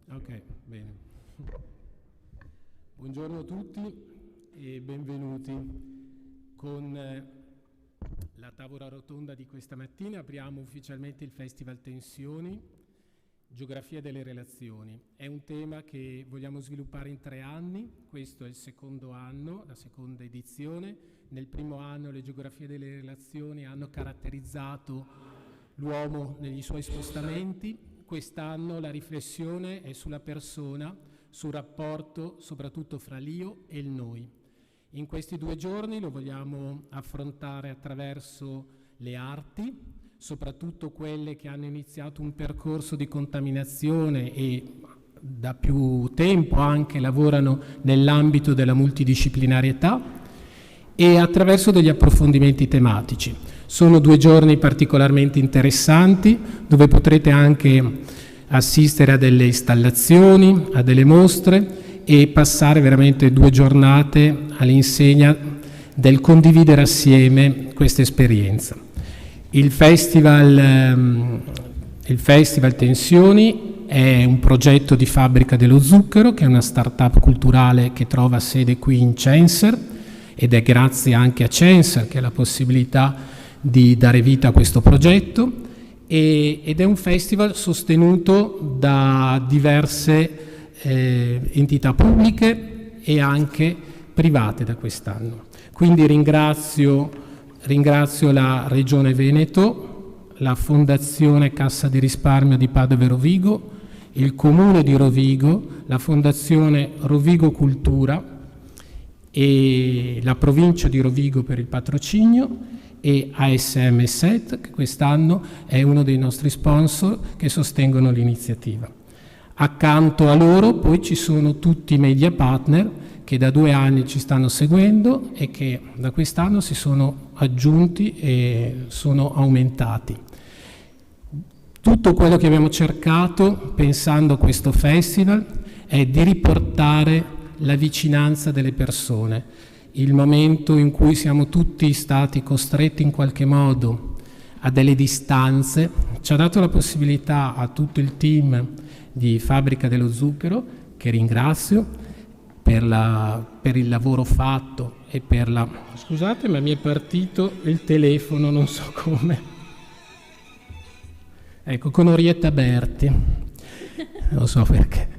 Ok, bene. Buongiorno a tutti e benvenuti. Con la tavola rotonda di questa mattina apriamo ufficialmente il Festival Tensioni, Geografia delle relazioni. È un tema che vogliamo sviluppare in 3 anni, questo è il secondo anno, la seconda edizione. Nel primo anno le geografie delle relazioni hanno caratterizzato l'uomo negli suoi spostamenti. Quest'anno la riflessione è sulla persona, sul rapporto soprattutto fra l'io e il noi. In questi 2 giorni lo vogliamo affrontare attraverso le arti, soprattutto quelle che hanno iniziato un percorso di contaminazione e da più tempo anche lavorano nell'ambito della multidisciplinarietà, e attraverso degli approfondimenti tematici. Sono 2 giorni particolarmente interessanti dove potrete anche assistere a delle installazioni, a delle mostre e passare veramente 2 giornate all'insegna del condividere assieme questa esperienza. Il Festival Tensioni è un progetto di Fabbrica dello Zucchero, che è una start-up culturale che trova sede qui in Censer, ed è grazie anche a Censer che ha la possibilità di dare vita a questo progetto, ed è un festival sostenuto da diverse entità pubbliche e anche private da quest'anno. Quindi ringrazio la Regione Veneto, la Fondazione Cassa di Risparmio di Padova e Rovigo, il Comune di Rovigo, la Fondazione Rovigo Cultura e la Provincia di Rovigo per il patrocinio, e ASM SET, che quest'anno è uno dei nostri sponsor che sostengono l'iniziativa. Accanto a loro poi ci sono tutti i media partner che da 2 anni ci stanno seguendo e che da quest'anno si sono aggiunti e sono aumentati. Tutto quello che abbiamo cercato pensando a questo festival è di riportare la vicinanza delle persone, il momento in cui siamo tutti stati costretti in qualche modo a delle distanze, ci ha dato la possibilità a tutto il team di Fabbrica dello Zucchero, che ringrazio per il lavoro fatto e per la... Scusate, ma mi è partito il telefono, non so come. Ecco, con Orietta Berti, non so perché.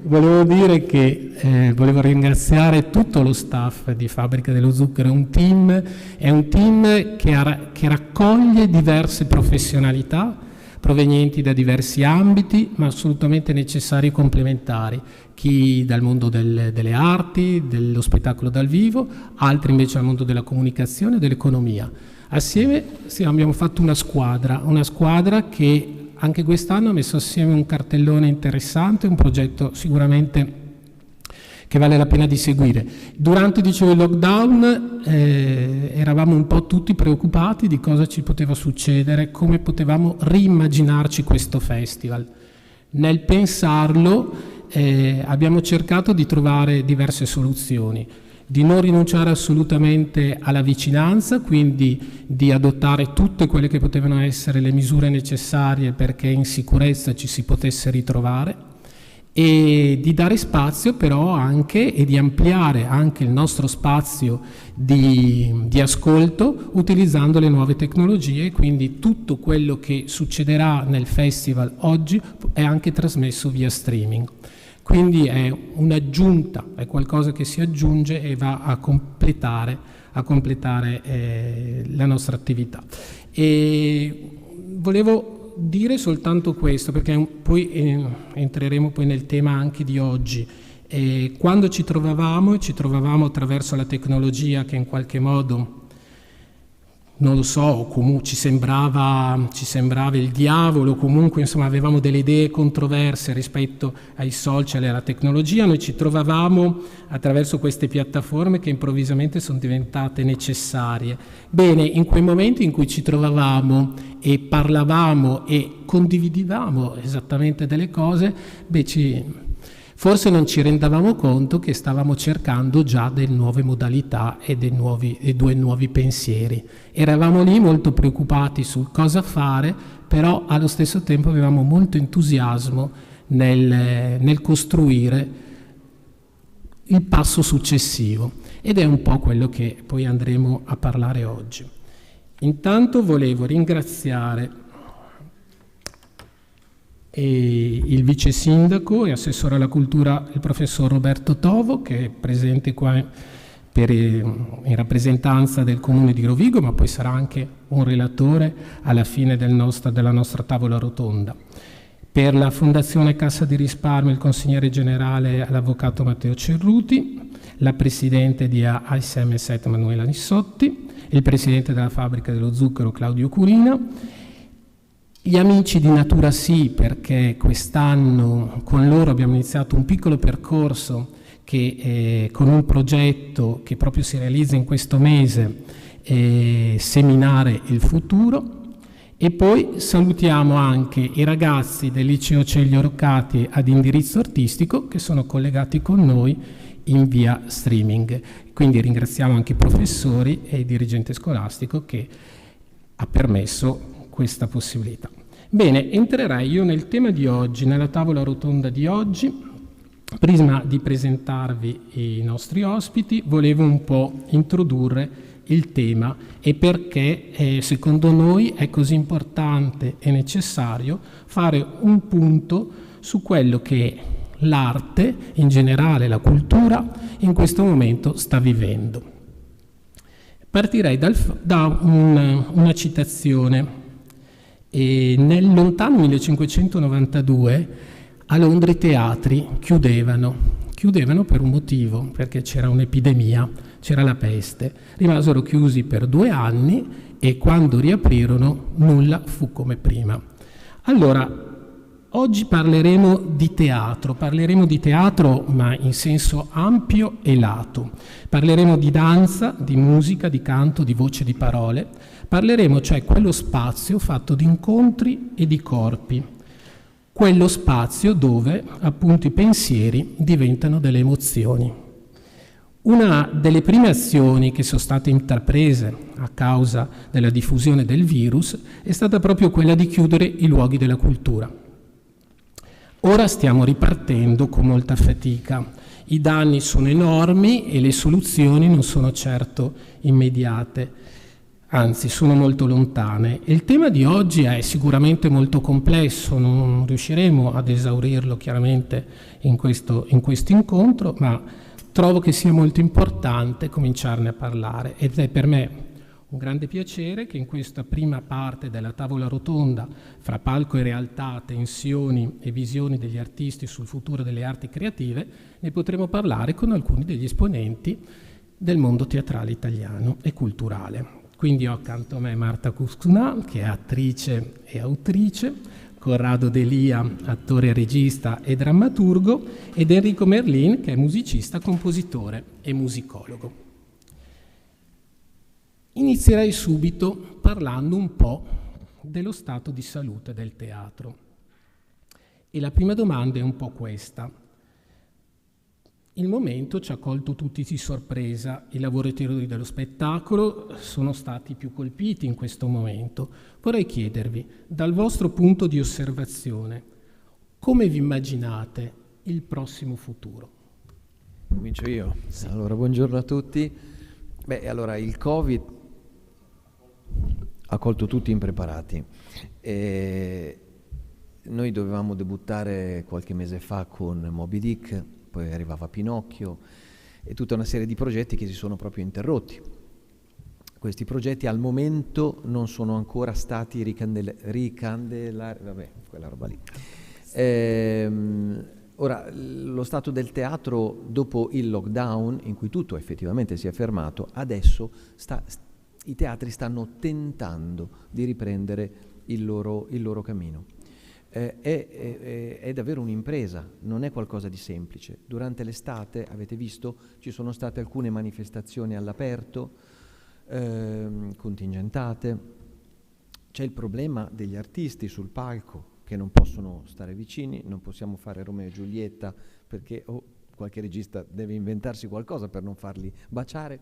Volevo dire che volevo ringraziare tutto lo staff di Fabbrica dello Zucchero. È un team che raccoglie diverse professionalità provenienti da diversi ambiti, ma assolutamente necessari e complementari. Chi dal mondo delle arti, dello spettacolo dal vivo, altri invece dal mondo della comunicazione e dell'economia. Assieme abbiamo fatto una squadra che anche quest'anno ha messo assieme un cartellone interessante, un progetto sicuramente che vale la pena di seguire. Durante, dicevo, il lockdown eravamo un po' tutti preoccupati di cosa ci poteva succedere, come potevamo rimmaginarci questo festival. Nel pensarlo abbiamo cercato di trovare diverse soluzioni, di non rinunciare assolutamente alla vicinanza, quindi di adottare tutte quelle che potevano essere le misure necessarie perché in sicurezza ci si potesse ritrovare, e di dare spazio però anche e di ampliare anche il nostro spazio di ascolto utilizzando le nuove tecnologie. Quindi tutto quello che succederà nel festival oggi è anche trasmesso via streaming. Quindi è un'aggiunta, è qualcosa che si aggiunge e va a completare la nostra attività. E volevo dire soltanto questo, perché poi entreremo poi nel tema anche di oggi. Quando ci trovavamo attraverso la tecnologia che in qualche modo, non lo so, comunque ci sembrava il diavolo, comunque insomma avevamo delle idee controverse rispetto ai social e alla tecnologia. Noi ci trovavamo attraverso queste piattaforme che improvvisamente sono diventate necessarie. Bene, in quei momenti in cui ci trovavamo e parlavamo e condividevamo esattamente delle cose, Forse non ci rendavamo conto che stavamo cercando già delle nuove modalità e dei due nuovi pensieri. Eravamo lì molto preoccupati su cosa fare, però allo stesso tempo avevamo molto entusiasmo nel costruire il passo successivo, ed è un po' quello che poi andremo a parlare oggi. Intanto volevo ringraziare il vice sindaco e assessore alla cultura, il professor Roberto Tovo, che è presente qua in rappresentanza del comune di Rovigo, ma poi sarà anche un relatore alla fine della nostra tavola rotonda. Per la Fondazione Cassa di Risparmio il consigliere generale l'avvocato Matteo Cerruti, la presidente di ASM Set Manuela Nissotti, il presidente della fabbrica dello zucchero Claudio Curina, gli amici di Natura Sì, perché quest'anno con loro abbiamo iniziato un piccolo percorso che con un progetto che proprio si realizza in questo mese, Seminare il futuro. E poi salutiamo anche i ragazzi del liceo Celio Roccati ad indirizzo artistico che sono collegati con noi in via streaming. Quindi ringraziamo anche i professori e il dirigente scolastico che ha permesso questa possibilità. Bene, entrerei io nel tema di oggi, nella tavola rotonda di oggi. Prima di presentarvi i nostri ospiti, volevo un po' introdurre il tema e perché secondo noi è così importante e necessario fare un punto su quello che l'arte, in generale la cultura, in questo momento sta vivendo. Partirei da una citazione. Nel lontano 1592 a Londra i teatri chiudevano per un motivo, perché c'era un'epidemia, c'era la peste. Rimasero chiusi per 2 anni e quando riaprirono nulla fu come prima. Allora, oggi parleremo di teatro ma in senso ampio e lato. Parleremo di danza, di musica, di canto, di voce, di parole. Parleremo cioè quello spazio fatto di incontri e di corpi, quello spazio dove appunto i pensieri diventano delle emozioni. Una delle prime azioni che sono state intraprese a causa della diffusione del virus è stata proprio quella di chiudere i luoghi della cultura. Ora stiamo ripartendo con molta fatica. I danni sono enormi e le soluzioni non sono certo immediate, anzi sono molto lontane. Il tema di oggi è sicuramente molto complesso, non riusciremo ad esaurirlo chiaramente in questo incontro, ma trovo che sia molto importante cominciarne a parlare ed è per me un grande piacere che in questa prima parte della tavola rotonda fra palco e realtà, tensioni e visioni degli artisti sul futuro delle arti creative ne potremo parlare con alcuni degli esponenti del mondo teatrale italiano e culturale. Quindi ho accanto a me Marta Cuscunà, che è attrice e autrice, Corrado Delia, attore e regista e drammaturgo, ed Enrico Merlin, che è musicista, compositore e musicologo. Inizierei subito parlando un po' dello stato di salute del teatro. E la prima domanda è un po' questa. Il momento ci ha colto tutti di sorpresa, i lavoratori dello spettacolo sono stati più colpiti in questo momento. Vorrei chiedervi, dal vostro punto di osservazione, come vi immaginate il prossimo futuro? Comincio io. Sì. Allora, buongiorno a tutti. Allora, il Covid ha colto tutti impreparati. Noi dovevamo debuttare qualche mese fa con Moby Dick, poi arrivava Pinocchio e tutta una serie di progetti che si sono proprio interrotti. Questi progetti al momento non sono ancora stati quella roba lì. Ora, lo stato del teatro dopo il lockdown, in cui tutto effettivamente si è fermato, adesso i teatri stanno tentando di riprendere il loro cammino. È davvero un'impresa, non è qualcosa di semplice. Durante l'estate, avete visto, ci sono state alcune manifestazioni all'aperto, contingentate. C'è il problema degli artisti sul palco, che non possono stare vicini, non possiamo fare Romeo e Giulietta perché qualche regista deve inventarsi qualcosa per non farli baciare.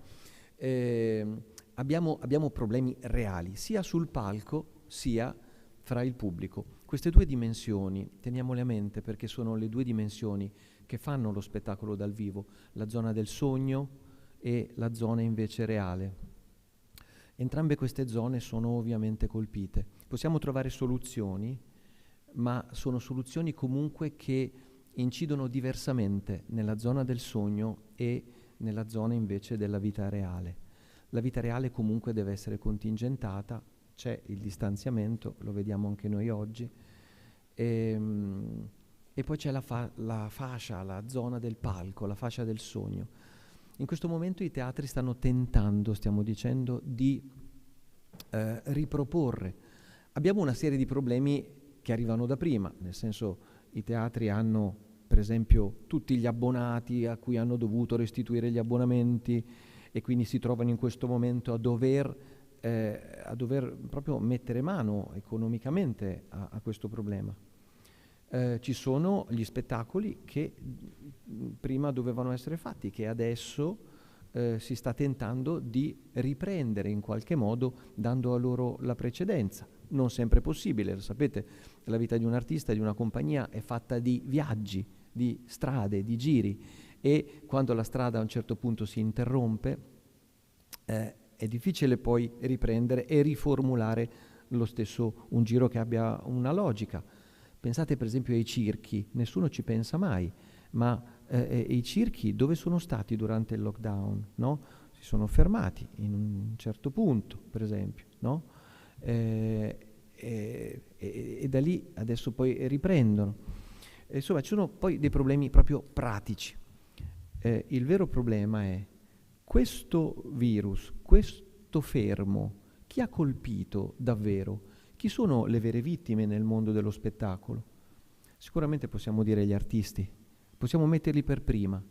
Abbiamo problemi reali, sia sul palco sia fra il pubblico. Queste due dimensioni, teniamole a mente perché sono le due dimensioni che fanno lo spettacolo dal vivo, la zona del sogno e la zona invece reale. Entrambe queste zone sono ovviamente colpite. Possiamo trovare soluzioni, ma sono soluzioni comunque che incidono diversamente nella zona del sogno e nella zona invece della vita reale. La vita reale comunque deve essere contingentata, c'è il distanziamento, lo vediamo anche noi oggi, e poi c'è la fascia, la zona del palco, la fascia del sogno. In questo momento i teatri stanno tentando, stiamo dicendo, di riproporre. Abbiamo una serie di problemi che arrivano da prima, nel senso i teatri hanno per esempio tutti gli abbonati a cui hanno dovuto restituire gli abbonamenti e quindi si trovano in questo momento a dover proprio mettere mano economicamente a questo problema. Ci sono gli spettacoli che prima dovevano essere fatti, che adesso si sta tentando di riprendere in qualche modo, dando a loro la precedenza. Non sempre possibile, lo sapete, la vita di un artista, di una compagnia è fatta di viaggi, di strade, di giri, e quando la strada a un certo punto si interrompe è difficile poi riprendere e riformulare lo stesso un giro che abbia una logica. Pensate per esempio ai circhi, nessuno ci pensa mai, ma i circhi dove sono stati durante il lockdown? No? Si sono fermati in un certo punto, per esempio, no? E da lì adesso poi riprendono. Insomma, ci sono poi dei problemi proprio pratici. Il vero problema è questo virus, questo fermo, chi ha colpito davvero? Chi sono le vere vittime nel mondo dello spettacolo? Sicuramente possiamo dire gli artisti, possiamo metterli per prima.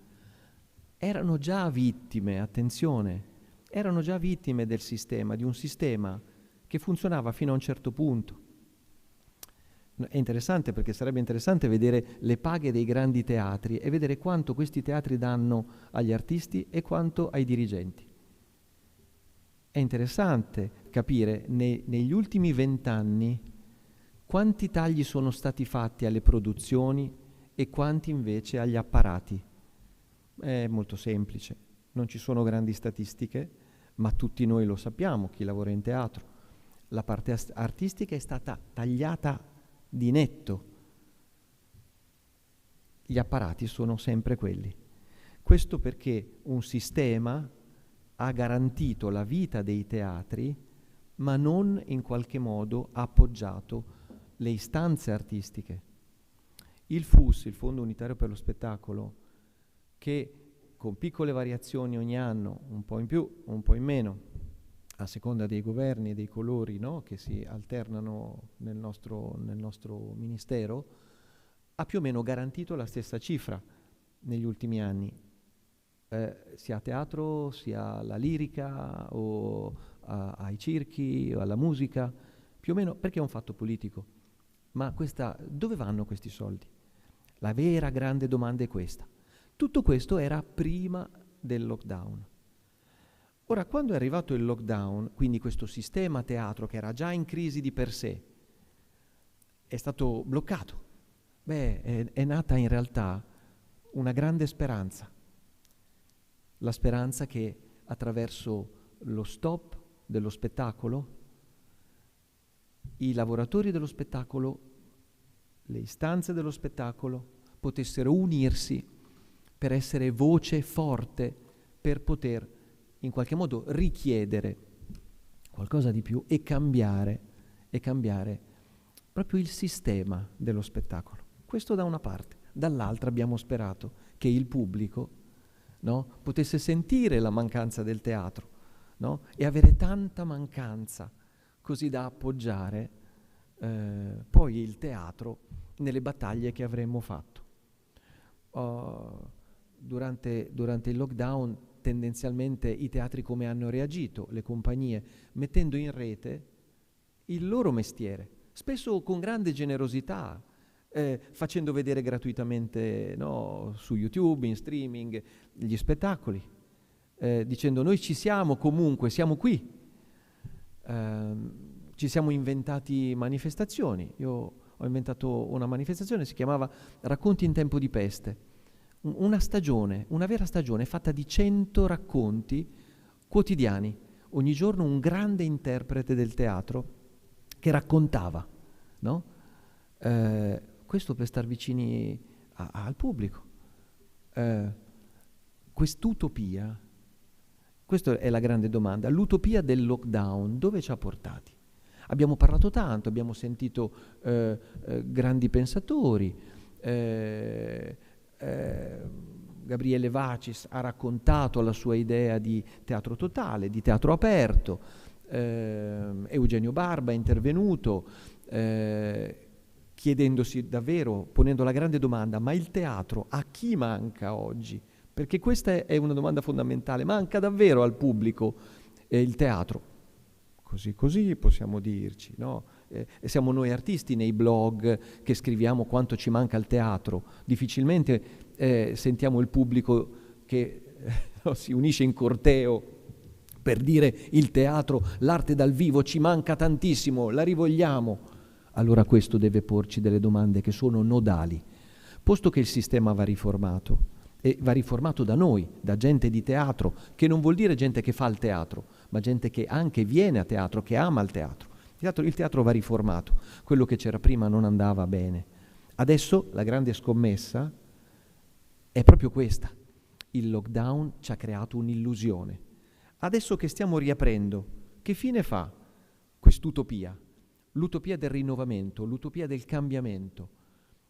Erano già vittime, attenzione, erano già vittime del sistema, di un sistema che funzionava fino a un certo punto. È interessante perché sarebbe interessante vedere le paghe dei grandi teatri e vedere quanto questi teatri danno agli artisti e quanto ai dirigenti. È interessante capire negli ultimi 20 anni quanti tagli sono stati fatti alle produzioni e quanti invece agli apparati. È molto semplice, non ci sono grandi statistiche, ma tutti noi lo sappiamo, chi lavora in teatro. La parte artistica è stata tagliata di netto. Gli apparati sono sempre quelli. Questo perché un sistema ha garantito la vita dei teatri, ma non in qualche modo ha appoggiato le istanze artistiche. Il FUS, il Fondo Unitario per lo Spettacolo, che con piccole variazioni ogni anno, un po' in più, un po' in meno, a seconda dei governi e dei colori, no, che si alternano nel nostro ministero, ha più o meno garantito la stessa cifra negli ultimi anni. Sia a teatro, sia alla lirica o ai circhi o alla musica, più o meno perché è un fatto politico. Ma dove vanno questi soldi? La vera grande domanda è questa. Tutto questo era prima del lockdown. Ora, quando è arrivato il lockdown, quindi questo sistema teatro che era già in crisi di per sé, è stato bloccato. È nata in realtà una grande speranza. La speranza che attraverso lo stop dello spettacolo, i lavoratori dello spettacolo, le istanze dello spettacolo potessero unirsi per essere voce forte, per poter in qualche modo richiedere qualcosa di più e cambiare proprio il sistema dello spettacolo. Questo da una parte. Dall'altra abbiamo sperato che il pubblico, no, potesse sentire la mancanza del teatro, no, e avere tanta mancanza così da appoggiare poi il teatro nelle battaglie che avremmo fatto. Durante il lockdown tendenzialmente i teatri come hanno reagito, le compagnie, mettendo in rete il loro mestiere, spesso con grande generosità, facendo vedere gratuitamente, no, su YouTube, in streaming, gli spettacoli, dicendo noi ci siamo comunque, siamo qui. Ci siamo inventati manifestazioni. Io ho inventato una manifestazione, si chiamava Racconti in tempo di peste. Una stagione, una vera stagione fatta di 100 racconti quotidiani. Ogni giorno un grande interprete del teatro che raccontava, no? Questo per star vicini al pubblico. Quest'utopia, questa è la grande domanda, l'utopia del lockdown dove ci ha portati? Abbiamo parlato tanto, abbiamo sentito grandi pensatori, Gabriele Vacis ha raccontato la sua idea di teatro totale, di teatro aperto, Eugenio Barba è intervenuto chiedendosi davvero, ponendo la grande domanda, ma il teatro a chi manca oggi? Perché questa è una domanda fondamentale, manca davvero al pubblico il teatro? Così possiamo dirci, no? Siamo noi artisti nei blog che scriviamo quanto ci manca il teatro, difficilmente sentiamo il pubblico che si unisce in corteo per dire il teatro, l'arte dal vivo ci manca tantissimo, la rivogliamo. Allora questo deve porci delle domande che sono nodali, posto che il sistema va riformato. E va riformato da noi, da gente di teatro, che non vuol dire gente che fa il teatro, ma gente che anche viene a teatro, che ama il teatro. Il teatro va riformato, quello che c'era prima non andava bene. Adesso la grande scommessa è proprio questa. Il lockdown ci ha creato un'illusione. Adesso che stiamo riaprendo, che fine fa quest'utopia? L'utopia del rinnovamento, l'utopia del cambiamento.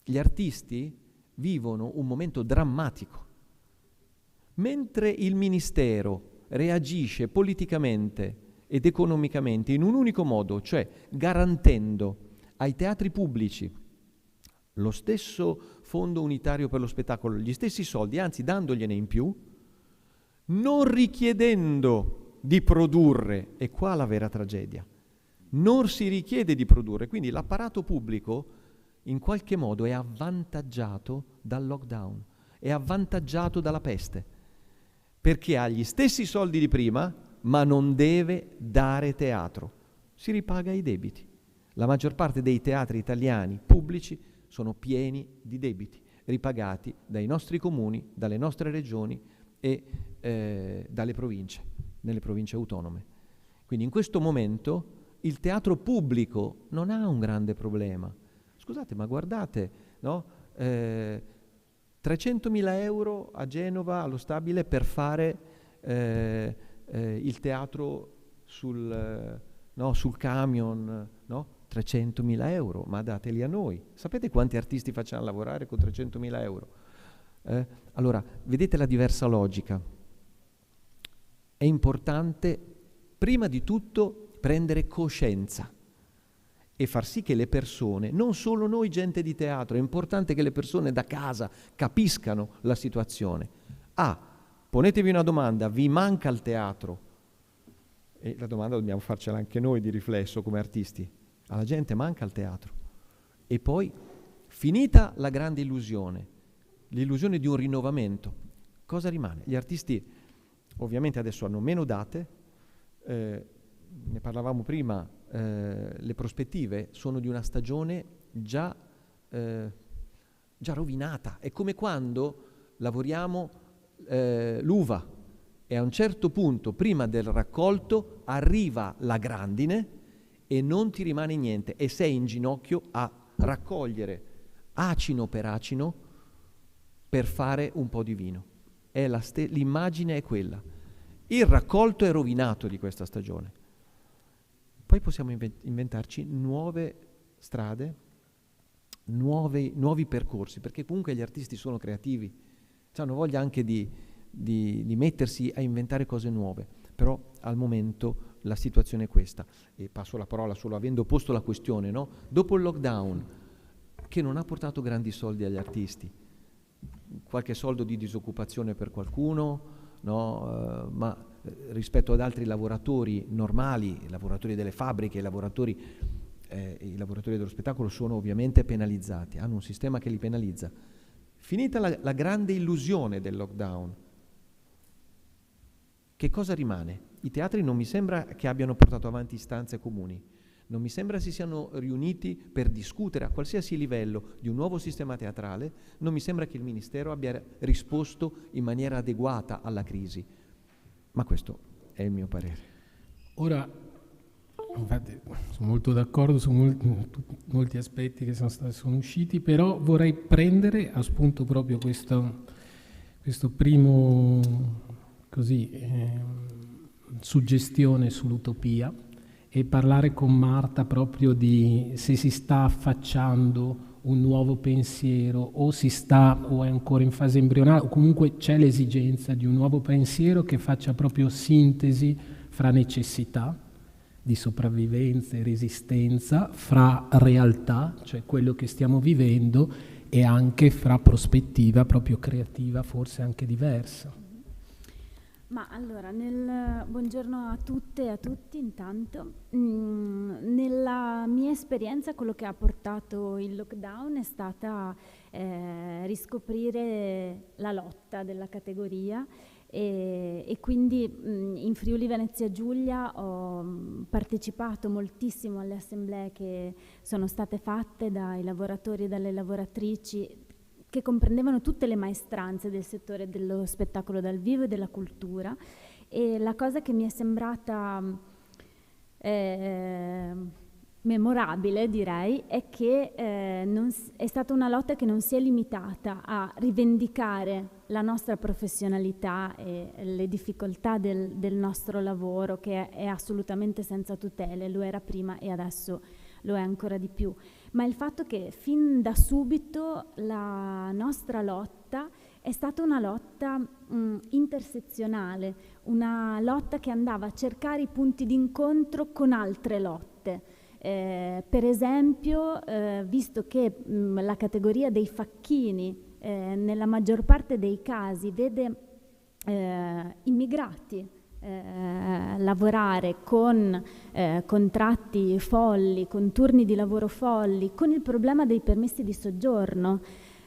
Gli artisti vivono un momento drammatico. Mentre il Ministero reagisce politicamente ed economicamente in un unico modo, cioè garantendo ai teatri pubblici lo stesso fondo unitario per lo spettacolo, gli stessi soldi, anzi dandogliene in più, non richiedendo di produrre, e qua la vera tragedia, non si richiede di produrre, quindi l'apparato pubblico in qualche modo è avvantaggiato dal lockdown, è avvantaggiato dalla peste, perché ha gli stessi soldi di prima, ma non deve dare teatro. Si ripaga i debiti. La maggior parte dei teatri italiani pubblici sono pieni di debiti, ripagati dai nostri comuni, dalle nostre regioni e dalle province, nelle province autonome. Quindi in questo momento il teatro pubblico non ha un grande problema. Scusate, ma guardate, no? 300.000 euro a Genova allo Stabile per fare il teatro sul camion, no? 300.000 euro, ma dateli a noi. Sapete quanti artisti facciamo lavorare con 300.000 euro? Allora, vedete la diversa logica. È importante, prima di tutto, prendere coscienza e far sì che le persone, non solo noi gente di teatro, è importante che le persone da casa capiscano la situazione. Ponetevi una domanda, vi manca il teatro? E la domanda dobbiamo farcela anche noi di riflesso come artisti. Alla gente manca il teatro. E poi, finita la grande illusione, l'illusione di un rinnovamento, cosa rimane? Gli artisti ovviamente adesso hanno meno date, ne parlavamo prima, le prospettive sono di una stagione già rovinata. È come quando lavoriamo l'uva e a un certo punto, prima del raccolto, arriva la grandine e non ti rimane niente e sei in ginocchio a raccogliere acino per acino per fare un po' di vino. L'immagine è quella. Il raccolto è rovinato di questa stagione. Poi possiamo inventarci nuove strade, nuovi percorsi, perché comunque gli artisti sono creativi, hanno voglia anche di mettersi a inventare cose nuove, però al momento la situazione è questa. E passo la parola solo avendo posto la questione, no? Dopo il lockdown, che non ha portato grandi soldi agli artisti, qualche soldo di disoccupazione per qualcuno, no? Ma rispetto ad altri lavoratori normali, lavoratori delle fabbriche, lavoratori i lavoratori dello spettacolo sono ovviamente penalizzati, hanno un sistema che li penalizza. Finita la grande illusione del lockdown, che cosa rimane? I teatri non mi sembra che abbiano portato avanti istanze comuni, non mi sembra si siano riuniti per discutere a qualsiasi livello di un nuovo sistema teatrale, non mi sembra che il Ministero abbia risposto in maniera adeguata alla crisi. Ma questo è il mio parere. Ora, infatti, sono molto d'accordo su molti aspetti che sono usciti, però vorrei prendere a spunto proprio questo primo suggestione sull'utopia e parlare con Marta proprio di se si sta affacciando un nuovo pensiero o è ancora in fase embrionale, o comunque c'è l'esigenza di un nuovo pensiero che faccia proprio sintesi fra necessità di sopravvivenza e resistenza, fra realtà, cioè quello che stiamo vivendo, e anche fra prospettiva proprio creativa, forse anche diversa. Ma allora, buongiorno a tutte e a tutti intanto. Nella mia esperienza quello che ha portato il lockdown è stata riscoprire la lotta della categoria e quindi in Friuli Venezia Giulia ho partecipato moltissimo alle assemblee che sono state fatte dai lavoratori e dalle lavoratrici che comprendevano tutte le maestranze del settore dello spettacolo dal vivo e della cultura, e la cosa che mi è sembrata memorabile, direi, è che è stata una lotta che non si è limitata a rivendicare la nostra professionalità e le difficoltà del nostro lavoro, che è assolutamente senza tutele, lo era prima e adesso lo è ancora di più, ma il fatto che fin da subito la nostra lotta è stata una lotta intersezionale, una lotta che andava a cercare i punti d'incontro con altre lotte. Per esempio, visto che la categoria dei facchini nella maggior parte dei casi vede immigrati lavorare con contratti folli, con turni di lavoro folli, con il problema dei permessi di soggiorno,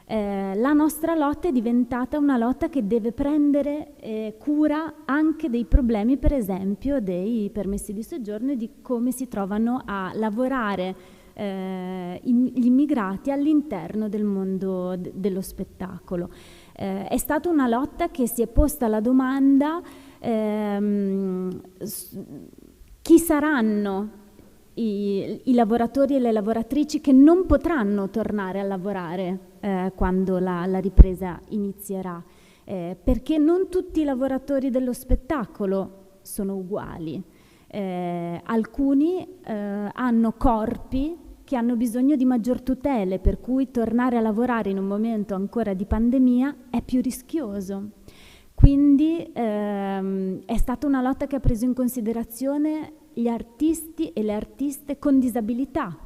la nostra lotta è diventata una lotta che deve prendere cura anche dei problemi, per esempio, dei permessi di soggiorno e di come si trovano a lavorare gli immigrati all'interno del mondo dello spettacolo. È stata una lotta che si è posta la domanda: chi saranno i lavoratori e le lavoratrici che non potranno tornare a lavorare quando la ripresa inizierà, perché non tutti i lavoratori dello spettacolo sono uguali. Alcuni hanno corpi che hanno bisogno di maggior tutele, per cui tornare a lavorare in un momento ancora di pandemia è più rischioso. Quindi è stata una lotta che ha preso in considerazione gli artisti e le artiste con disabilità,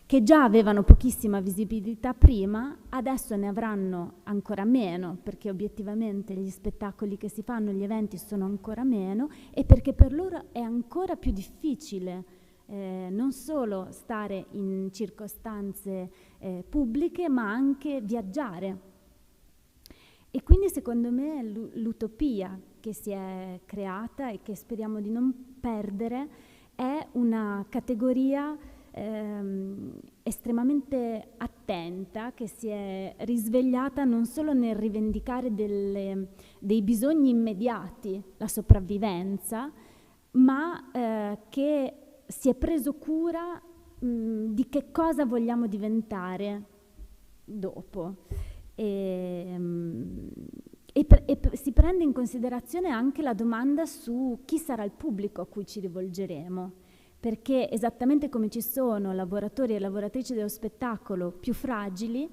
che già avevano pochissima visibilità prima, adesso ne avranno ancora meno, perché obiettivamente gli spettacoli che si fanno, gli eventi sono ancora meno, e perché per loro è ancora più difficile non solo stare in circostanze pubbliche, ma anche viaggiare. E quindi secondo me l'utopia che si è creata e che speriamo di non perdere è una categoria estremamente attenta, che si è risvegliata non solo nel rivendicare dei bisogni immediati, la sopravvivenza, ma che si è preso cura di che cosa vogliamo diventare dopo. E si prende in considerazione anche la domanda su chi sarà il pubblico a cui ci rivolgeremo, perché esattamente come ci sono lavoratori e lavoratrici dello spettacolo più fragili,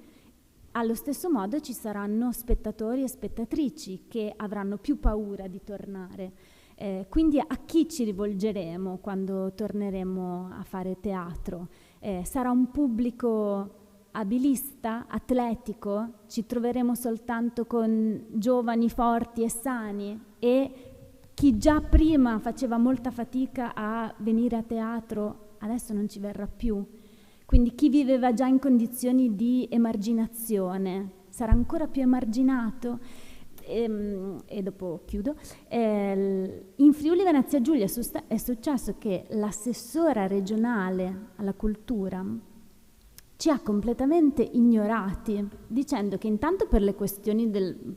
allo stesso modo ci saranno spettatori e spettatrici che avranno più paura di tornare. Quindi a chi ci rivolgeremo quando torneremo a fare teatro? Sarà un pubblico abilista, atletico? Ci troveremo soltanto con giovani, forti e sani? E chi già prima faceva molta fatica a venire a teatro adesso non ci verrà più. Quindi chi viveva già in condizioni di emarginazione sarà ancora più emarginato. E dopo chiudo. In Friuli Venezia Giulia è successo che l'assessora regionale alla cultura ci ha completamente ignorati, dicendo che intanto per le questioni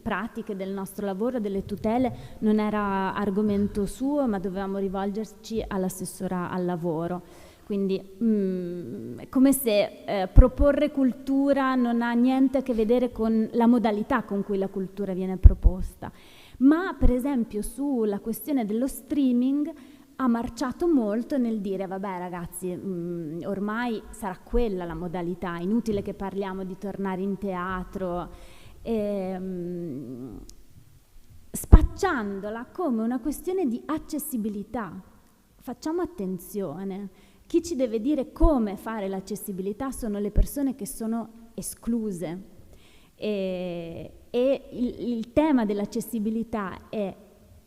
pratiche del nostro lavoro, delle tutele, non era argomento suo, ma dovevamo rivolgerci all'assessora al lavoro. Quindi è come se proporre cultura non ha niente a che vedere con la modalità con cui la cultura viene proposta. Ma per esempio sulla questione dello streaming ha marciato molto nel dire vabbè ragazzi, ormai sarà quella la modalità, inutile che parliamo di tornare in teatro, spacciandola come una questione di accessibilità. Facciamo attenzione. Chi ci deve dire come fare l'accessibilità sono le persone che sono escluse. E il tema dell'accessibilità è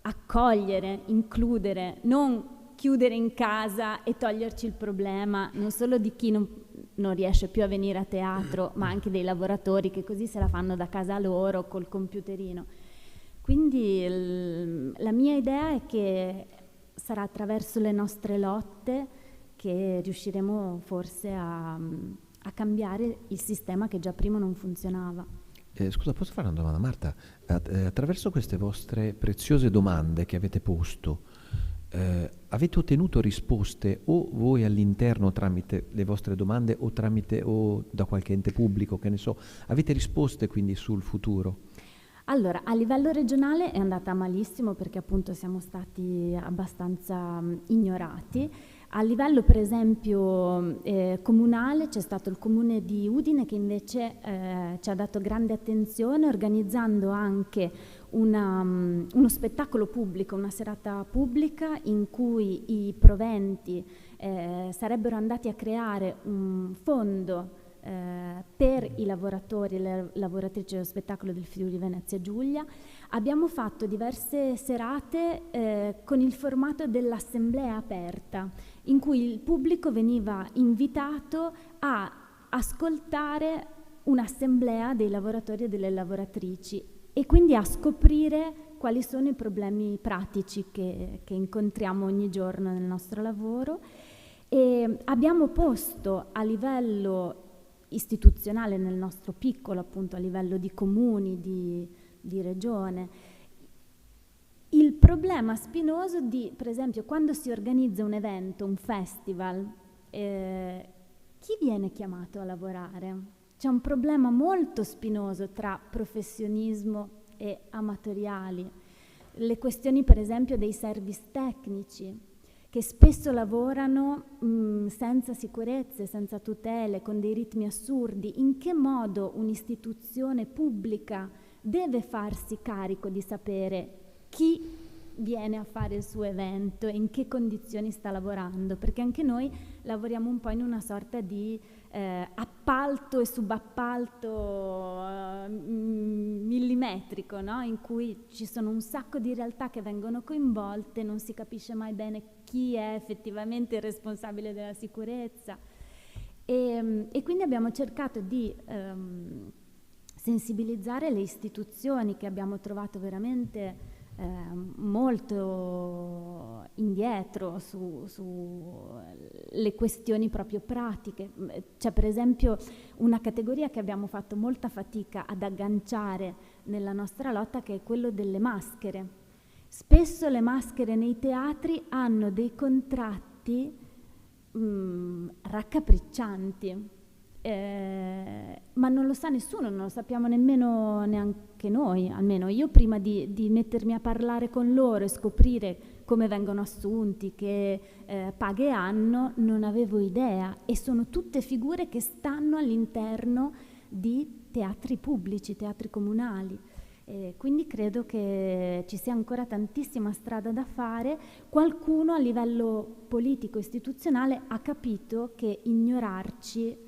accogliere, includere, non chiudere in casa e toglierci il problema, non solo di chi non riesce più a venire a teatro, ma anche dei lavoratori che così se la fanno da casa loro col computerino. Quindi la mia idea è che sarà attraverso le nostre lotte che riusciremo forse a cambiare il sistema che già prima non funzionava. Scusa, posso fare una domanda, Marta? Attraverso queste vostre preziose domande che avete posto, avete ottenuto risposte o voi all'interno tramite le vostre domande o da qualche ente pubblico, che ne so, avete risposte quindi sul futuro? Allora, a livello regionale è andata malissimo perché appunto siamo stati abbastanza ignorati. A livello per esempio comunale c'è stato il comune di Udine che invece ci ha dato grande attenzione organizzando anche uno spettacolo pubblico, una serata pubblica in cui i proventi sarebbero andati a creare un fondo per i lavoratori e le lavoratrici dello spettacolo del Friuli Venezia Giulia. Abbiamo fatto diverse serate con il formato dell'assemblea aperta, in cui il pubblico veniva invitato a ascoltare un'assemblea dei lavoratori e delle lavoratrici e quindi a scoprire quali sono i problemi pratici che incontriamo ogni giorno nel nostro lavoro. E abbiamo posto a livello istituzionale nel nostro piccolo, appunto a livello di comuni, di regione, il problema spinoso di, per esempio, quando si organizza un evento, un festival, chi viene chiamato a lavorare? C'è un problema molto spinoso tra professionismo e amatoriali. Le questioni, per esempio, dei service tecnici, che spesso lavorano senza sicurezze, senza tutele, con dei ritmi assurdi. In che modo un'istituzione pubblica deve farsi carico di sapere chi viene a fare il suo evento e in che condizioni sta lavorando? Perché anche noi lavoriamo un po' in una sorta di appalto e subappalto millimetrico, no? In cui ci sono un sacco di realtà che vengono coinvolte, non si capisce mai bene chi è effettivamente il responsabile della sicurezza. E quindi abbiamo cercato di sensibilizzare le istituzioni che abbiamo trovato veramente molto indietro sulle questioni proprio pratiche. C'è per esempio una categoria che abbiamo fatto molta fatica ad agganciare nella nostra lotta, che è quello delle maschere. Spesso le maschere nei teatri hanno dei contratti raccapriccianti, ma non lo sa nessuno, non lo sappiamo nemmeno neanche noi, almeno io prima di mettermi a parlare con loro e scoprire come vengono assunti, che paghe hanno, non avevo idea, e sono tutte figure che stanno all'interno di teatri pubblici, teatri comunali. Quindi credo che ci sia ancora tantissima strada da fare. Qualcuno a livello politico istituzionale ha capito che ignorarci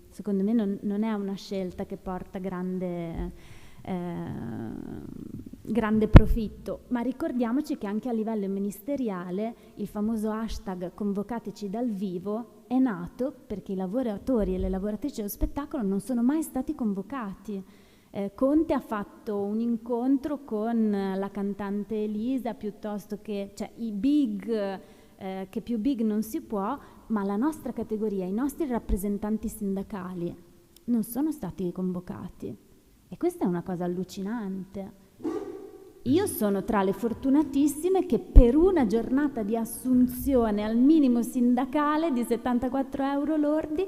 secondo me non è una scelta che porta grande grande profitto, ma ricordiamoci che anche a livello ministeriale il famoso hashtag convocateci dal vivo è nato perché i lavoratori e le lavoratrici dello spettacolo non sono mai stati convocati. Conte ha fatto un incontro con la cantante Elisa, piuttosto che, cioè, i big, che più big non si può, ma la nostra categoria, i nostri rappresentanti sindacali non sono stati convocati. E questa è una cosa allucinante. Io sono tra le fortunatissime che per una giornata di assunzione al minimo sindacale di 74 euro lordi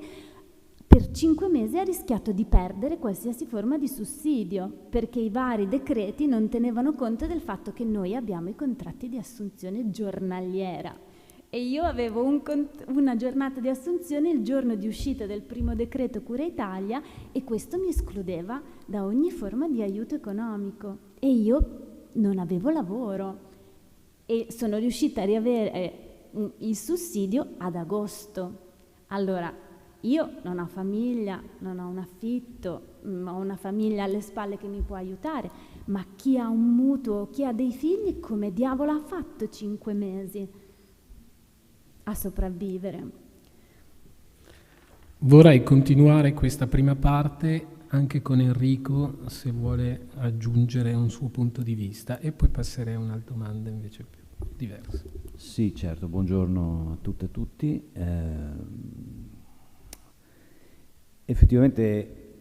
per 5 mesi ha rischiato di perdere qualsiasi forma di sussidio, perché i vari decreti non tenevano conto del fatto che noi abbiamo i contratti di assunzione giornaliera. E io avevo una giornata di assunzione il giorno di uscita del primo decreto Cura Italia e questo mi escludeva da ogni forma di aiuto economico. E io non avevo lavoro e sono riuscita a riavere il sussidio ad agosto. Allora, io non ho famiglia, non ho un affitto, ho una famiglia alle spalle che mi può aiutare, ma chi ha un mutuo, chi ha dei figli, come diavolo ha fatto 5 mesi a sopravvivere? Vorrei continuare questa prima parte anche con Enrico, se vuole aggiungere un suo punto di vista, e poi passerei a una domanda invece più diversa. Sì, certo, buongiorno a tutte e tutti. Effettivamente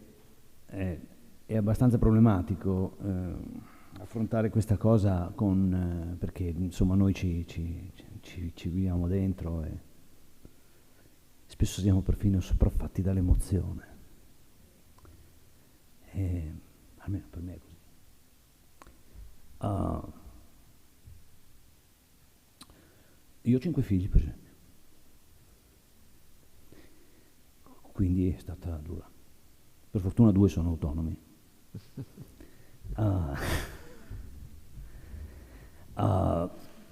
è abbastanza problematico affrontare questa cosa perché insomma noi ci viviamo dentro e spesso siamo perfino sopraffatti dall'emozione. Almeno per me è così. Io ho 5 figli, per esempio, quindi è stata dura. Per fortuna 2 sono autonomi.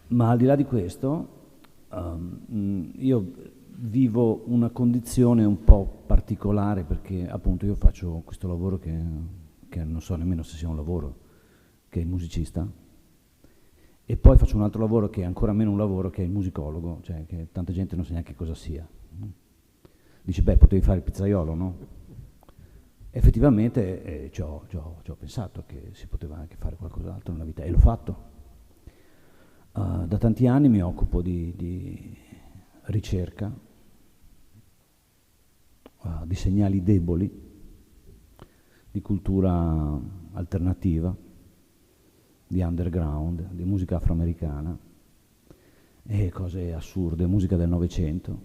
Ma al di là di questo, io vivo una condizione un po' particolare perché appunto io faccio questo lavoro che non so nemmeno se sia un lavoro, che è il musicista, e poi faccio un altro lavoro che è ancora meno un lavoro, che è il musicologo, cioè che tanta gente non sa neanche cosa sia. Dice, beh, potevi fare il pizzaiolo, no? Effettivamente ci ho pensato che si poteva anche fare qualcos'altro nella vita e l'ho fatto. Da tanti anni mi occupo di ricerca, di segnali deboli, di cultura alternativa, di underground, di musica afroamericana e cose assurde, musica del Novecento,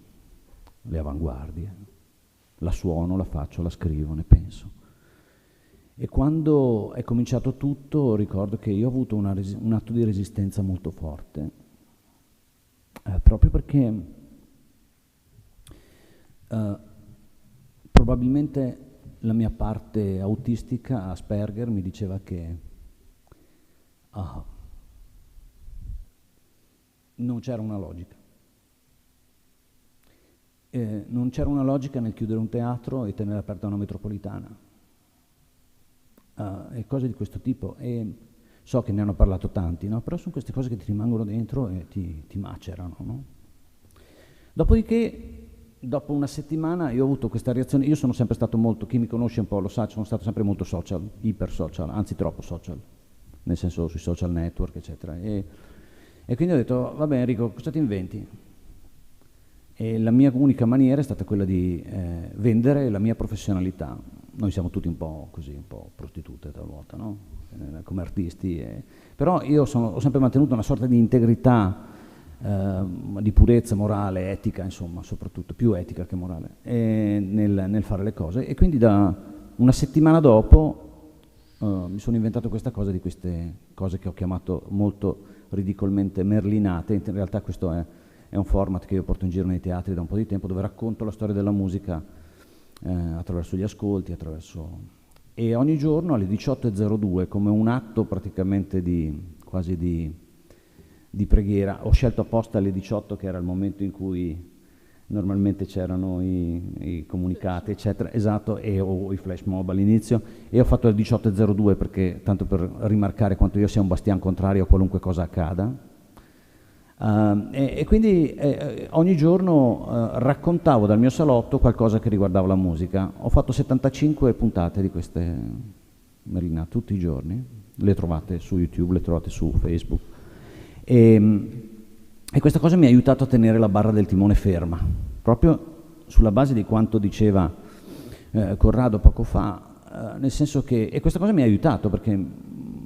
le avanguardie. La suono, la faccio, la scrivo, ne penso. E quando è cominciato tutto ricordo che io ho avuto un atto di resistenza molto forte, proprio perché probabilmente la mia parte autistica, Asperger, mi diceva che non c'era una logica. Non c'era una logica nel chiudere un teatro e tenere aperta una metropolitana. E cose di questo tipo. E so che ne hanno parlato tanti, no? Però sono queste cose che ti rimangono dentro e ti macerano, no? Dopodiché, dopo una settimana, io ho avuto questa reazione. Io sono sempre stato molto, chi mi conosce un po' lo sa, sono stato sempre molto social, iper social, anzi troppo social, nel senso sui social network, eccetera. E quindi ho detto, vabbè Enrico, cosa ti inventi? E la mia unica maniera è stata quella di vendere la mia professionalità. Noi siamo tutti un po' così, un po' prostitute talvolta, no? Come artisti. Però io ho sempre mantenuto una sorta di integrità, di purezza morale, etica, insomma, soprattutto, più etica che morale, nel fare le cose. E quindi da una settimana dopo mi sono inventato questa cosa, di queste cose che ho chiamato molto ridicolmente merlinate. In realtà questo è un format che io porto in giro nei teatri da un po' di tempo, dove racconto la storia della musica attraverso gli ascolti, e ogni giorno alle 18:02, come un atto praticamente quasi di preghiera. Ho scelto apposta alle 18, che era il momento in cui normalmente c'erano i comunicati, eccetera, esatto, o i flash mob all'inizio, e ho fatto il 1802 perché, tanto per rimarcare quanto io sia un bastian contrario a qualunque cosa accada. E quindi ogni giorno raccontavo dal mio salotto qualcosa che riguardava la musica. Ho fatto 75 puntate di queste, Merlina, tutti i giorni, le trovate su YouTube, le trovate su Facebook, e questa cosa mi ha aiutato a tenere la barra del timone ferma, proprio sulla base di quanto diceva Corrado poco fa, nel senso che, e questa cosa mi ha aiutato perché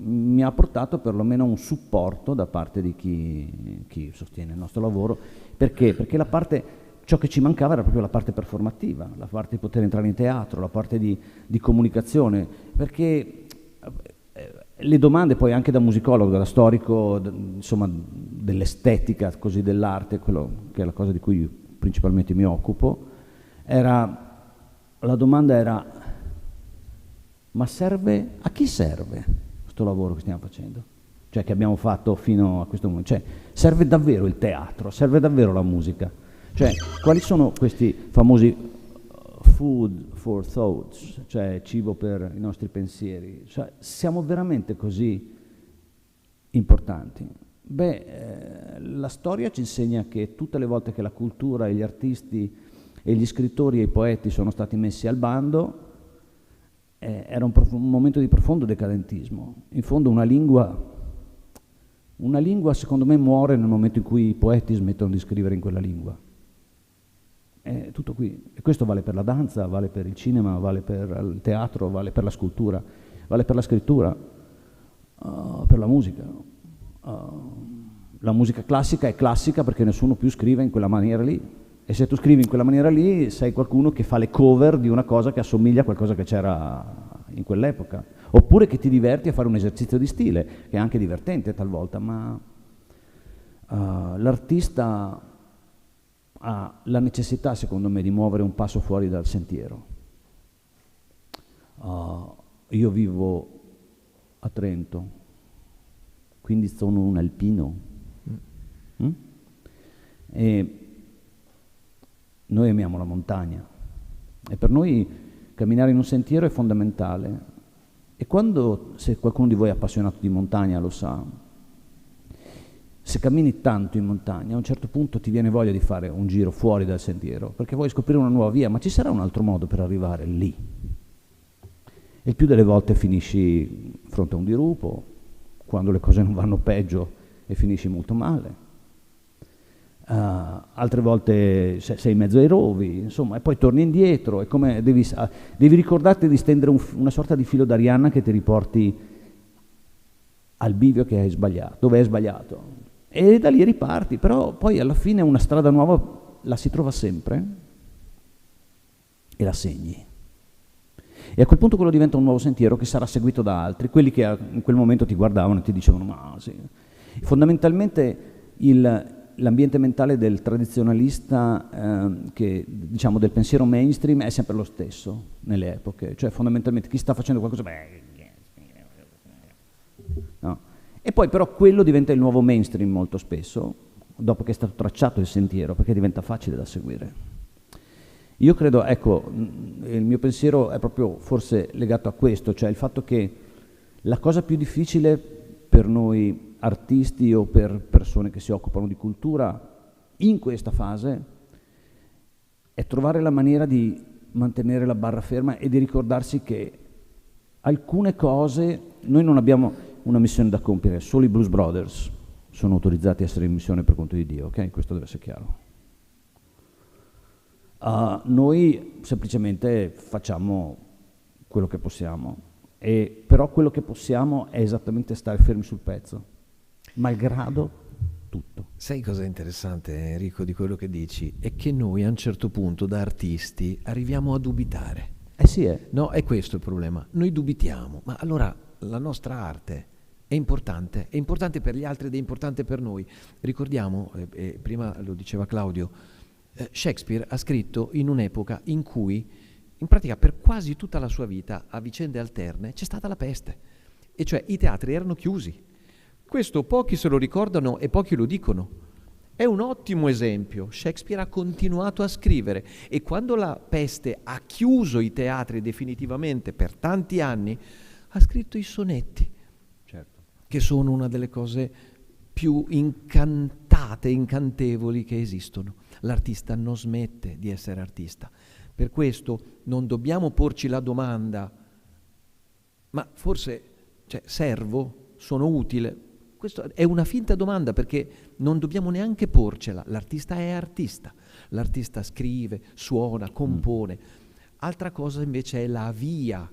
mi ha portato perlomeno un supporto da parte di chi sostiene il nostro lavoro. Perché? Perché ciò che ci mancava era proprio la parte performativa, la parte di poter entrare in teatro, la parte di comunicazione, perché le domande poi anche da musicologo, da storico, insomma dell'estetica, così dell'arte, quello che è la cosa di cui principalmente mi occupo, la domanda era: ma serve? A chi serve questo lavoro che stiamo facendo? Cioè, che abbiamo fatto fino a questo momento? Cioè, serve davvero il teatro? Serve davvero la musica? Cioè, quali sono questi famosi food for thoughts, cioè cibo per i nostri pensieri? Cioè, siamo veramente così importanti? La storia ci insegna che tutte le volte che la cultura e gli artisti e gli scrittori e i poeti sono stati messi al bando, era un momento di profondo decadentismo. In fondo una lingua secondo me muore nel momento in cui i poeti smettono di scrivere in quella lingua. È tutto qui. E questo vale per la danza, vale per il cinema, vale per il teatro, vale per la scultura, vale per la scrittura, per la musica. La musica classica è classica perché nessuno più scrive in quella maniera lì. E se tu scrivi in quella maniera lì, sei qualcuno che fa le cover di una cosa che assomiglia a qualcosa che c'era in quell'epoca. Oppure che ti diverti a fare un esercizio di stile, che è anche divertente talvolta, ma l'artista ha la necessità, secondo me, di muovere un passo fuori dal sentiero. Io vivo a Trento, quindi sono un alpino. E noi amiamo la montagna e per noi camminare in un sentiero è fondamentale. E se qualcuno di voi è appassionato di montagna lo sa, se cammini tanto in montagna a un certo punto ti viene voglia di fare un giro fuori dal sentiero perché vuoi scoprire una nuova via, ma ci sarà un altro modo per arrivare lì. E il più delle volte finisci di fronte a un dirupo, quando le cose non vanno peggio e finisci molto male. Altre volte sei in mezzo ai rovi, insomma, e poi torni indietro, è come devi ricordarti di stendere una sorta di filo d'Arianna che ti riporti al bivio che hai sbagliato, dove hai sbagliato, e da lì riparti. Però poi alla fine una strada nuova la si trova sempre e la segni, e a quel punto quello diventa un nuovo sentiero che sarà seguito da altri, quelli che in quel momento ti guardavano e ti dicevano ma sì. Fondamentalmente l'ambiente mentale del tradizionalista, diciamo del pensiero mainstream, è sempre lo stesso nelle epoche, cioè fondamentalmente chi sta facendo qualcosa, no. E poi però quello diventa il nuovo mainstream molto spesso, dopo che è stato tracciato il sentiero, perché diventa facile da seguire. Io credo, ecco, il mio pensiero è proprio forse legato a questo, cioè il fatto che la cosa più difficile per noi artisti o per persone che si occupano di cultura in questa fase è trovare la maniera di mantenere la barra ferma e di ricordarsi che alcune cose, noi non abbiamo una missione da compiere, solo i Blues Brothers sono autorizzati a essere in missione per conto di Dio, ok? Questo deve essere chiaro. Noi semplicemente facciamo quello che possiamo, però quello che possiamo è esattamente stare fermi sul pezzo, malgrado tutto. Sai cosa è interessante, Enrico, di quello che dici? È che noi a un certo punto da artisti arriviamo a dubitare. Sì, No, è questo il problema. Noi dubitiamo, ma allora la nostra arte è importante per gli altri ed è importante per noi. Ricordiamo, prima lo diceva Claudio, Shakespeare ha scritto in un'epoca in cui, in pratica per quasi tutta la sua vita, a vicende alterne, c'è stata la peste, e cioè i teatri erano chiusi. Questo pochi se lo ricordano e pochi lo dicono, È un ottimo esempio. Shakespeare ha continuato a scrivere e quando la peste ha chiuso i teatri definitivamente per tanti anni, ha scritto i sonetti, Certo. che sono una delle cose più incantate, incantevoli che esistono. L'artista non smette di essere artista. Per questo non dobbiamo porci la domanda, ma forse servo? Sono utile? Questa è una finta domanda, perché non dobbiamo neanche porcela. L'artista è artista, l'artista scrive, suona, compone. Altra cosa invece è la via.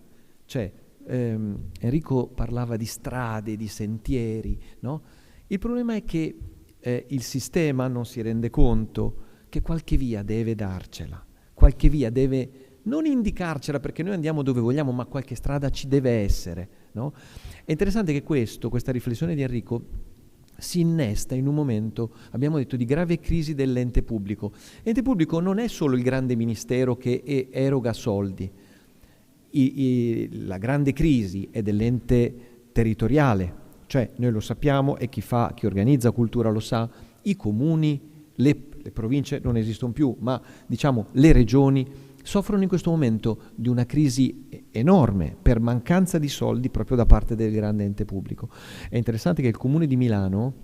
Enrico parlava di strade, di sentieri, no? Il problema è che il sistema non si rende conto che qualche via deve darcela, qualche via deve non indicarcela perché noi andiamo dove vogliamo, ma qualche strada ci deve essere, no? È interessante che questa riflessione di Enrico si innesta in un momento, abbiamo detto, di grave crisi dell'ente pubblico. L'ente pubblico non è solo il grande ministero che eroga soldi, la grande crisi è dell'ente territoriale, cioè noi lo sappiamo e chi organizza cultura lo sa, i comuni, le province non esistono più, ma diciamo le regioni soffrono in questo momento di una crisi enorme per mancanza di soldi proprio da parte del grande ente pubblico. È interessante che il Comune di Milano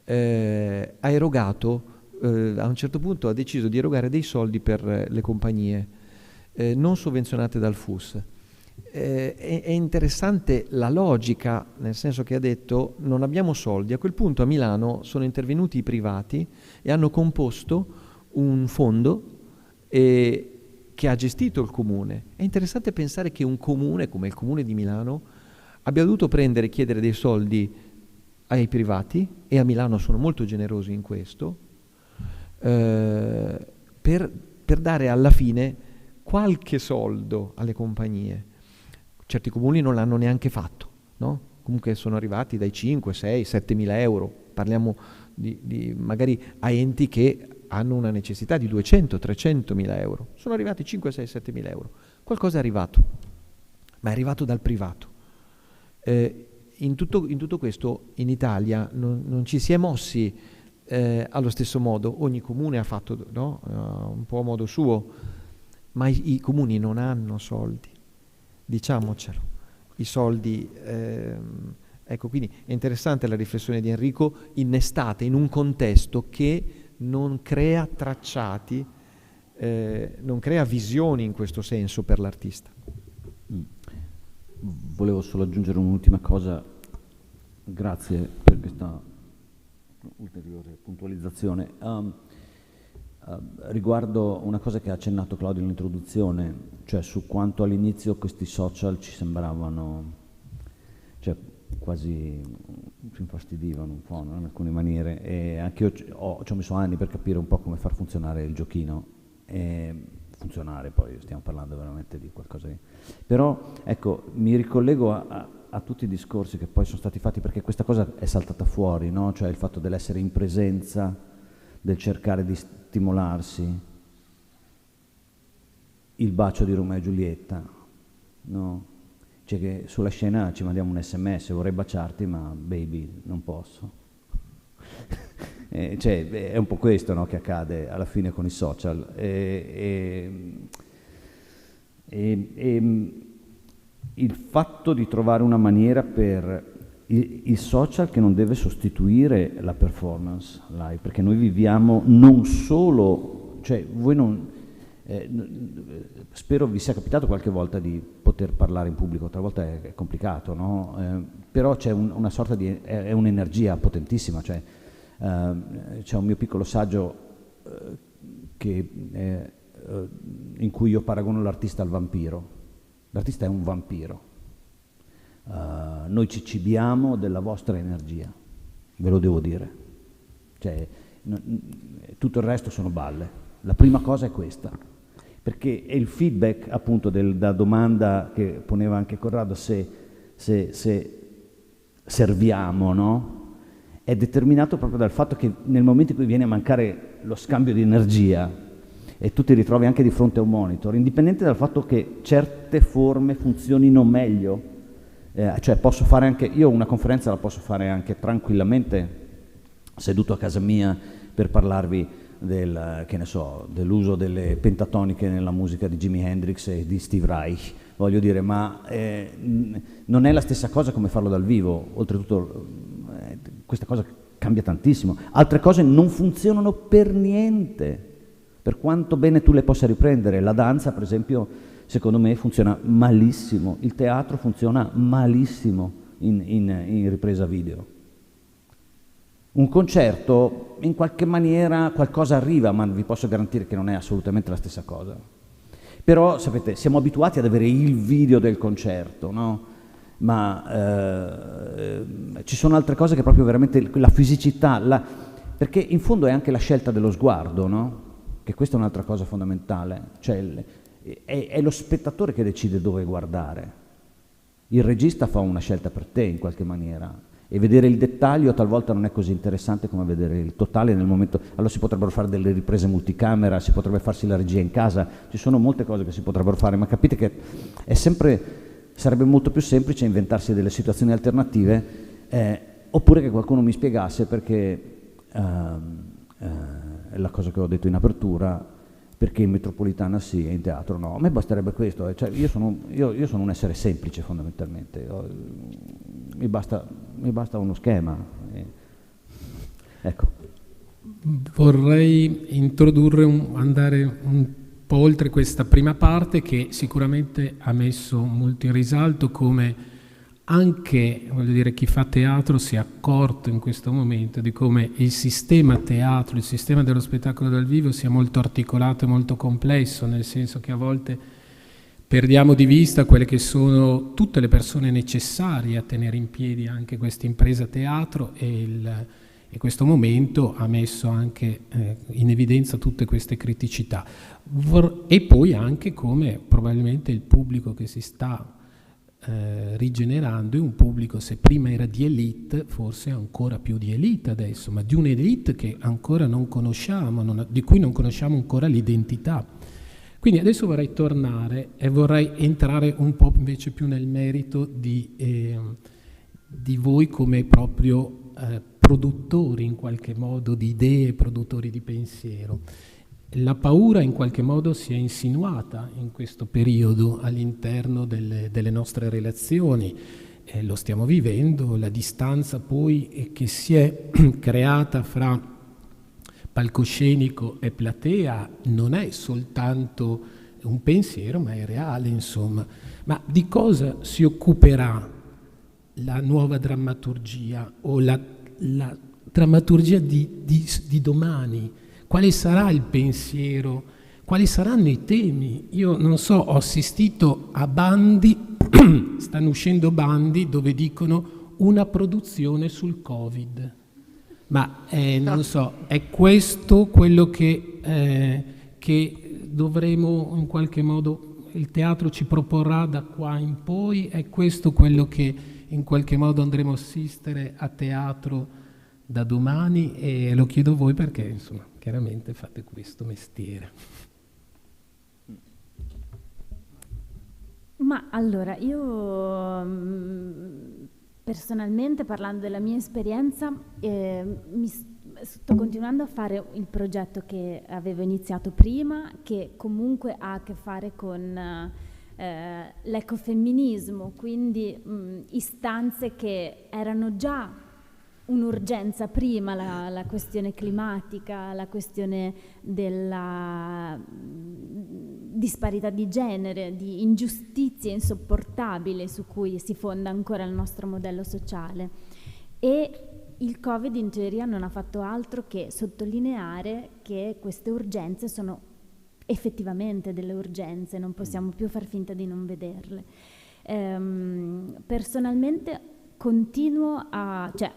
ha erogato, a un certo punto ha deciso di erogare dei soldi per le compagnie non sovvenzionate dal FUS. È interessante la logica, nel senso che ha detto non abbiamo soldi. A quel punto a Milano sono intervenuti i privati e hanno composto un fondo che ha gestito il comune. È interessante pensare che un comune come il Comune di Milano abbia dovuto chiedere dei soldi ai privati, e a Milano sono molto generosi in questo, per dare alla fine qualche soldo alle compagnie. Certi comuni non l'hanno neanche fatto, no? Comunque sono arrivati dai 5, 6, 7 mila euro. Parliamo di magari a enti che hanno una necessità di 200, 300 mila euro. Sono arrivati 5, 6, 7 mila euro. Qualcosa è arrivato, ma è arrivato dal privato. In tutto questo in Italia non ci si è mossi allo stesso modo. Ogni comune ha fatto, no? Un po' a modo suo, ma i comuni non hanno soldi, diciamocelo. I soldi... ecco, quindi è interessante la riflessione di Enrico, innestata in un contesto che non crea tracciati, non crea visioni in questo senso per l'artista. Volevo solo aggiungere un'ultima cosa, grazie per questa ulteriore puntualizzazione. Riguardo una cosa che ha accennato Claudio nell'introduzione, cioè su quanto all'inizio questi social ci sembravano, cioè quasi ci infastidivano un po', no? In alcune maniere, e anche io ci ho messo anni per capire un po' come far funzionare il giochino, e funzionare, poi stiamo parlando veramente di qualcosa di... Però ecco, mi ricollego a tutti i discorsi che poi sono stati fatti, perché questa cosa è saltata fuori, no? Cioè il fatto dell'essere in presenza, del cercare di stimolarsi, il bacio di Romeo e Giulietta, no? Cioè che sulla scena ci mandiamo un SMS, vorrei baciarti ma baby non posso. Cioè è un po' questo, no, che accade alla fine con i social. Il fatto di trovare una maniera per il social che non deve sostituire la performance live, perché noi viviamo non solo, cioè voi non... spero vi sia capitato qualche volta di poter parlare in pubblico, altre volte è complicato, no? Però c'è una sorta di... è un'energia potentissima, cioè c'è un mio piccolo saggio in cui io paragono l'artista al vampiro. L'artista è un vampiro. Noi ci cibiamo della vostra energia, ve lo devo dire. Cioè, tutto il resto sono balle. La prima cosa è questa. Perché è il feedback appunto da domanda che poneva anche Corrado, se serviamo, no? È determinato proprio dal fatto che nel momento in cui viene a mancare lo scambio di energia e tu ti ritrovi anche di fronte a un monitor, indipendente dal fatto che certe forme funzionino meglio, cioè posso fare anche, io una conferenza la posso fare anche tranquillamente seduto a casa mia per parlarvi dell'uso delle pentatoniche nella musica di Jimi Hendrix e di Steve Reich. Voglio dire, ma non è la stessa cosa come farlo dal vivo. Oltretutto questa cosa cambia tantissimo. Altre cose non funzionano per niente, per quanto bene tu le possa riprendere. La danza, per esempio, secondo me funziona malissimo. Il teatro funziona malissimo in ripresa video. Un concerto, in qualche maniera qualcosa arriva, ma vi posso garantire che non è assolutamente la stessa cosa. Però, sapete, siamo abituati ad avere il video del concerto, no? Ma ci sono altre cose che proprio veramente la fisicità, perché in fondo è anche la scelta dello sguardo, no? Che questa è un'altra cosa fondamentale, cioè è lo spettatore che decide dove guardare. Il regista fa una scelta per te in qualche maniera. E vedere il dettaglio talvolta non è così interessante come vedere il totale nel momento. Allora si potrebbero fare delle riprese multicamera, si potrebbe farsi la regia in casa, ci sono molte cose che si potrebbero fare, ma capite che sarebbe molto più semplice inventarsi delle situazioni alternative, oppure che qualcuno mi spiegasse perché è la cosa che ho detto in apertura, perché in metropolitana sì e in teatro no. A me basterebbe questo, cioè io sono un essere semplice fondamentalmente, mi basta uno schema. Ecco. Vorrei andare un po' oltre questa prima parte che sicuramente ha messo molto in risalto come anche, voglio dire, chi fa teatro si è accorto in questo momento di come il sistema teatro, il sistema dello spettacolo dal vivo sia molto articolato e molto complesso, nel senso che a volte perdiamo di vista quelle che sono tutte le persone necessarie a tenere in piedi anche questa impresa teatro e questo momento ha messo anche in evidenza tutte queste criticità. E poi anche come probabilmente il pubblico che si sta rigenerando è un pubblico, se prima era di elite, forse ancora più di elite adesso, ma di un'elite che ancora non conosciamo, di cui non conosciamo ancora l'identità. Quindi adesso vorrei tornare e vorrei entrare un po' invece più nel merito di voi come proprio produttori in qualche modo di idee, produttori di pensiero. La paura in qualche modo si è insinuata in questo periodo all'interno delle nostre relazioni, lo stiamo vivendo, la distanza poi che si è creata fra palcoscenico e platea non è soltanto un pensiero, ma è reale, insomma. Ma di cosa si occuperà la nuova drammaturgia o la drammaturgia di domani? Quale sarà il pensiero? Quali saranno i temi? Io non so, ho assistito a bandi, stanno uscendo bandi dove dicono una produzione sul Covid. Ma non so, è questo quello che dovremo in qualche modo, il teatro ci proporrà da qua in poi? È questo quello che in qualche modo andremo a assistere a teatro da domani? E lo chiedo a voi perché, insomma, chiaramente fate questo mestiere. Ma allora, io personalmente, parlando della mia esperienza, sto continuando a fare il progetto che avevo iniziato prima, che comunque ha a che fare con l'ecofemminismo, quindi istanze che erano già un'urgenza prima, la questione climatica, la questione della disparità di genere, di ingiustizie insopportabili su cui si fonda ancora il nostro modello sociale. E il Covid in teoria non ha fatto altro che sottolineare che queste urgenze sono effettivamente delle urgenze, non possiamo più far finta di non vederle. Personalmente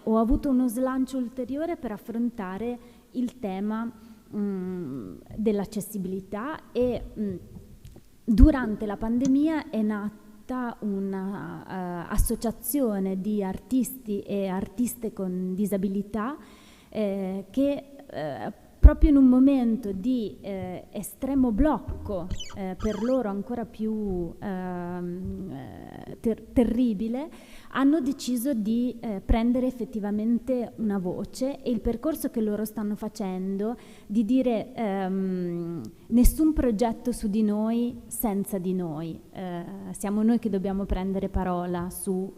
ho avuto uno slancio ulteriore per affrontare il tema dell'accessibilità e durante la pandemia è nata un'associazione di artisti e artiste con disabilità che proprio in un momento di estremo blocco, per loro ancora più terribile, hanno deciso di prendere effettivamente una voce, e il percorso che loro stanno facendo di dire nessun progetto su di noi senza di noi, siamo noi che dobbiamo prendere parola su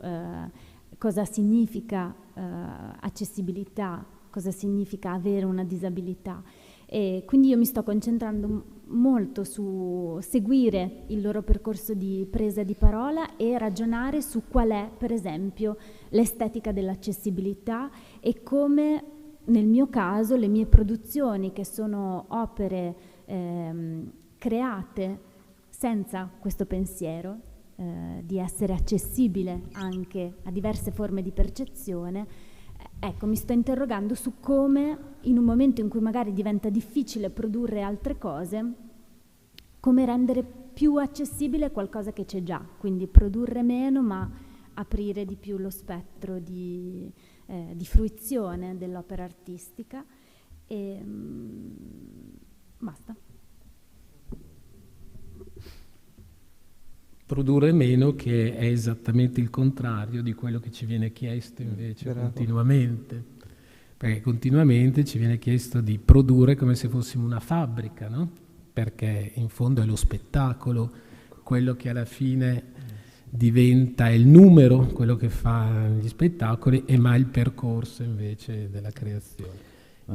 cosa significa accessibilità, cosa significa avere una disabilità. E quindi io mi sto concentrando molto su seguire il loro percorso di presa di parola e ragionare su qual è, per esempio, l'estetica dell'accessibilità, e come nel mio caso le mie produzioni, che sono opere create senza questo pensiero di essere accessibile anche a diverse forme di percezione, ecco, mi sto interrogando su come, in un momento in cui magari diventa difficile produrre altre cose, come rendere più accessibile qualcosa che c'è già, quindi produrre meno ma aprire di più lo spettro di fruizione dell'opera artistica. E basta. Produrre meno, che è esattamente il contrario di quello che ci viene chiesto invece continuamente, perché continuamente ci viene chiesto di produrre come se fossimo una fabbrica, no? Perché in fondo è lo spettacolo quello che alla fine diventa il numero, quello che fa gli spettacoli, e mai il percorso invece della creazione.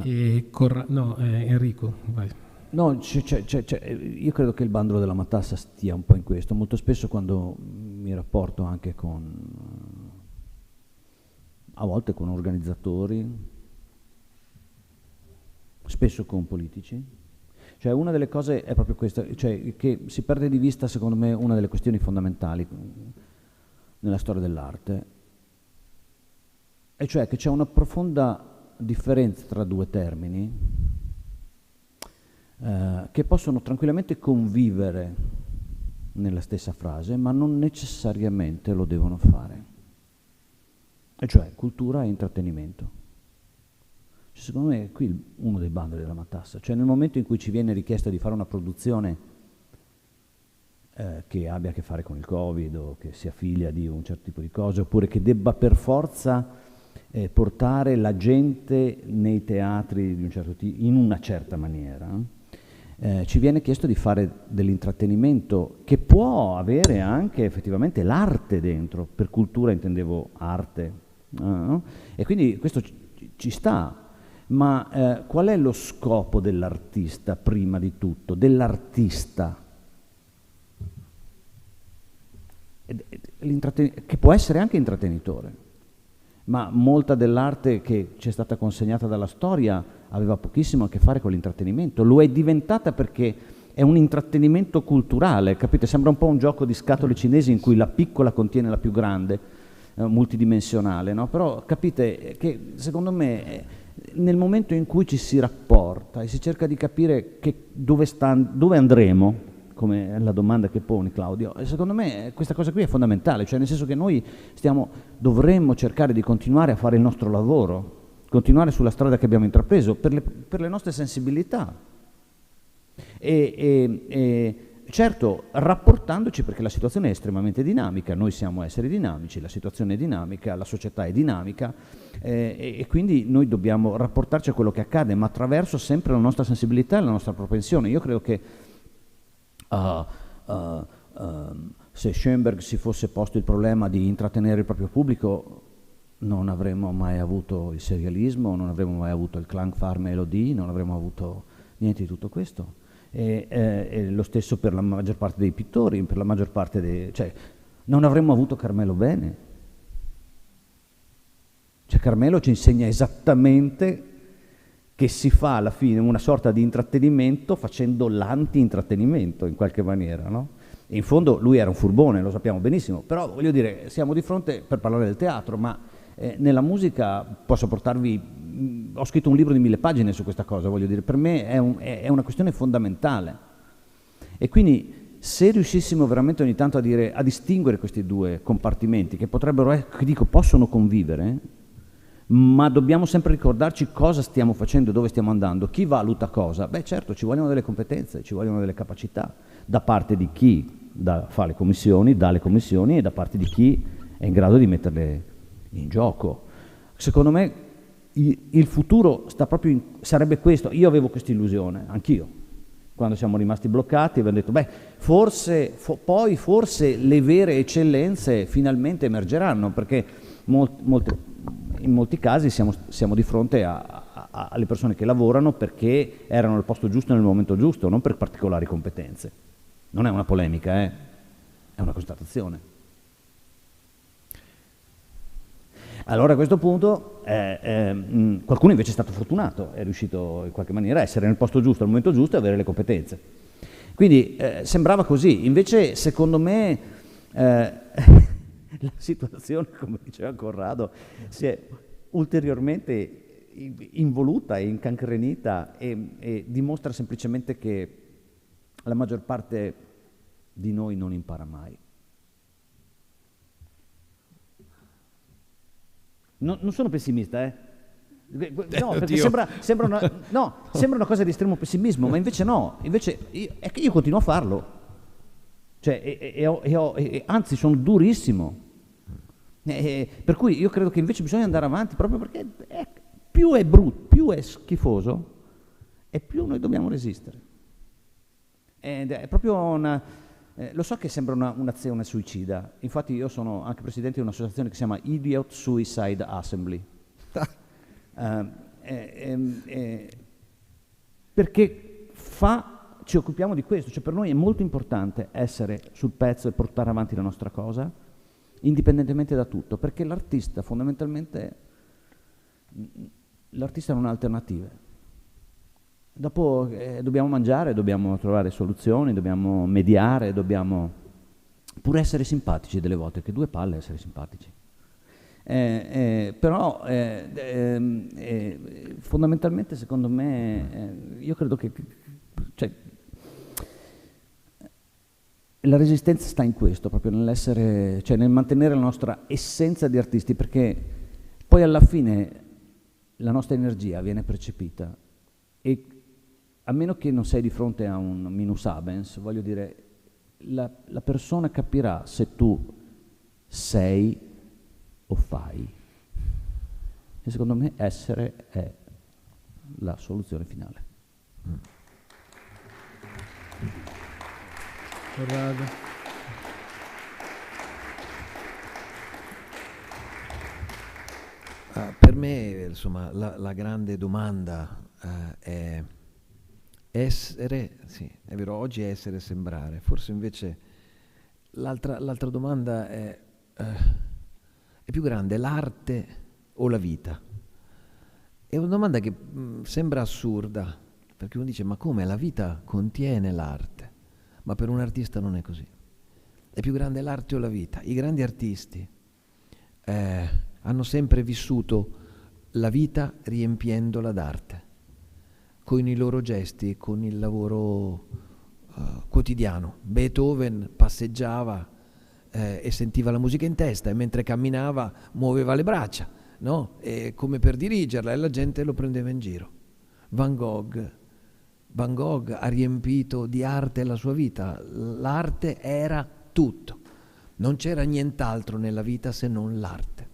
Enrico, vai. No, io credo che il bandolo della matassa stia un po' in questo. Molto spesso quando mi rapporto anche a volte con organizzatori, spesso con politici, cioè una delle cose è proprio questa, cioè che si perde di vista, secondo me, una delle questioni fondamentali nella storia dell'arte, e cioè che c'è una profonda differenza tra due termini che possono tranquillamente convivere nella stessa frase, ma non necessariamente lo devono fare, e cioè cultura e intrattenimento. Cioè, secondo me è qui uno dei bandoli della matassa, cioè nel momento in cui ci viene richiesto di fare una produzione che abbia a che fare con il Covid, o che sia figlia di un certo tipo di cose, oppure che debba per forza portare la gente nei teatri di un certo tipo, in una certa maniera, ci viene chiesto di fare dell'intrattenimento che può avere anche effettivamente l'arte dentro. Per cultura intendevo arte, no? E quindi questo ci sta, ma qual è lo scopo dell'artista prima di tutto, dell'artista? Che può essere anche intrattenitore, ma molta dell'arte che ci è stata consegnata dalla storia aveva pochissimo a che fare con l'intrattenimento. Lo è diventata perché è un intrattenimento culturale, capite? Sembra un po' un gioco di scatole cinesi in cui la piccola contiene la più grande, multidimensionale, no? Però capite che secondo me nel momento in cui ci si rapporta e si cerca di capire dove andremo, come è la domanda che poni, Claudio, secondo me questa cosa qui è fondamentale, cioè nel senso che noi dovremmo cercare di continuare a fare il nostro lavoro, continuare sulla strada che abbiamo intrapreso per le nostre sensibilità e certo rapportandoci, perché la situazione è estremamente dinamica, noi siamo esseri dinamici, la situazione è dinamica, la società è dinamica, e quindi noi dobbiamo rapportarci a quello che accade, ma attraverso sempre la nostra sensibilità e la nostra propensione. Io credo che se Schoenberg si fosse posto il problema di intrattenere il proprio pubblico, non avremmo mai avuto il serialismo, non avremmo mai avuto il Klangfarbe Melodie, non avremmo avuto niente di tutto questo. E lo stesso per la maggior parte dei pittori, per la maggior parte cioè non avremmo avuto Carmelo Bene. Cioè Carmelo ci insegna esattamente che si fa alla fine una sorta di intrattenimento facendo l'anti-intrattenimento in qualche maniera, no? E in fondo lui era un furbone, lo sappiamo benissimo, però voglio dire, siamo di fronte, per parlare del teatro, ma nella musica posso portarvi, ho scritto un libro di 1000 pagine su questa cosa, voglio dire, per me è una questione fondamentale. E quindi se riuscissimo veramente ogni tanto a distinguere questi due compartimenti che potrebbero, che dico, possono convivere, ma dobbiamo sempre ricordarci cosa stiamo facendo e dove stiamo andando. Chi valuta cosa? Beh, certo, ci vogliono delle competenze, ci vogliono delle capacità da parte di chi fa le commissioni, dà le commissioni, e da parte di chi è in grado di metterle in gioco. Secondo me il futuro sta proprio sarebbe questo. Io avevo questa illusione, anch'io, quando siamo rimasti bloccati, abbiamo detto, beh, forse le vere eccellenze finalmente emergeranno, perché in molti casi siamo di fronte alle persone che lavorano perché erano al posto giusto nel momento giusto, non per particolari competenze. Non è una polemica, è una constatazione. Allora a questo punto qualcuno invece è stato fortunato, è riuscito in qualche maniera a essere nel posto giusto al momento giusto e avere le competenze. Quindi sembrava così, invece secondo me la situazione, come diceva Corrado, si è ulteriormente involuta e incancrenita e dimostra semplicemente che la maggior parte di noi non impara mai. Non sono pessimista, No, perché sembra una cosa di estremo pessimismo, ma invece no, è che io continuo a farlo. Cioè, anzi, sono durissimo. Per cui io credo che invece bisogna andare avanti, proprio perché più è brutto, più è schifoso, e più noi dobbiamo resistere. Ed è proprio lo so che sembra un'azione suicida, infatti io sono anche presidente di un'associazione che si chiama Idiot Suicide Assembly, perché ci occupiamo di questo, cioè per noi è molto importante essere sul pezzo e portare avanti la nostra cosa, indipendentemente da tutto, perché l'artista fondamentalmente, l'artista non ha alternative. Dopo dobbiamo mangiare, dobbiamo trovare soluzioni, dobbiamo mediare, dobbiamo pure essere simpatici delle volte, che due palle essere simpatici. Però fondamentalmente secondo me io credo che la resistenza sta in questo, proprio nell'essere, cioè nel mantenere la nostra essenza di artisti, perché poi alla fine la nostra energia viene percepita e a meno che non sei di fronte a un minus habens, voglio dire, la persona capirà se tu sei o fai. E secondo me essere è la soluzione finale. Per me, insomma, la grande domanda è essere, sì, è vero, oggi è essere e sembrare, forse invece l'altra domanda è più grande, l'arte o la vita? È una domanda che sembra assurda, perché uno dice, ma come, la vita contiene l'arte? Ma per un artista non è così. È più grande l'arte o la vita? I grandi artisti hanno sempre vissuto la vita riempiendola d'arte, con i loro gesti, con il lavoro quotidiano. Beethoven passeggiava e sentiva la musica in testa e mentre camminava muoveva le braccia, no? E come per dirigerla, e la gente lo prendeva in giro. Van Gogh ha riempito di arte la sua vita, l'arte era tutto, non c'era nient'altro nella vita se non l'arte.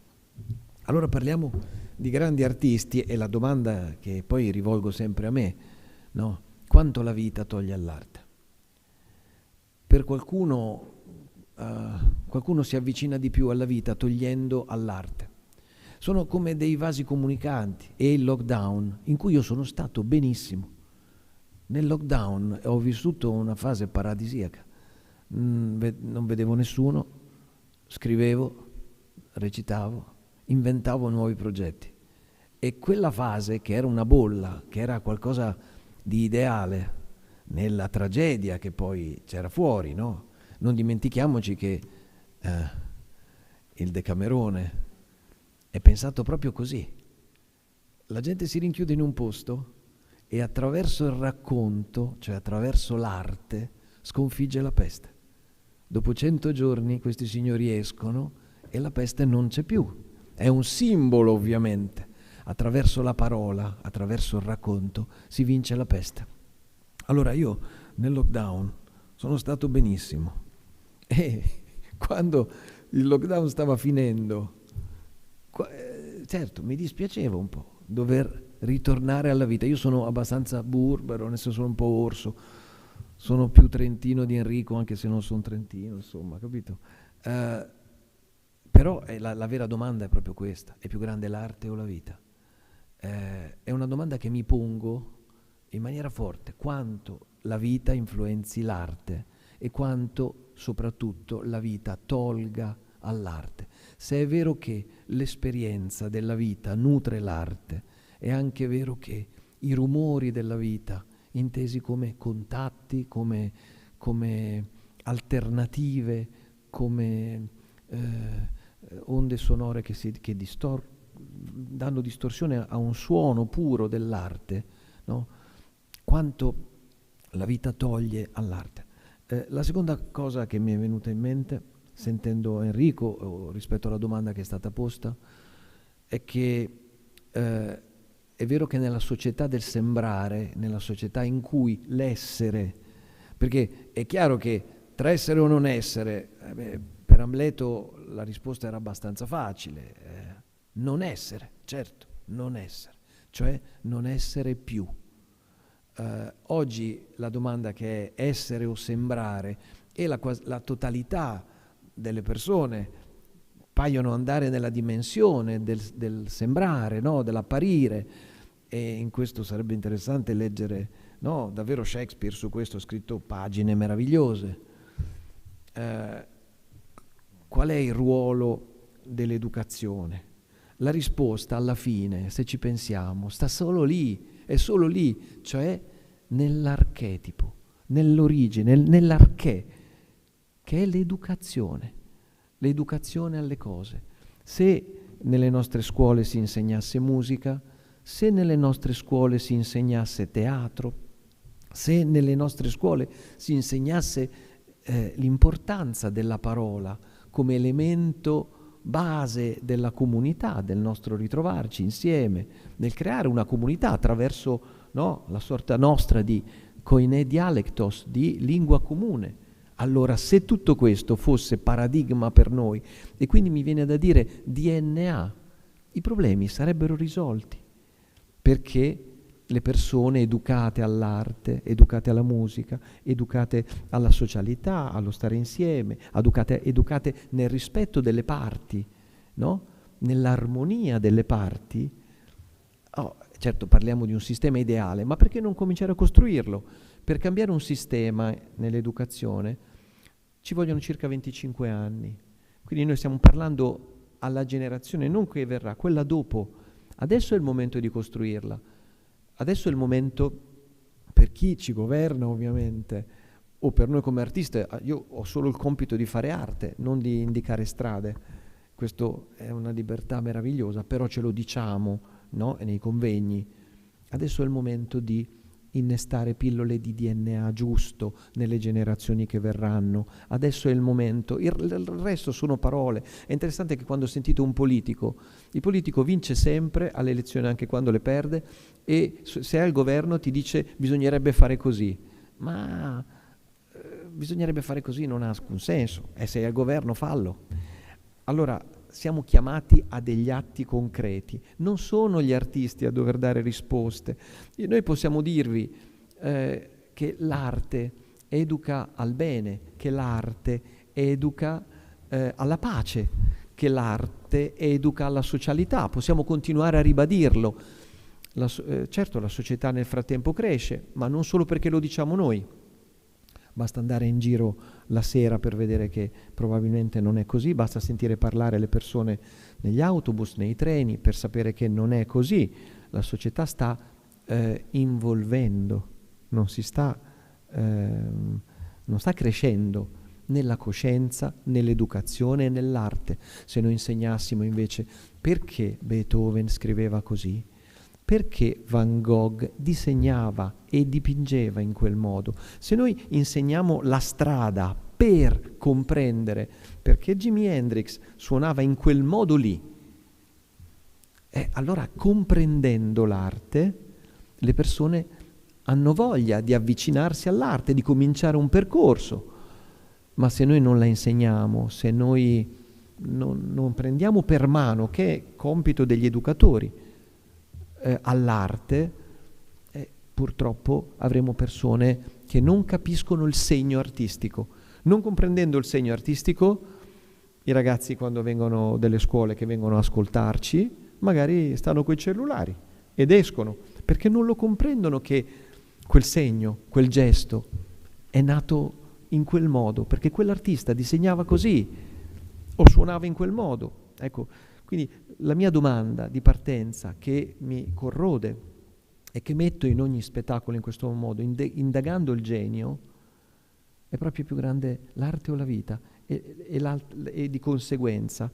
Allora parliamo di grandi artisti e la domanda che poi rivolgo sempre a me, no? Quanto la vita toglie all'arte? Per qualcuno si avvicina di più alla vita togliendo all'arte. Sono come dei vasi comunicanti, e il lockdown, in cui io sono stato benissimo. Nel lockdown ho vissuto una fase paradisiaca, non vedevo nessuno, scrivevo, recitavo, inventavo nuovi progetti. E quella fase, che era una bolla, che era qualcosa di ideale, nella tragedia che poi c'era fuori, no? Non dimentichiamoci che il Decamerone è pensato proprio così. La gente si rinchiude in un posto e attraverso il racconto, cioè attraverso l'arte, sconfigge la peste. Dopo 100 giorni questi signori escono e la peste non c'è più. è un simbolo ovviamente. Attraverso la parola, attraverso il racconto, si vince la peste. Allora io nel lockdown sono stato benissimo e quando il lockdown stava finendo, certo mi dispiaceva un po' dover ritornare alla vita. Io sono abbastanza burbero, nel senso sono un po' orso, sono più trentino di Enrico, anche se non sono trentino, insomma, capito? Però la vera domanda è proprio questa: è più grande l'arte o la vita? È una domanda che mi pongo in maniera forte: quanto la vita influenzi l'arte e quanto soprattutto la vita tolga all'arte. Se è vero che l'esperienza della vita nutre l'arte, è anche vero che i rumori della vita, intesi come contatti, come alternative, come onde sonore che danno distorsione a un suono puro dell'arte, no? Quanto la vita toglie all'arte. La seconda cosa che mi è venuta in mente, sentendo Enrico, rispetto alla domanda che è stata posta, è che è vero che nella società del sembrare, nella società in cui l'essere, perché è chiaro che tra essere o non essere, per Amleto la risposta era abbastanza facile, non essere, certo, non essere, cioè non essere più. Oggi la domanda che è essere o sembrare, e la totalità delle persone paiono andare nella dimensione del sembrare, no? Dell'apparire, e in questo sarebbe interessante leggere, no? Davvero Shakespeare su questo ha scritto pagine meravigliose. Qual è il ruolo dell'educazione? La risposta alla fine, se ci pensiamo, sta solo lì, è solo lì, cioè nell'archetipo, nell'origine, nell'archè, che è l'educazione alle cose. Se nelle nostre scuole si insegnasse musica, se nelle nostre scuole si insegnasse teatro, se nelle nostre scuole si insegnasse l'importanza della parola come elemento base della comunità, del nostro ritrovarci insieme, nel creare una comunità attraverso, no, la sorta nostra di koine dialectos, di lingua comune. Allora, se tutto questo fosse paradigma per noi, e quindi mi viene da dire DNA, i problemi sarebbero risolti, perché le persone educate all'arte, educate alla musica, educate alla socialità, allo stare insieme, educate nel rispetto delle parti, no? Nell'armonia delle parti. Certo, parliamo di un sistema ideale, ma perché non cominciare a costruirlo? Per cambiare un sistema nell'educazione ci vogliono circa 25 anni. Quindi noi stiamo parlando alla generazione non che verrà, quella dopo. Adesso è il momento di costruirla. Adesso è il momento, per chi ci governa ovviamente, o per noi come artisti. Io ho solo il compito di fare arte, non di indicare strade. Questo è una libertà meravigliosa, però ce lo diciamo, no? Nei convegni. Adesso è il momento di innestare pillole di DNA giusto nelle generazioni che verranno. Adesso è il momento. Il resto sono parole. È interessante che quando sentite un politico, il politico vince sempre alle elezioni, anche quando le perde, e se è al governo ti dice bisognerebbe fare così. Ma bisognerebbe fare così non ha alcun senso. E se è al governo fallo. Allora siamo chiamati a degli atti concreti, non sono gli artisti a dover dare risposte. E noi possiamo dirvi che l'arte educa al bene, che l'arte educa alla pace, che l'arte educa alla socialità, possiamo continuare a ribadirlo. Certo, la società nel frattempo cresce, ma non solo perché lo diciamo noi. Basta andare in giro la sera per vedere che probabilmente non è così, basta sentire parlare le persone negli autobus, nei treni, per sapere che non è così. La società sta involvendo, non sta crescendo nella coscienza, nell'educazione e nell'arte. Se noi insegnassimo invece perché Beethoven scriveva così, perché Van Gogh disegnava e dipingeva in quel modo, se noi insegniamo la strada per comprendere perché Jimi Hendrix suonava in quel modo lì allora comprendendo l'arte, le persone hanno voglia di avvicinarsi all'arte, di cominciare un percorso. Ma se noi non la insegniamo, se noi non prendiamo per mano, che è compito degli educatori, all'arte, purtroppo avremo persone che non capiscono il segno artistico. Non comprendendo il segno artistico, i ragazzi quando vengono delle scuole che vengono a ascoltarci, magari stanno coi cellulari ed escono, perché non lo comprendono che quel segno, quel gesto è nato in quel modo, perché quell'artista disegnava così o suonava in quel modo. Ecco, quindi la mia domanda di partenza che mi corrode e che metto in ogni spettacolo in questo modo, indagando il genio, è proprio più grande l'arte o la vita? E di conseguenza,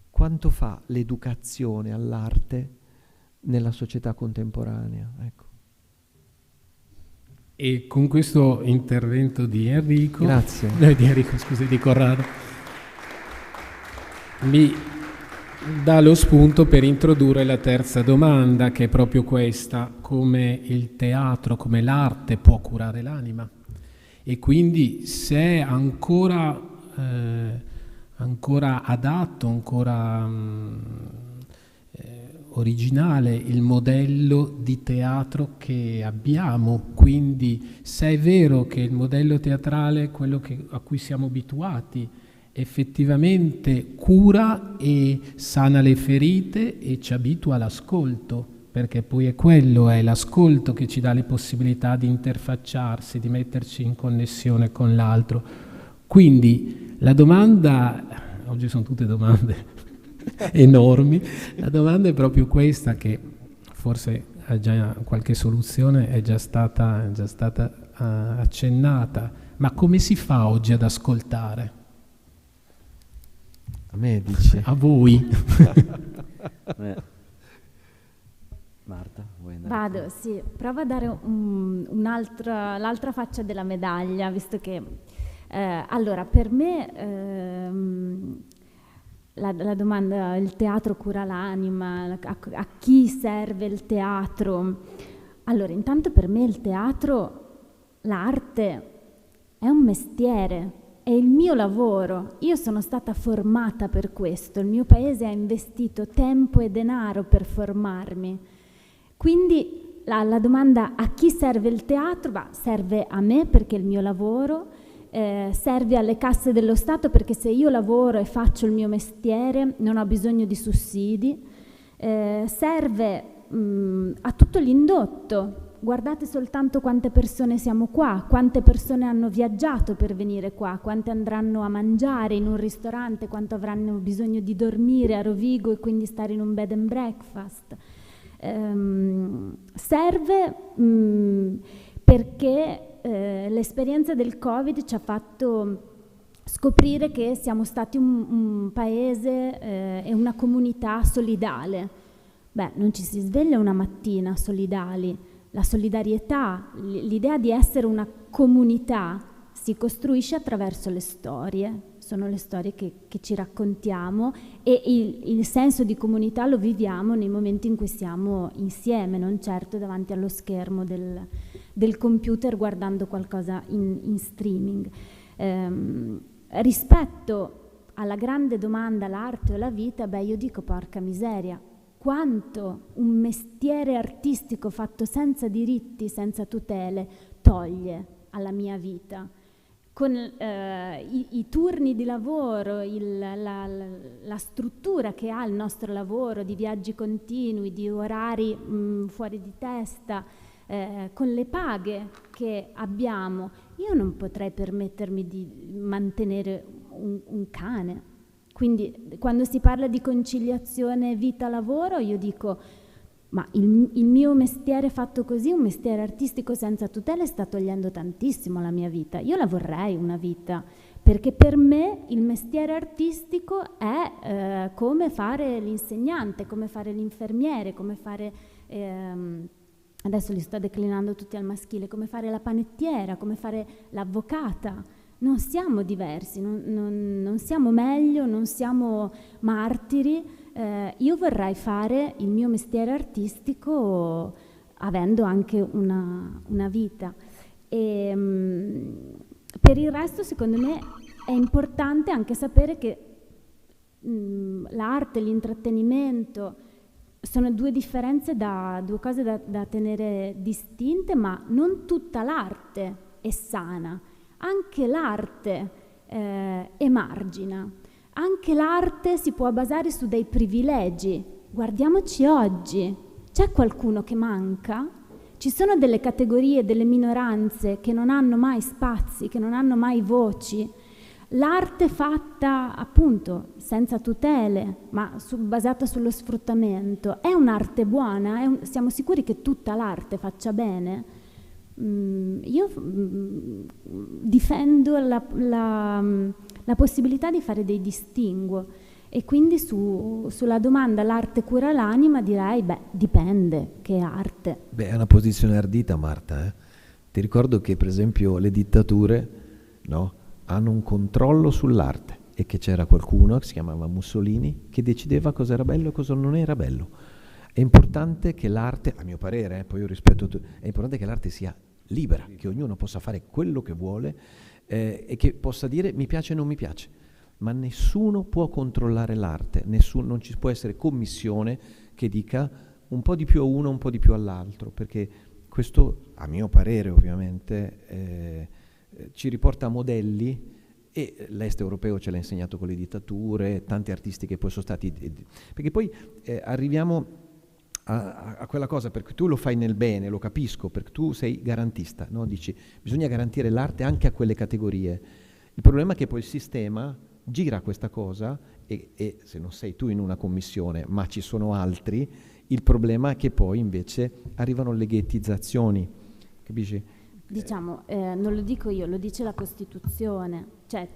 quanto fa l'educazione all'arte nella società contemporanea? Ecco. E con questo intervento di Enrico, grazie. Di Corrado, mi dà lo spunto per introdurre la terza domanda, che è proprio questa: come il teatro, come l'arte può curare l'anima, e quindi se è ancora adatto, ancora originale il modello di teatro che abbiamo. Quindi se è vero che il modello teatrale, quello a cui siamo abituati, effettivamente cura e sana le ferite e ci abitua all'ascolto, perché poi è l'ascolto che ci dà le possibilità di interfacciarsi, di metterci in connessione con l'altro. Quindi la domanda, oggi sono tutte domande enormi, la domanda è proprio questa, che forse ha già qualche soluzione, è già stata accennata: ma come si fa oggi ad ascoltare? A me dici? A voi. Marta, vuoi andare? Vado, sì, provo a dare l'altra faccia della medaglia, visto che allora per me la domanda, il teatro cura l'anima, a chi serve il teatro? Allora, intanto per me il teatro, l'arte è un mestiere, è il mio lavoro. Io sono stata formata per questo, il mio paese ha investito tempo e denaro per formarmi. Quindi la domanda: a chi serve il teatro? Serve a me perché è il mio lavoro, serve alle casse dello Stato perché se io lavoro e faccio il mio mestiere non ho bisogno di sussidi, serve a tutto l'indotto. Guardate soltanto quante persone siamo qua, quante persone hanno viaggiato per venire qua, quante andranno a mangiare in un ristorante, quanto avranno bisogno di dormire a Rovigo e quindi stare in un bed and breakfast. Serve perché l'esperienza del Covid ci ha fatto scoprire che siamo stati un paese e una comunità solidale. Non ci si sveglia una mattina solidali. La solidarietà, l'idea di essere una comunità si costruisce attraverso le storie. Sono le storie che ci raccontiamo e il senso di comunità lo viviamo nei momenti in cui siamo insieme, non certo davanti allo schermo del computer guardando qualcosa in streaming. Rispetto alla grande domanda l'arte o la vita, io dico porca miseria, quanto un mestiere artistico fatto senza diritti, senza tutele, toglie alla mia vita. Con i turni di lavoro, la struttura che ha il nostro lavoro, di viaggi continui, di orari fuori di testa, con le paghe che abbiamo, io non potrei permettermi di mantenere un cane. Quindi quando si parla di conciliazione vita-lavoro io dico ma il mio mestiere fatto così, un mestiere artistico senza tutele, sta togliendo tantissimo alla mia vita. Io la vorrei una vita, perché per me il mestiere artistico è come fare l'insegnante, come fare l'infermiere, come fare, adesso li sto declinando tutti al maschile, come fare la panettiera, come fare l'avvocata. Non siamo diversi, non siamo meglio, non siamo martiri, io vorrei fare il mio mestiere artistico avendo anche una vita. E, per il resto, secondo me, è importante anche sapere che l'arte, l'intrattenimento sono due differenze, due cose da tenere distinte, ma non tutta l'arte è sana, anche l'arte emargina, anche l'arte si può basare su dei privilegi. Guardiamoci oggi, c'è qualcuno che manca? Ci sono delle categorie, delle minoranze che non hanno mai spazi, che non hanno mai voci. L'arte fatta appunto senza tutele, ma basata sullo sfruttamento, è un'arte buona? Siamo sicuri che tutta l'arte faccia bene? Io difendo la possibilità di fare dei distinguo, e quindi sulla domanda l'arte cura l'anima direi, dipende che arte. È una posizione ardita, Marta. Ti ricordo che per esempio le dittature, no, hanno un controllo sull'arte, e che c'era qualcuno che si chiamava Mussolini che decideva cosa era bello e cosa non era bello. È importante che l'arte, a mio parere, poi io rispetto è importante che l'arte sia libera, che ognuno possa fare quello che vuole e che possa dire mi piace o non mi piace, ma nessuno può controllare l'arte, non ci può essere commissione che dica un po' di più a uno, un po' di più all'altro, perché questo, a mio parere ovviamente, ci riporta a modelli, e l'est europeo ce l'ha insegnato con le dittature, tanti artisti che poi sono stati, perché poi arriviamo a quella cosa, perché tu lo fai nel bene, lo capisco, perché tu sei garantista, no? Dici bisogna garantire l'arte anche a quelle categorie. Il problema è che poi il sistema gira questa cosa e se non sei tu in una commissione ma ci sono altri, il problema è che poi invece arrivano le ghettizzazioni, capisci? Diciamo, non lo dico io, lo dice la Costituzione, cioè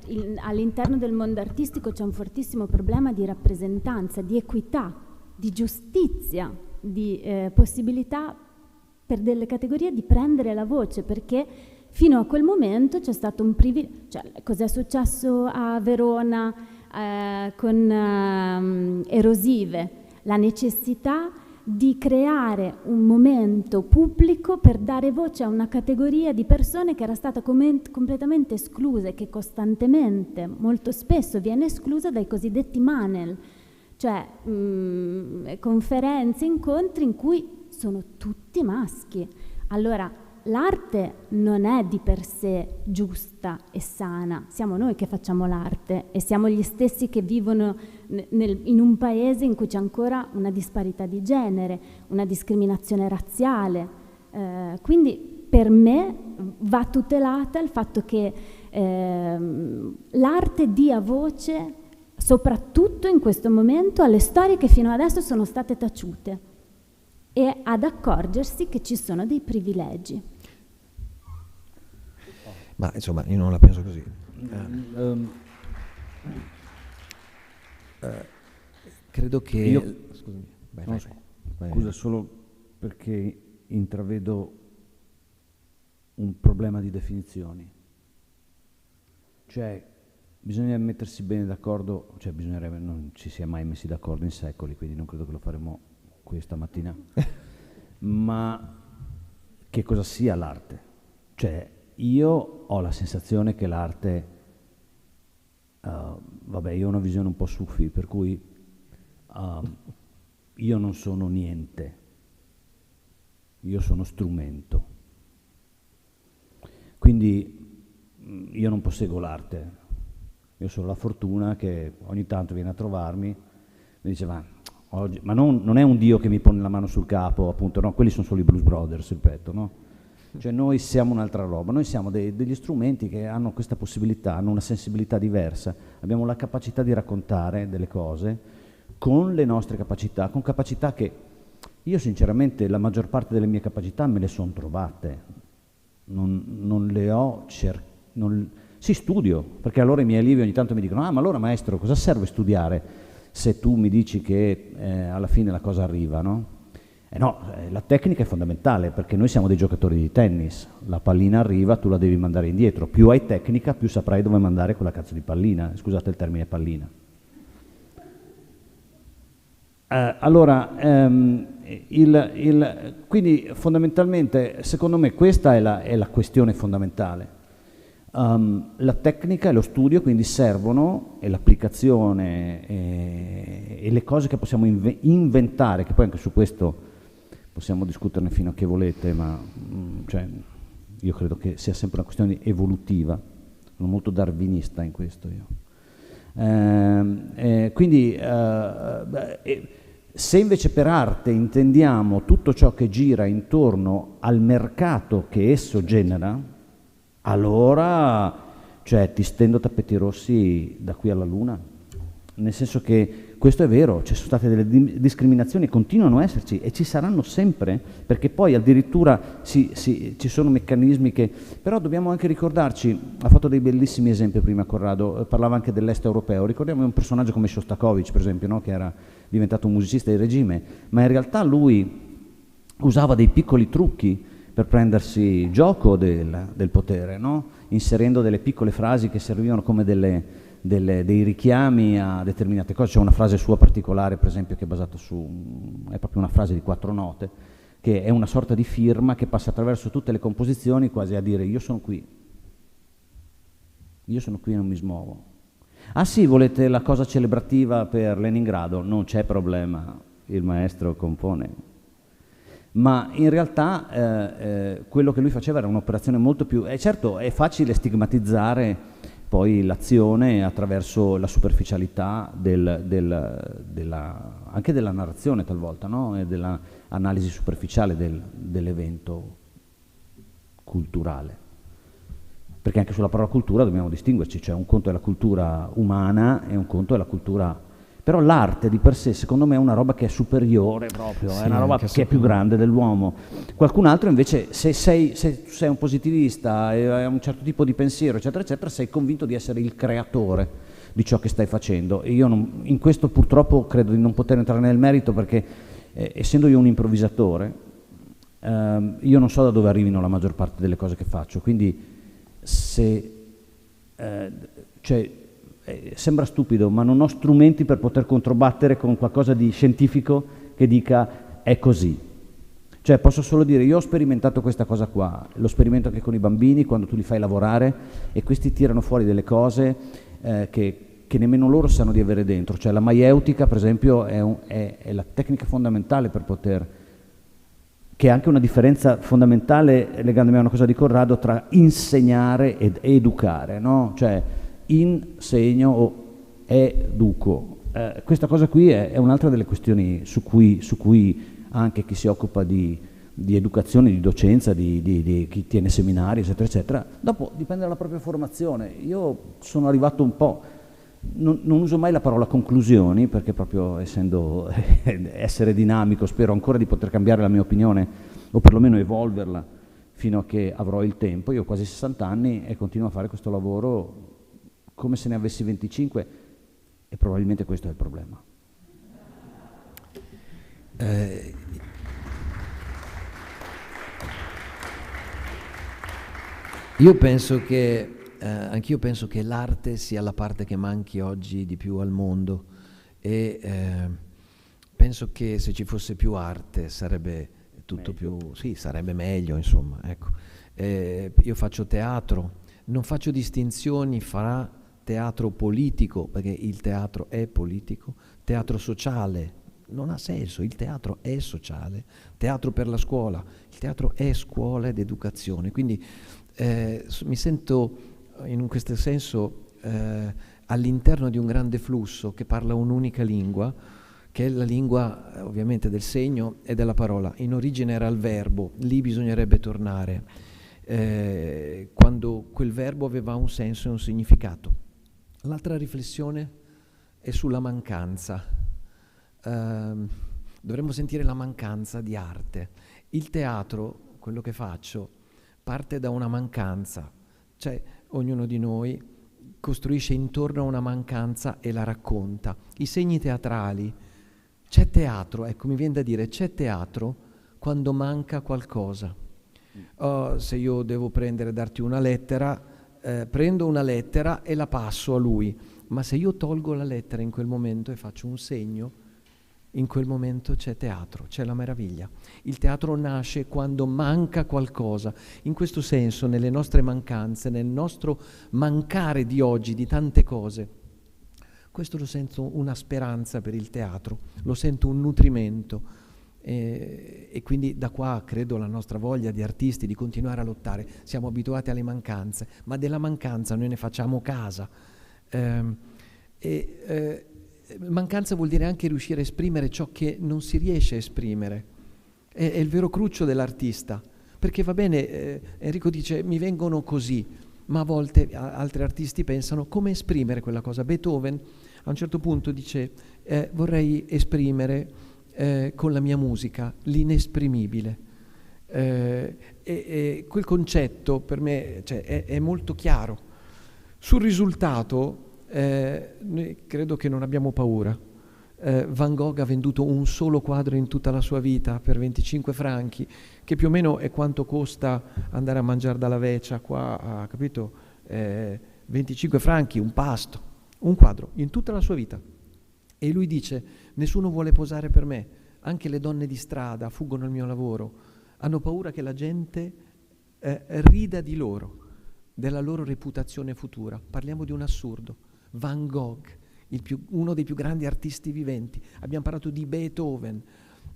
all'interno del mondo artistico c'è un fortissimo problema di rappresentanza, di equità, di giustizia, di possibilità per delle categorie di prendere la voce, perché fino a quel momento c'è stato un privilegio. Cioè, cos'è successo a Verona con Erosive? La necessità di creare un momento pubblico per dare voce a una categoria di persone che era stata completamente esclusa e che costantemente, molto spesso, viene esclusa dai cosiddetti Manel, cioè conferenze, incontri in cui sono tutti maschi. Allora, l'arte non è di per sé giusta e sana, siamo noi che facciamo l'arte e siamo gli stessi che vivono in un paese in cui c'è ancora una disparità di genere, una discriminazione razziale. Quindi per me va tutelata il fatto che l'arte dia voce, soprattutto in questo momento, alle storie che fino adesso sono state taciute e ad accorgersi che ci sono dei privilegi. Ma insomma, io non la penso così. Credo che... Scusami, vai. Scusa, solo perché intravedo un problema di definizioni. Cioè, bisogna mettersi bene d'accordo, cioè bisognerebbe, non ci si è mai messi d'accordo in secoli, quindi non credo che lo faremo questa mattina. Ma che cosa sia l'arte? Cioè, io ho la sensazione che l'arte, io ho una visione un po' sufi, per cui io non sono niente, io sono strumento. Quindi io non posseggo l'arte, io ho solo la fortuna che ogni tanto viene a trovarmi, mi dice oggi, ma non è un Dio che mi pone la mano sul capo, appunto, no, quelli sono solo i Blues Brothers, ripeto, no? Cioè noi siamo un'altra roba, noi siamo degli strumenti che hanno questa possibilità, hanno una sensibilità diversa, abbiamo la capacità di raccontare delle cose con le nostre capacità, con capacità che io sinceramente la maggior parte delle mie capacità me le sono trovate, non le ho sì, studio, perché allora i miei allievi ogni tanto mi dicono ma allora maestro cosa serve studiare se tu mi dici che alla fine la cosa arriva, no? La tecnica è fondamentale perché noi siamo dei giocatori di tennis, la pallina arriva, tu la devi mandare indietro, più hai tecnica più saprai dove mandare quella cazzo di pallina, scusate il termine pallina. Quindi fondamentalmente, secondo me, questa è la questione fondamentale. La tecnica e lo studio quindi servono, e l'applicazione e le cose che possiamo inventare, che poi anche su questo possiamo discuterne fino a che volete, ma cioè, io credo che sia sempre una questione evolutiva, sono molto darwinista in questo io. Quindi se invece per arte intendiamo tutto ciò che gira intorno al mercato che esso genera, allora cioè, ti stendo tappeti rossi da qui alla luna, nel senso che questo è vero, ci sono state delle discriminazioni, continuano a esserci e ci saranno sempre, perché poi addirittura ci sono meccanismi che... Però dobbiamo anche ricordarci, ha fatto dei bellissimi esempi prima Corrado, parlava anche dell'est europeo, ricordiamo un personaggio come Shostakovich per esempio, no? Che era diventato un musicista di regime, ma in realtà lui usava dei piccoli trucchi per prendersi gioco del potere, no? Inserendo delle piccole frasi che servivano come dei richiami a determinate cose. C'è una frase sua particolare, per esempio, che è basata è proprio una frase di 4 note, che è una sorta di firma che passa attraverso tutte le composizioni, quasi a dire io sono qui e non mi smuovo. Ah sì, volete la cosa celebrativa per Leningrado? Non c'è problema, il maestro compone. Ma in realtà quello che lui faceva era un'operazione molto più... certo, è facile stigmatizzare poi l'azione attraverso la superficialità anche della narrazione talvolta, no? E dell'analisi superficiale dell'evento culturale. Perché anche sulla parola cultura dobbiamo distinguerci, cioè un conto è la cultura umana e un conto è la cultura... Però l'arte di per sé, secondo me, è una roba che è superiore proprio, sì, è una roba che è più grande dell'uomo. Qualcun altro invece, se sei un positivista e hai un certo tipo di pensiero, eccetera, eccetera, sei convinto di essere il creatore di ciò che stai facendo. E io in questo purtroppo credo di non poter entrare nel merito perché, essendo io un improvvisatore, io non so da dove arrivino la maggior parte delle cose che faccio. Quindi sembra stupido, ma non ho strumenti per poter controbattere con qualcosa di scientifico che dica è così. Cioè posso solo dire io ho sperimentato questa cosa qua, lo sperimento anche con i bambini quando tu li fai lavorare e questi tirano fuori delle cose che nemmeno loro sanno di avere dentro. Cioè la maieutica per esempio è la tecnica fondamentale per poter, che è anche una differenza fondamentale, legandomi a una cosa di Corrado, tra insegnare ed educare, no? Cioè insegno o educo. Questa cosa qui è un'altra delle questioni su cui anche chi si occupa di educazione, di docenza, di chi tiene seminari, eccetera, eccetera. Dopo dipende dalla propria formazione. Io sono arrivato un po', non uso mai la parola conclusioni, perché proprio essendo essere dinamico spero ancora di poter cambiare la mia opinione, o perlomeno evolverla fino a che avrò il tempo. Io ho quasi 60 anni e continuo a fare questo lavoro come se ne avessi 25 e probabilmente questo è il problema. Io penso che anch'io penso che l'arte sia la parte che manchi oggi di più al mondo e penso che se ci fosse più arte sarebbe tutto meglio. Sarebbe meglio, insomma, ecco. Io faccio teatro, non faccio distinzioni fra teatro politico, perché il teatro è politico, teatro sociale, non ha senso, il teatro è sociale, teatro per la scuola, il teatro è scuola ed educazione, quindi mi sento in questo senso all'interno di un grande flusso che parla un'unica lingua, che è la lingua ovviamente del segno e della parola. In origine era il verbo, lì bisognerebbe tornare, quando quel verbo aveva un senso e un significato. L'altra riflessione è sulla mancanza. Dovremmo sentire la mancanza di arte. Il teatro, quello che faccio, parte da una mancanza, cioè ognuno di noi costruisce intorno a una mancanza e la racconta. I segni teatrali, c'è teatro, ecco, mi viene da dire, c'è teatro quando manca qualcosa. Se io devo darti una lettera, prendo una lettera e la passo a lui, ma se io tolgo la lettera in quel momento e faccio un segno, in quel momento c'è teatro, c'è la meraviglia. Il teatro nasce quando manca qualcosa. In questo senso, nelle nostre mancanze, nel nostro mancare di oggi, di tante cose, questo lo sento una speranza per il teatro, lo sento un nutrimento. E quindi da qua credo la nostra voglia di artisti di continuare a lottare. Siamo abituati alle mancanze, ma della mancanza noi ne facciamo casa. Mancanza vuol dire anche riuscire a esprimere ciò che non si riesce a esprimere. È il vero cruccio dell'artista, perché va bene, Enrico dice mi vengono così, ma a volte altri artisti pensano come esprimere quella cosa. Beethoven a un certo punto dice vorrei esprimere con la mia musica l'inesprimibile. E quel concetto per me, cioè, è molto chiaro. Sul risultato noi credo che non abbiamo paura. Van Gogh ha venduto un solo quadro in tutta la sua vita per 25 franchi, che più o meno è quanto costa andare a mangiare dalla Vecia qua, capito? 25 franchi, un pasto, un quadro in tutta la sua vita. E lui dice: nessuno vuole posare per me, anche le donne di strada fuggono il mio lavoro, hanno paura che la gente rida di loro, della loro reputazione futura. Parliamo di un assurdo. Van Gogh, uno dei più grandi artisti viventi. Abbiamo parlato di Beethoven,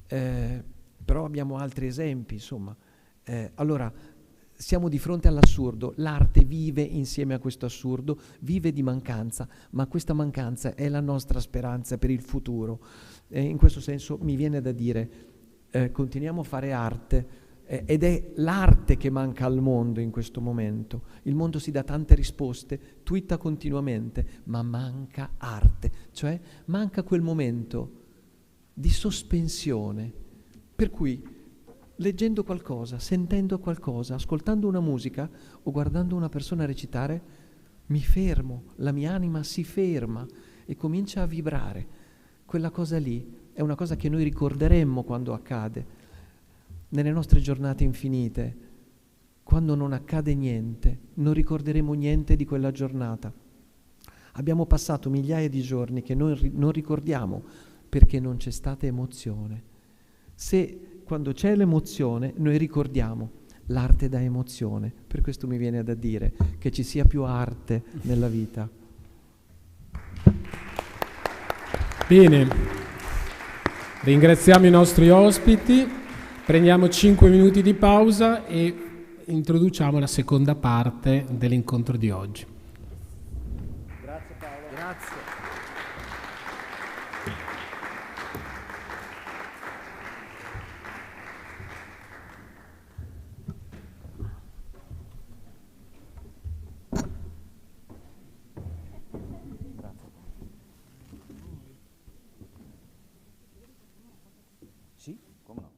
però abbiamo altri esempi, insomma. Allora, siamo di fronte all'assurdo. L'arte vive insieme a questo assurdo, vive di mancanza, ma questa mancanza è la nostra speranza per il futuro. In questo senso mi viene da dire, continuiamo a fare arte, ed è l'arte che manca al mondo in questo momento. Il mondo si dà tante risposte, twitta continuamente, ma manca arte, cioè manca quel momento di sospensione, per cui leggendo qualcosa, sentendo qualcosa, ascoltando una musica o guardando una persona recitare, mi fermo, la mia anima si ferma e comincia a vibrare. Quella cosa lì è una cosa che noi ricorderemmo quando accade. Nelle nostre giornate infinite, quando non accade niente, non ricorderemo niente di quella giornata. Abbiamo passato migliaia di giorni che noi non ricordiamo perché non c'è stata emozione. Se quando c'è l'emozione noi ricordiamo, l'arte dà emozione. Per questo mi viene da dire che ci sia più arte nella vita. Bene, ringraziamo i nostri ospiti, prendiamo 5 minuti di pausa e introduciamo la seconda parte dell'incontro di oggi. Grazie Paolo. Grazie. Sì, come no?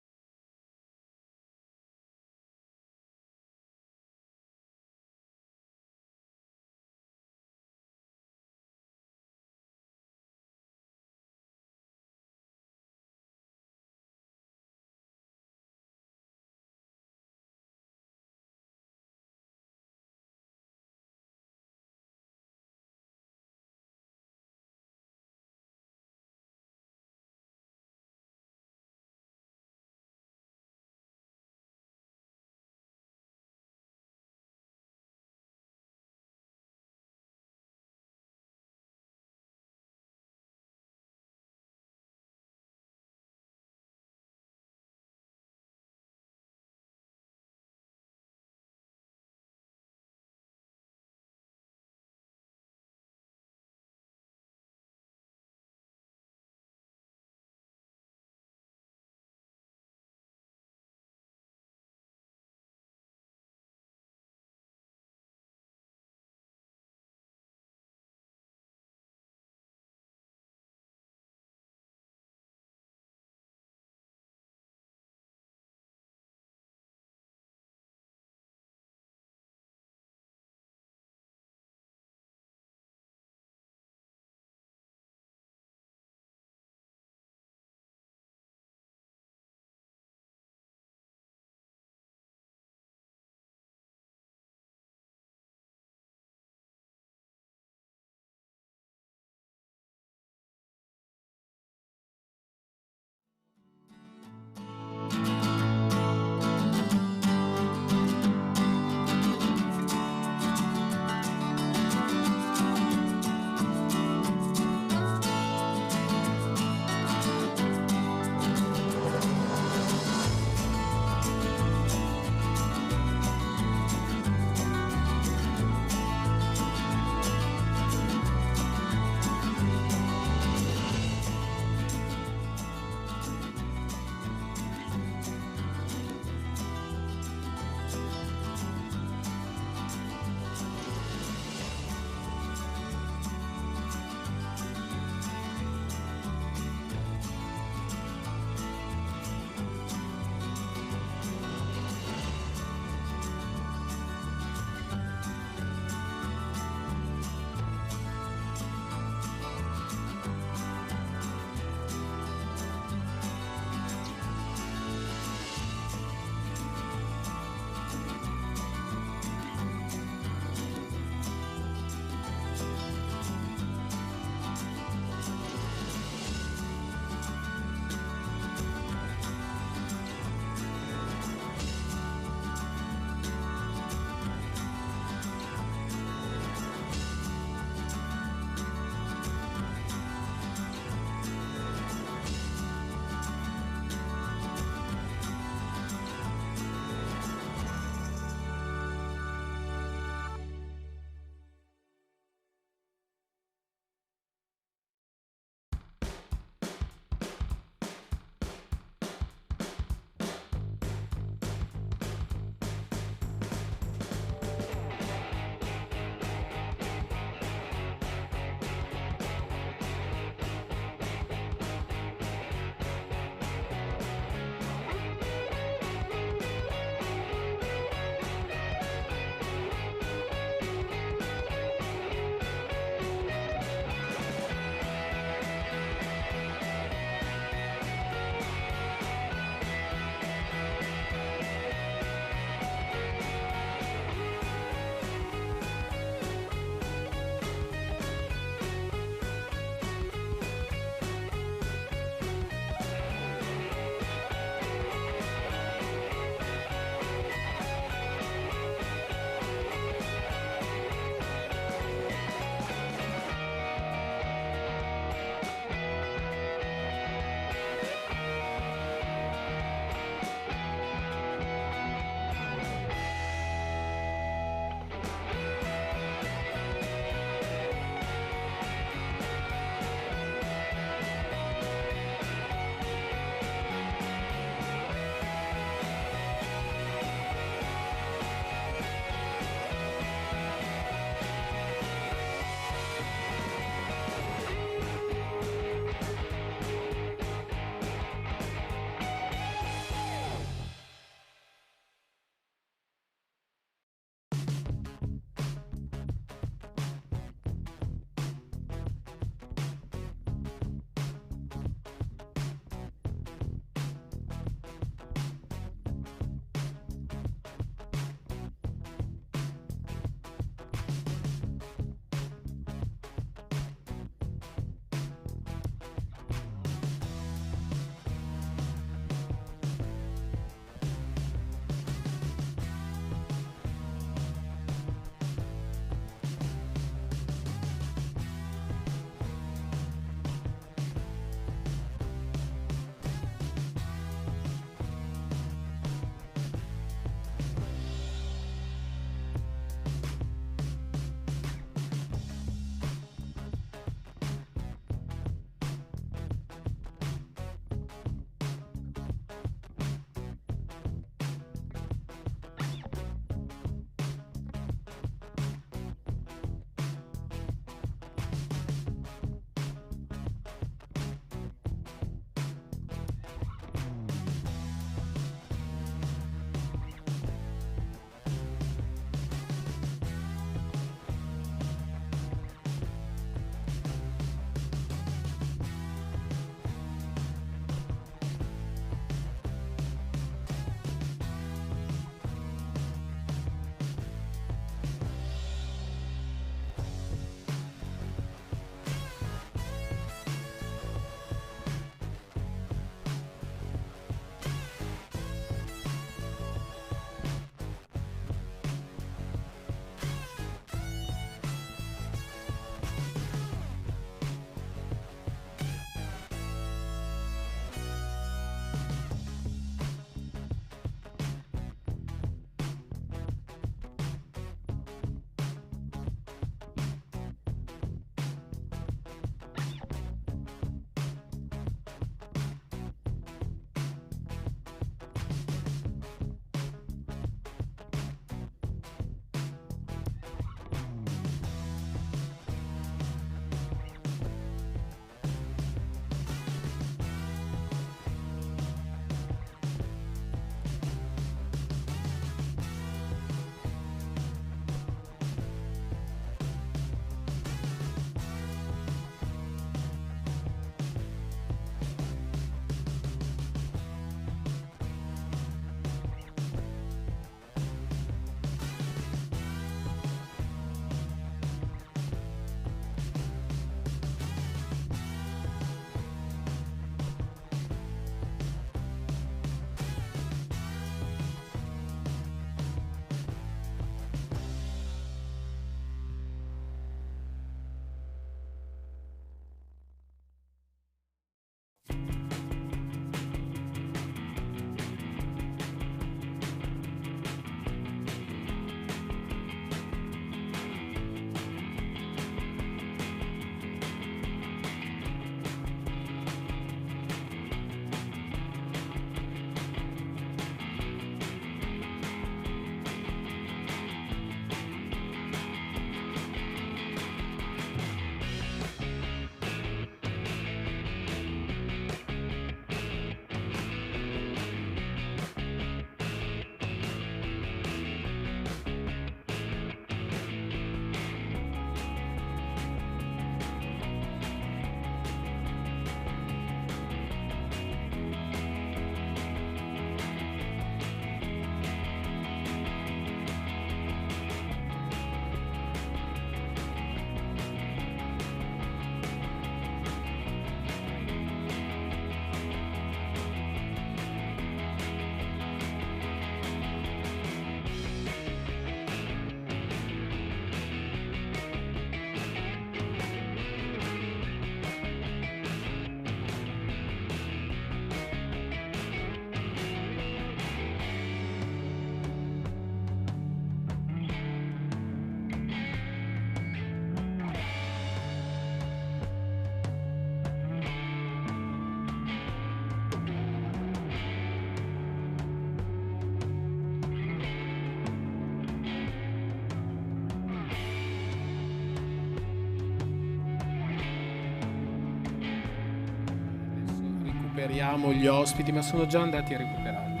recuperiamo gli ospiti, ma sono già andati a recuperarli.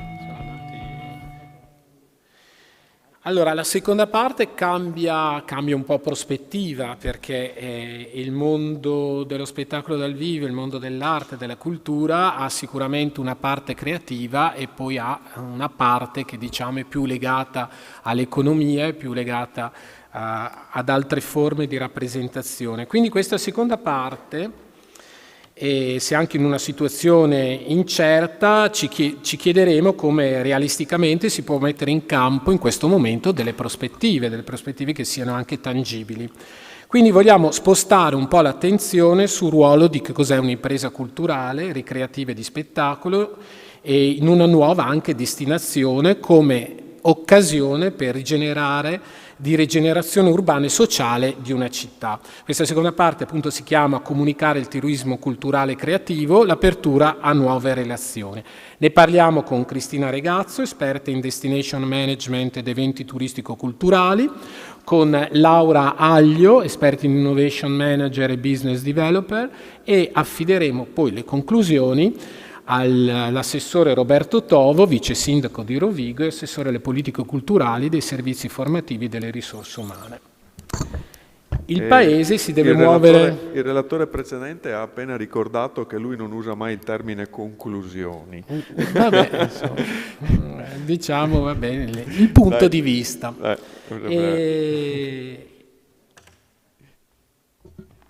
Allora, la seconda parte cambia un po' prospettiva, perché il mondo dello spettacolo dal vivo, il mondo dell'arte, della cultura ha sicuramente una parte creativa e poi ha una parte che diciamo è più legata all'economia, è più legata ad altre forme di rappresentazione. Quindi questa seconda parte, se anche in una situazione incerta, ci chiederemo come realisticamente si può mettere in campo in questo momento delle prospettive che siano anche tangibili. Quindi vogliamo spostare un po' l'attenzione sul ruolo di che cos'è un'impresa culturale, ricreativa e di spettacolo, e in una nuova anche destinazione come occasione per di rigenerazione urbana e sociale di una città. Questa seconda parte appunto si chiama Comunicare il turismo culturale e creativo, l'apertura a nuove relazioni. Ne parliamo con Cristina Regazzo, esperta in destination management ed eventi turistico-culturali, con Laura Aglio, esperta in innovation manager e business developer, e affideremo poi le conclusioni all'assessore Roberto Tovo, vice sindaco di Rovigo e assessore alle politiche culturali, dei servizi formativi e delle risorse umane. Il paese si deve muovere... Il relatore precedente ha appena ricordato che lui non usa mai il termine conclusioni. Vabbè, insomma, diciamo, va bene, il punto di vista.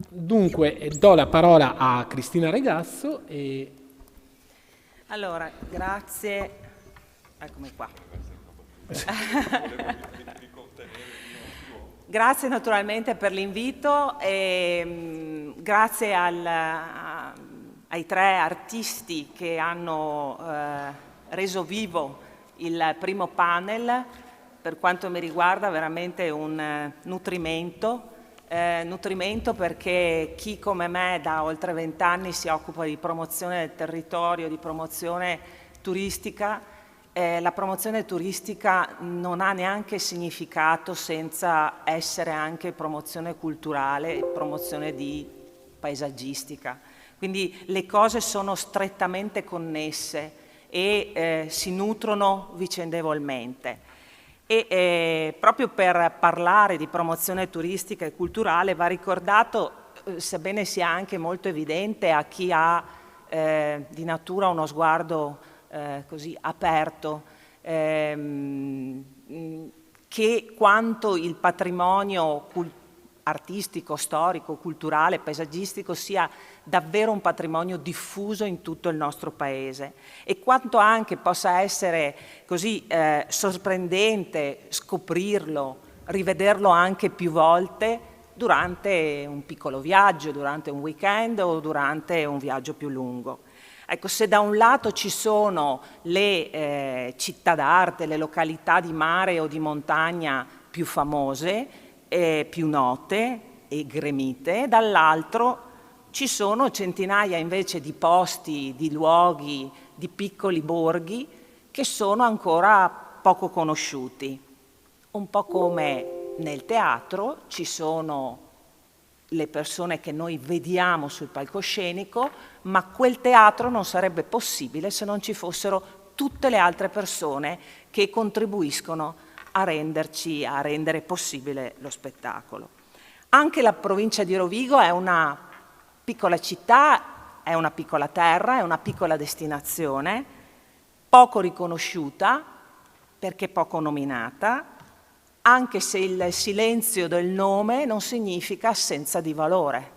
Dunque, do la parola a Cristina Regazzo e... Allora, grazie, eccomi qua. Grazie naturalmente per l'invito e grazie ai 3 artisti che hanno reso vivo il primo panel. Per quanto mi riguarda veramente un nutrimento perché chi come me da oltre 20 anni si occupa di promozione del territorio, di promozione turistica, la promozione turistica non ha neanche significato senza essere anche promozione culturale e promozione paesaggistica. Quindi le cose sono strettamente connesse e si nutrono vicendevolmente. E proprio per parlare di promozione turistica e culturale va ricordato, sebbene sia anche molto evidente a chi ha di natura uno sguardo così aperto, che quanto il patrimonio artistico, storico, culturale, paesaggistico sia davvero un patrimonio diffuso in tutto il nostro paese e quanto anche possa essere così sorprendente scoprirlo, rivederlo anche più volte durante un piccolo viaggio, durante un weekend o durante un viaggio più lungo. Ecco, se da un lato ci sono le città d'arte, le località di mare o di montagna più famose, più note e gremite, dall'altro ci sono centinaia invece di posti, di luoghi, di piccoli borghi che sono ancora poco conosciuti. Un po' come nel teatro ci sono le persone che noi vediamo sul palcoscenico, ma quel teatro non sarebbe possibile se non ci fossero tutte le altre persone che contribuiscono a rendere possibile lo spettacolo. Anche la provincia di Rovigo è una piccola città, è una piccola terra, è una piccola destinazione, poco riconosciuta perché poco nominata, anche se il silenzio del nome non significa assenza di valore,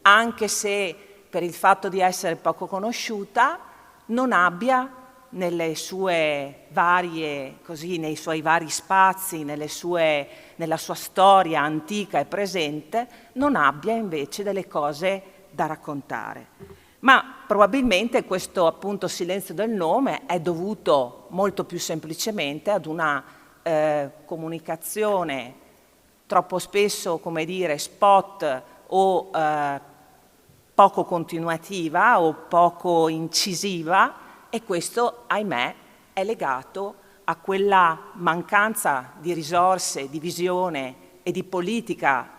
anche se per il fatto di essere poco conosciuta non abbia nei suoi vari spazi, nella sua storia antica e presente, non abbia invece delle cose da raccontare. Ma probabilmente questo appunto silenzio del nome è dovuto molto più semplicemente ad una comunicazione troppo spesso, come dire, spot o poco continuativa o poco incisiva, e questo, ahimè, è legato a quella mancanza di risorse, di visione e di politica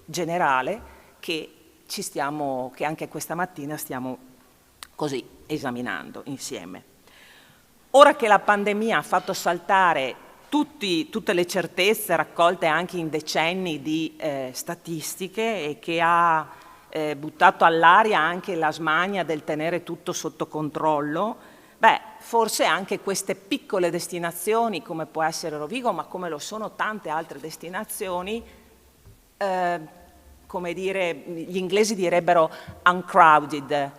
generale che anche questa mattina stiamo così esaminando insieme. Ora che la pandemia ha fatto saltare tutte le certezze raccolte anche in decenni di statistiche e che ha buttato all'aria anche la smania del tenere tutto sotto controllo, forse anche queste piccole destinazioni, come può essere Rovigo, ma come lo sono tante altre destinazioni, come dire, gli inglesi direbbero uncrowded,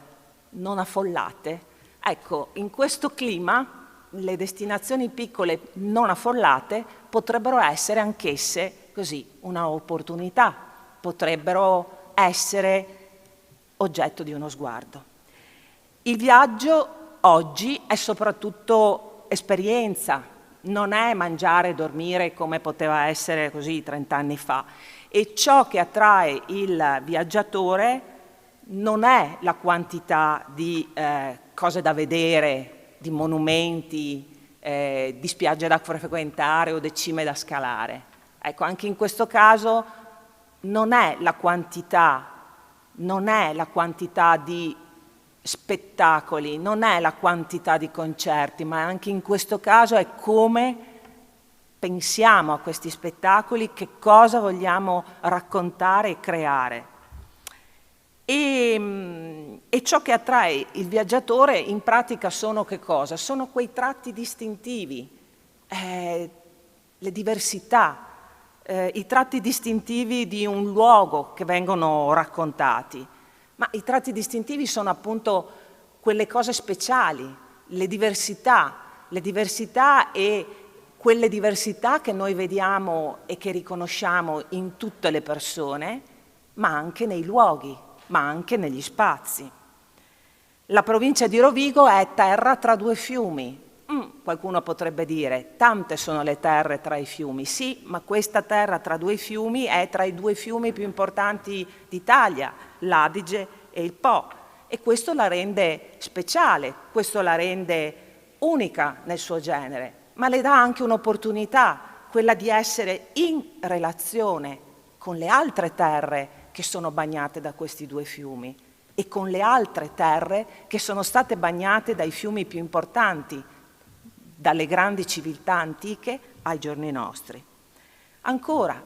non affollate. Ecco, in questo clima le destinazioni piccole non affollate potrebbero essere anch'esse così una opportunità, potrebbero essere oggetto di uno sguardo. Il viaggio oggi è soprattutto esperienza, non è mangiare e dormire come poteva essere così 30 anni fa, e ciò che attrae il viaggiatore non è la quantità di cose da vedere, di monumenti, di spiagge da frequentare o di cime da scalare. Ecco, anche in questo caso non è la quantità di spettacoli, non è la quantità di concerti, ma anche in questo caso è come pensiamo a questi spettacoli, che cosa vogliamo raccontare e creare. E ciò che attrae il viaggiatore in pratica sono che cosa? Sono quei tratti distintivi, le diversità, i tratti distintivi di un luogo che vengono raccontati. Ma i tratti distintivi sono appunto quelle cose speciali, le diversità e quelle diversità che noi vediamo e che riconosciamo in tutte le persone, ma anche nei luoghi, ma anche negli spazi. La provincia di Rovigo è terra tra due fiumi. Qualcuno potrebbe dire, tante sono le terre tra i fiumi. Sì, ma questa terra tra due fiumi è tra i due fiumi più importanti d'Italia, l'Adige e il Po. E questo la rende speciale, questo la rende unica nel suo genere, ma le dà anche un'opportunità, quella di essere in relazione con le altre terre che sono bagnate da questi due fiumi e con le altre terre che sono state bagnate dai fiumi più importanti, dalle grandi civiltà antiche ai giorni nostri. Ancora,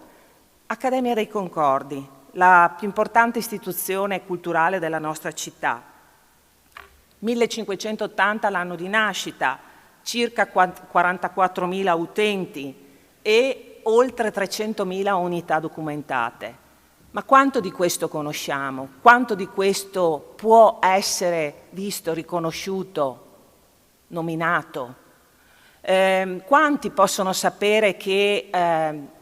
Accademia dei Concordi, la più importante istituzione culturale della nostra città. 1580 l'anno di nascita, circa 44.000 utenti e oltre 300.000 unità documentate. Ma quanto di questo conosciamo? Quanto di questo può essere visto, riconosciuto, nominato? Quanti possono sapere che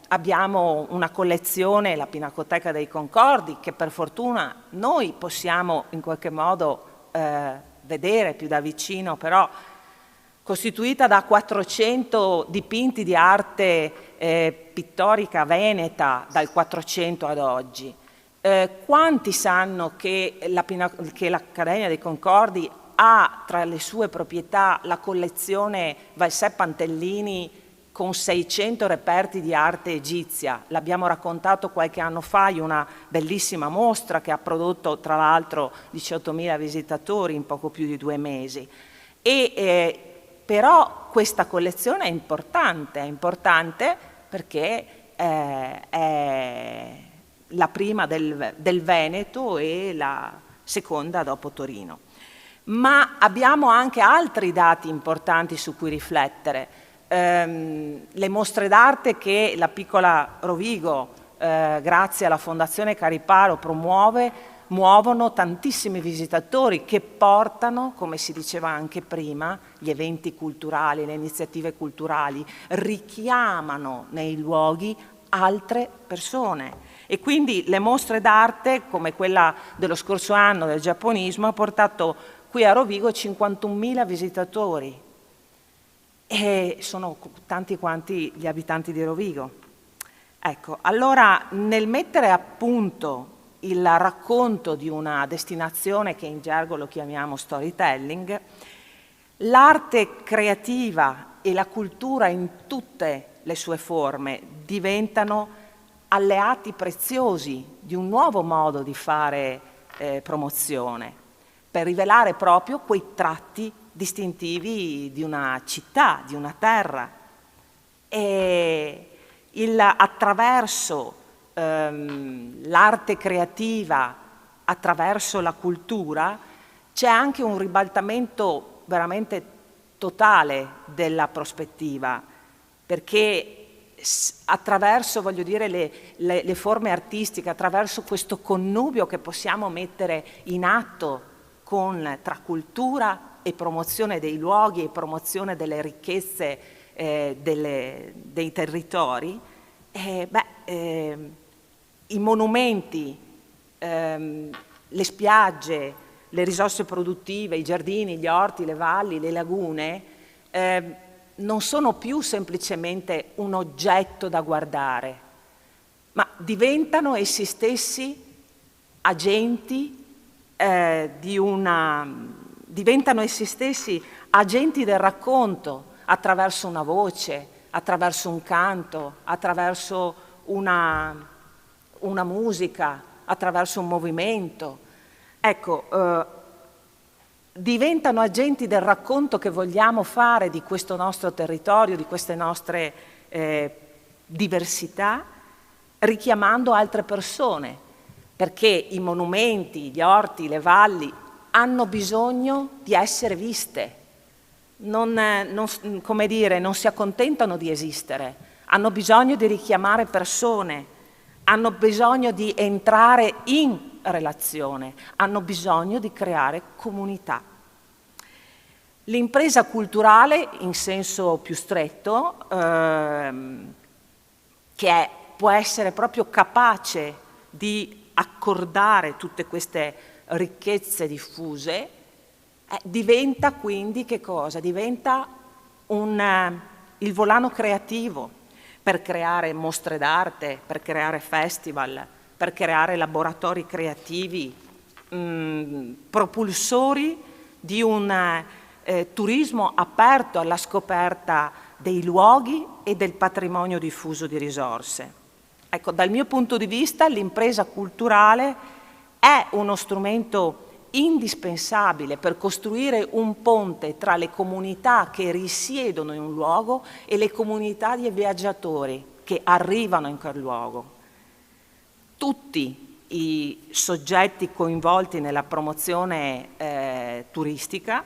abbiamo una collezione, la Pinacoteca dei Concordi, che per fortuna noi possiamo in qualche modo vedere più da vicino, però costituita da 400 dipinti di arte pittorica veneta dal 400 ad oggi. Quanti sanno che l'Accademia dei Concordi ha tra le sue proprietà la collezione Valsè Pantellini con 600 reperti di arte egizia? L'abbiamo raccontato qualche anno fa in una bellissima mostra che ha prodotto tra l'altro 18.000 visitatori in poco più di 2 mesi. Però questa collezione è importante perché è la prima del Veneto e la seconda dopo Torino. Ma abbiamo anche altri dati importanti su cui riflettere. Le mostre d'arte che la piccola Rovigo, grazie alla Fondazione Cariparo, muovono tantissimi visitatori che portano, come si diceva anche prima, gli eventi culturali, le iniziative culturali, richiamano nei luoghi altre persone. E quindi le mostre d'arte, come quella dello scorso anno del giapponismo, ha portato qui a Rovigo 51.000 visitatori. E sono tanti quanti gli abitanti di Rovigo. Ecco, allora nel mettere a punto il racconto di una destinazione che in gergo lo chiamiamo storytelling, l'arte creativa e la cultura in tutte le sue forme diventano alleati preziosi di un nuovo modo di fare promozione. per rivelare proprio quei tratti distintivi di una città, di una terra. E attraverso l'arte creativa, attraverso la cultura, c'è anche un ribaltamento veramente totale della prospettiva, perché attraverso, voglio dire, le forme artistiche, attraverso questo connubio che possiamo mettere in atto tra cultura e promozione dei luoghi e promozione delle ricchezze dei territori, i monumenti, le spiagge, le risorse produttive, i giardini, gli orti, le valli, le lagune, non sono più semplicemente un oggetto da guardare, ma diventano essi stessi agenti diventano essi stessi agenti del racconto attraverso una voce, attraverso un canto, attraverso una musica, attraverso un movimento. Ecco, diventano agenti del racconto che vogliamo fare di questo nostro territorio, di queste nostre diversità, richiamando altre persone, perché i monumenti, gli orti, le valli hanno bisogno di essere viste, come dire, non si accontentano di esistere, hanno bisogno di richiamare persone, hanno bisogno di entrare in relazione, hanno bisogno di creare comunità. L'impresa culturale, in senso più stretto, può essere proprio capace di accordare tutte queste ricchezze diffuse, diventa quindi che cosa? Diventa il volano creativo per creare mostre d'arte, per creare festival, per creare laboratori creativi, propulsori di un turismo aperto alla scoperta dei luoghi e del patrimonio diffuso di risorse. Ecco, dal mio punto di vista l'impresa culturale è uno strumento indispensabile per costruire un ponte tra le comunità che risiedono in un luogo e le comunità di viaggiatori che arrivano in quel luogo. Tutti i soggetti coinvolti nella promozione turistica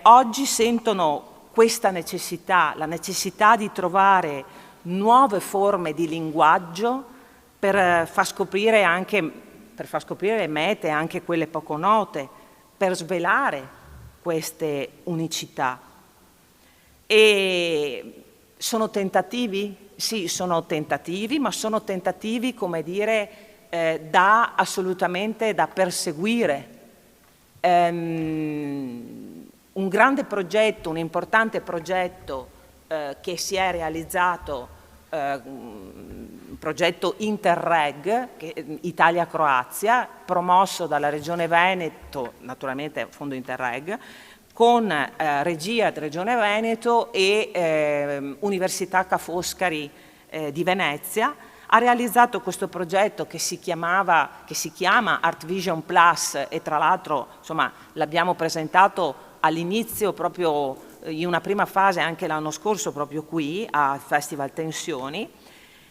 oggi sentono questa necessità, la necessità di trovare nuove forme di linguaggio per far scoprire le mete, anche quelle poco note, per svelare queste unicità. E sono tentativi? Sì, sono tentativi, ma sono tentativi, come dire, assolutamente da perseguire. Un grande progetto, un importante progetto che si è realizzato, un progetto Interreg, Italia-Croazia, promosso dalla Regione Veneto, naturalmente fondo Interreg, con regia della Regione Veneto e Università Ca' Foscari di Venezia, ha realizzato questo progetto che si chiama Art Vision Plus e tra l'altro l'abbiamo presentato all'inizio proprio in una prima fase anche l'anno scorso proprio qui al Festival Tensioni,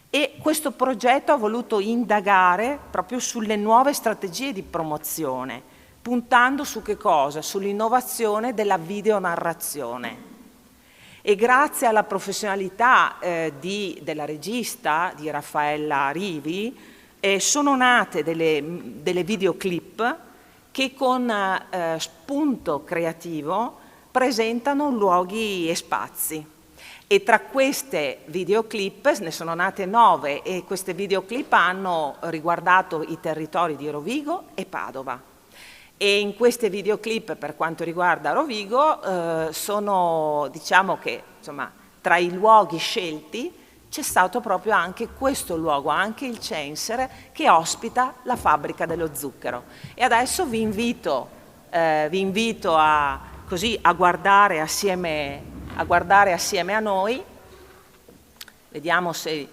e questo progetto ha voluto indagare proprio sulle nuove strategie di promozione, puntando su che cosa? Sull'innovazione della videonarrazione. E grazie alla professionalità della regista, di Raffaella Rivi, sono nate delle videoclip che con spunto creativo presentano luoghi e spazi. E tra queste videoclip ne sono nate 9 e queste videoclip hanno riguardato i territori di Rovigo e Padova. E in queste videoclip, per quanto riguarda Rovigo, sono, diciamo che tra i luoghi scelti c'è stato proprio anche questo luogo, anche il Censere, che ospita la fabbrica dello zucchero. E adesso vi invito a guardare assieme a noi. Vediamo se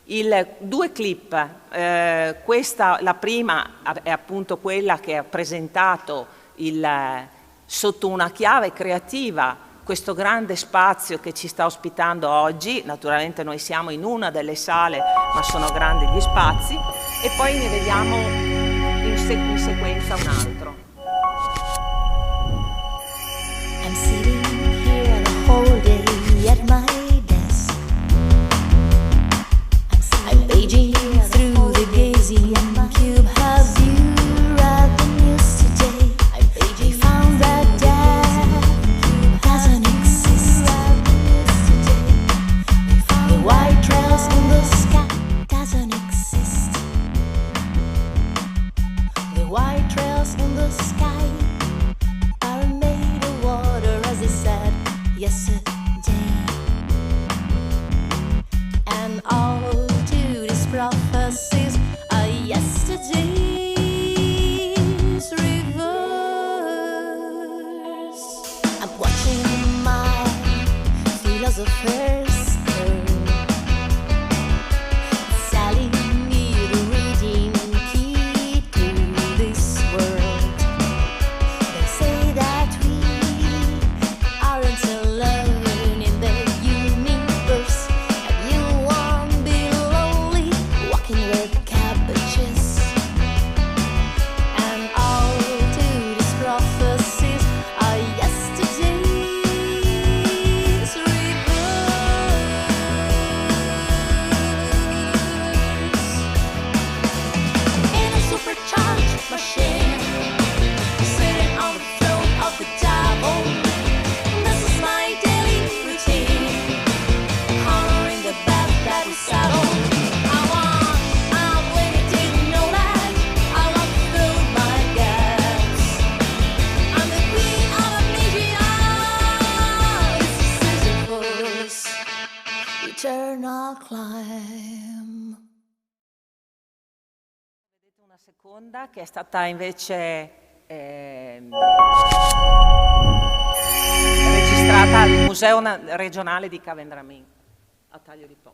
Due clip, la prima è appunto quella che ha presentato sotto una chiave creativa questo grande spazio che ci sta ospitando oggi. Naturalmente noi siamo in una delle sale, ma sono grandi gli spazi, e poi ne vediamo in sequenza un altro. I'm sitting here the whole day at my desk. I'm paging through the gazing cube. Have you read the news today? They found that death doesn't exist. The white trails in the sky doesn't exist. The white trails in the sky are made of water, as they said yesterday. And all to these prophecies are yesterday's reverse. I'm watching my philosophers selling me the reading key to this world. They say that we aren't alone in the universe, and you won't be lonely walking with cabbages. And all to these prophecies are yesterday's reverse. In a supercharged machine, sitting on the throne of the devil. This is my daily routine, honoring the bet that we settled. I'm waiting to know that I want to fill my gaps. I'm the queen of amnesia. This is Sisyphus, eternal climb. Vedete una seconda che è stata invece registrata al Museo Regionale di Cavendramin a Taglio di Po.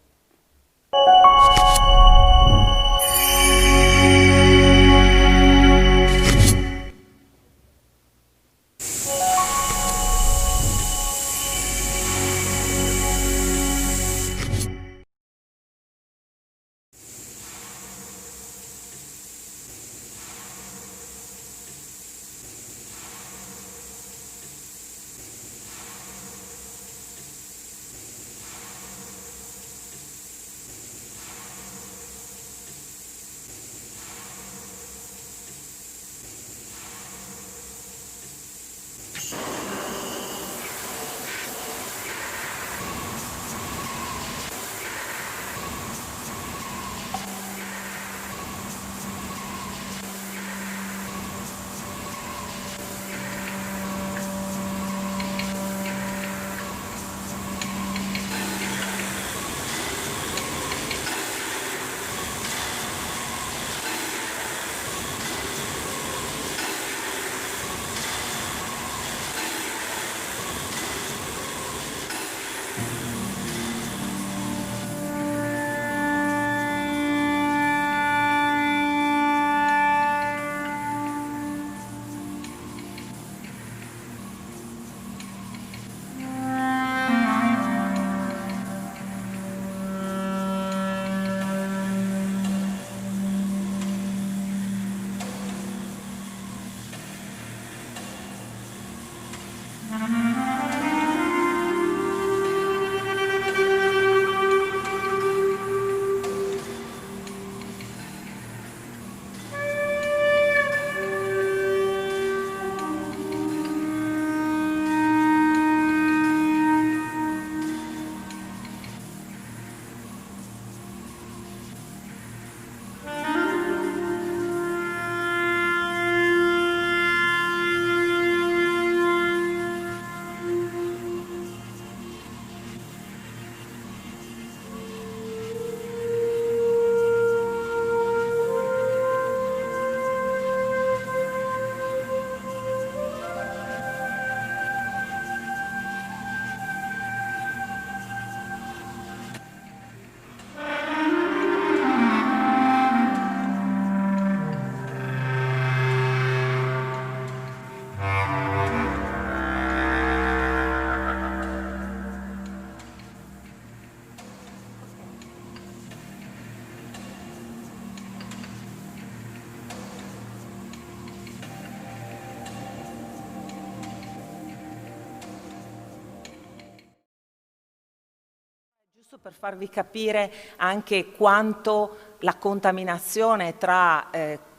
Giusto per farvi capire anche quanto la contaminazione tra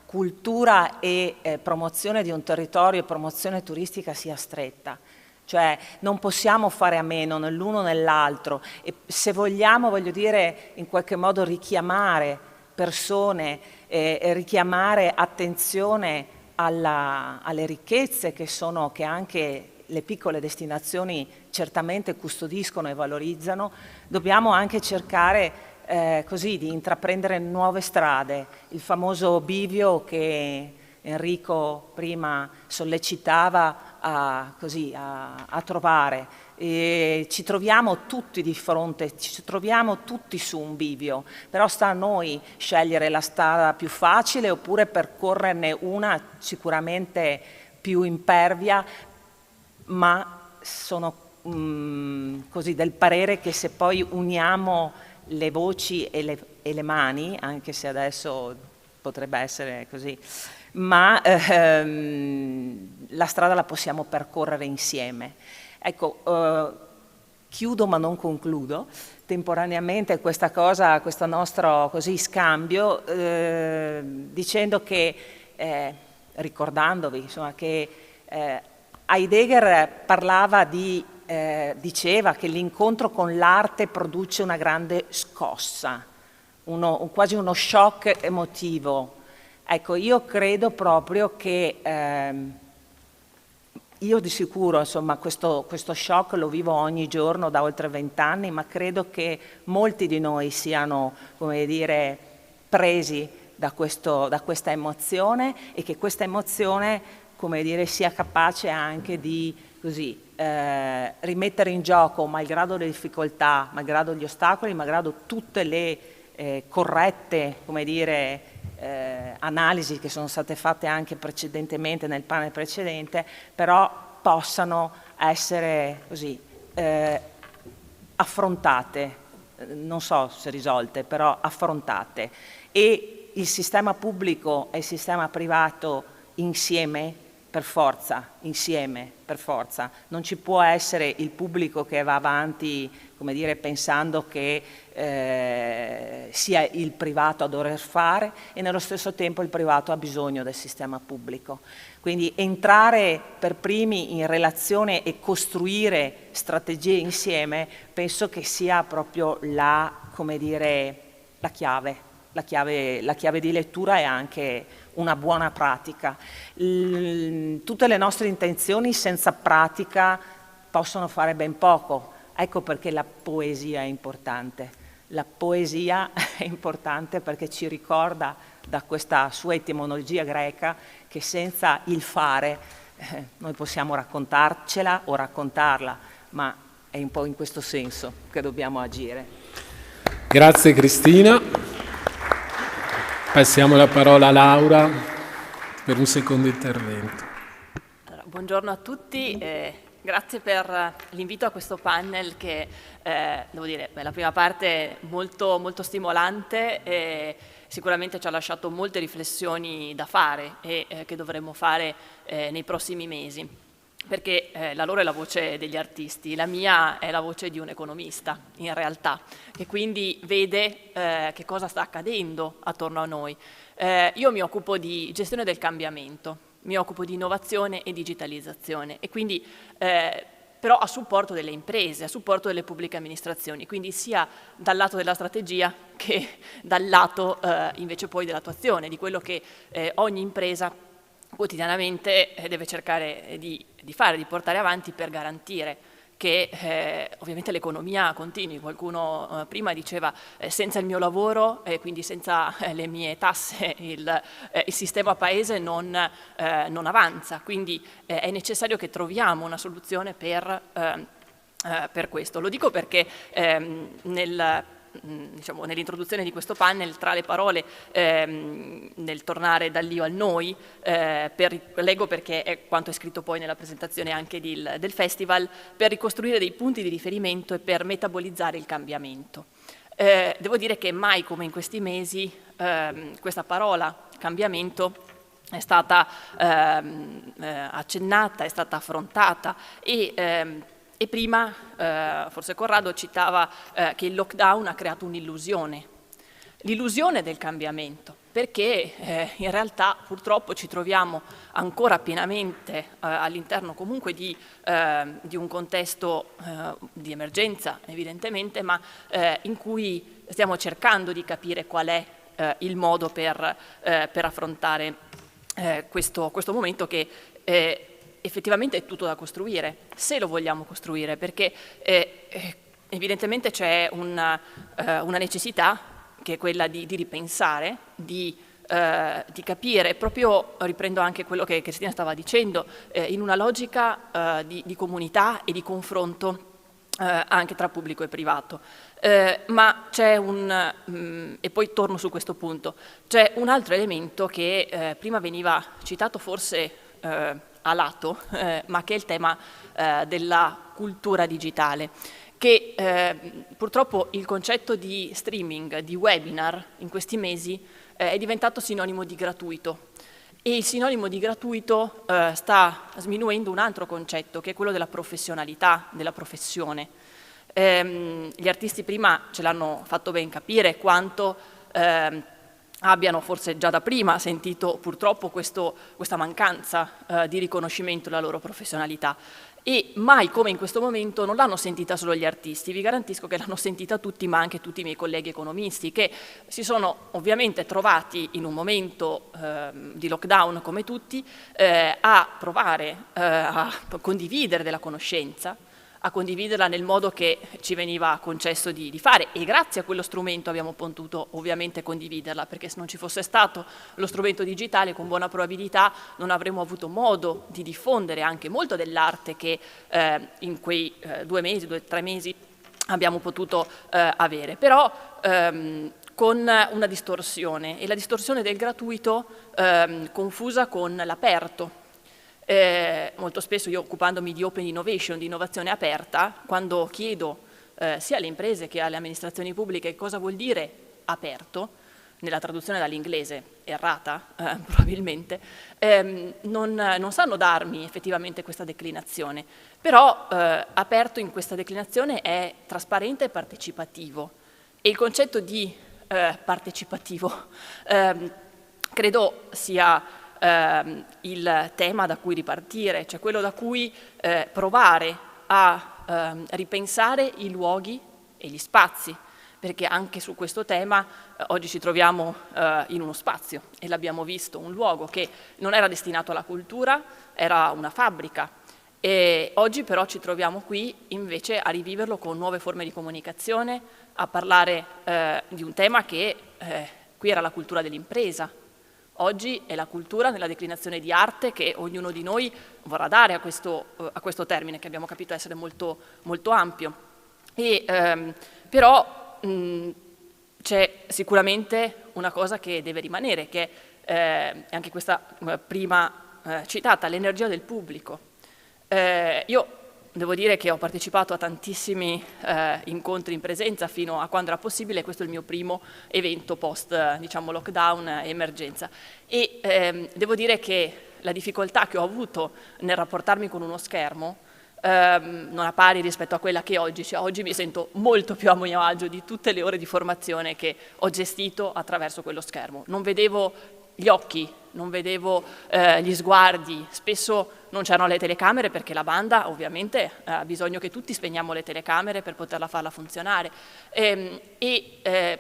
cultura e promozione di un territorio e promozione turistica sia stretta. Cioè non possiamo fare a meno né l'uno né l'altro, e se vogliamo, voglio dire, in qualche modo richiamare persone, richiamare attenzione alle ricchezze che anche le piccole destinazioni certamente custodiscono e valorizzano, dobbiamo anche cercare così di intraprendere nuove strade. Il famoso bivio che Enrico prima sollecitava a trovare. Ci troviamo tutti di fronte, ci troviamo tutti su un bivio, però sta a noi scegliere la strada più facile oppure percorrerne una sicuramente più impervia, ma sono così del parere che se poi uniamo le voci e le mani, anche se adesso potrebbe essere così, ma la strada la possiamo percorrere insieme. Ecco, chiudo ma non concludo temporaneamente questo nostro così scambio dicendo che, ricordandovi insomma, che Heidegger diceva che l'incontro con l'arte produce una grande scossa, quasi uno shock emotivo. Ecco, io credo proprio che io di sicuro, insomma, questo shock lo vivo ogni giorno da oltre 20 anni, ma credo che molti di noi siano, come dire, presi da questa emozione, e che questa emozione, come dire, sia capace anche di così rimettere in gioco, malgrado le difficoltà, malgrado gli ostacoli, malgrado tutte le corrette, come dire, analisi che sono state fatte anche precedentemente nel panel precedente, però possano essere così affrontate, non so se risolte, però affrontate. E il sistema pubblico e il sistema privato insieme, per forza, non ci può essere il pubblico che va avanti, come dire, pensando che sia il privato a dover fare, e nello stesso tempo il privato ha bisogno del sistema pubblico. Quindi entrare per primi in relazione e costruire strategie insieme penso che sia proprio come dire, la chiave di lettura e anche una buona pratica. Tutte le nostre intenzioni senza pratica possono fare ben poco. Ecco perché la poesia è importante. La poesia è importante perché ci ricorda, da questa sua etimologia greca, che senza il fare noi possiamo raccontarcela o raccontarla, ma è un po' in questo senso che dobbiamo agire. Grazie Cristina. Passiamo la parola a Laura per un secondo intervento. Allora, buongiorno a tutti, grazie per l'invito a questo panel che, devo dire, la prima parte molto, molto stimolante e sicuramente ci ha lasciato molte riflessioni da fare e che dovremo fare nei prossimi mesi. Perché la loro è la voce degli artisti, la mia è la voce di un economista, in realtà, che quindi vede che cosa sta accadendo attorno a noi. Io mi occupo di gestione del cambiamento, mi occupo di innovazione e digitalizzazione, e quindi però a supporto delle imprese, a supporto delle pubbliche amministrazioni, quindi sia dal lato della strategia che dal lato invece poi dell'attuazione, di quello che ogni impresa quotidianamente deve cercare di fare, di portare avanti per garantire che ovviamente l'economia continui. Qualcuno prima diceva senza il mio lavoro e quindi senza le mie tasse il sistema paese non avanza, quindi è necessario che troviamo una soluzione per questo. Lo dico perché nell'introduzione di questo panel, tra le parole, nel tornare dall'io al noi, leggo perché è quanto è scritto poi nella presentazione anche del festival, per ricostruire dei punti di riferimento e per metabolizzare il cambiamento. Devo dire che mai come in questi mesi questa parola cambiamento è stata accennata, è stata affrontata e E prima, forse Corrado citava che il lockdown ha creato un'illusione, l'illusione del cambiamento, perché in realtà purtroppo ci troviamo ancora pienamente all'interno comunque di un contesto di emergenza, evidentemente, ma in cui stiamo cercando di capire qual è il modo per affrontare questo momento che effettivamente è tutto da costruire, se lo vogliamo costruire, perché evidentemente c'è una necessità che è quella di ripensare, di capire, proprio riprendo anche quello che Cristina stava dicendo, in una logica di comunità e di confronto anche tra pubblico e privato. Ma c'è e poi torno su questo punto, c'è un altro elemento che prima veniva citato forse a lato, ma che è il tema della cultura digitale, che purtroppo il concetto di streaming, di webinar in questi mesi è diventato sinonimo di gratuito, e il sinonimo di gratuito sta sminuendo un altro concetto, che è quello della professionalità, della professione. Gli artisti prima ce l'hanno fatto ben capire quanto abbiano forse già da prima sentito purtroppo questa mancanza di riconoscimento della loro professionalità, e mai come in questo momento non l'hanno sentita solo gli artisti, vi garantisco che l'hanno sentita tutti, ma anche tutti i miei colleghi economisti, che si sono ovviamente trovati in un momento di lockdown come tutti a provare a condividere della conoscenza, a condividerla nel modo che ci veniva concesso di fare, e grazie a quello strumento abbiamo potuto ovviamente condividerla, perché se non ci fosse stato lo strumento digitale, con buona probabilità non avremmo avuto modo di diffondere anche molto dell'arte che in quei 2 mesi, 2-3 mesi abbiamo potuto avere, però con una distorsione, e la distorsione del gratuito confusa con l'aperto. Molto spesso io, occupandomi di open innovation, di innovazione aperta, quando chiedo sia alle imprese che alle amministrazioni pubbliche cosa vuol dire aperto, nella traduzione dall'inglese errata probabilmente, non sanno darmi effettivamente questa declinazione, però aperto in questa declinazione è trasparente e partecipativo, e il concetto di partecipativo credo sia il tema da cui ripartire, cioè quello da cui provare a ripensare i luoghi e gli spazi, perché anche su questo tema oggi ci troviamo in uno spazio, e l'abbiamo visto, un luogo che non era destinato alla cultura, era una fabbrica, e oggi però ci troviamo qui invece a riviverlo con nuove forme di comunicazione, a parlare di un tema che qui era la cultura dell'impresa. Oggi è la cultura nella declinazione di arte che ognuno di noi vorrà dare a questo termine, che abbiamo capito essere molto, molto ampio. Però c'è sicuramente una cosa che deve rimanere, che è anche questa prima citata, l'energia del pubblico. Io devo dire che ho partecipato a tantissimi incontri in presenza fino a quando era possibile, questo è il mio primo evento post diciamo, lockdown e emergenza, e devo dire che la difficoltà che ho avuto nel rapportarmi con uno schermo non ha pari rispetto a quella che oggi, cioè oggi mi sento molto più a mio agio di tutte le ore di formazione che ho gestito attraverso quello schermo. Non vedevo gli occhi, non vedevo gli sguardi, spesso non c'erano le telecamere perché la banda ovviamente ha bisogno che tutti spegniamo le telecamere per poterla farla funzionare, e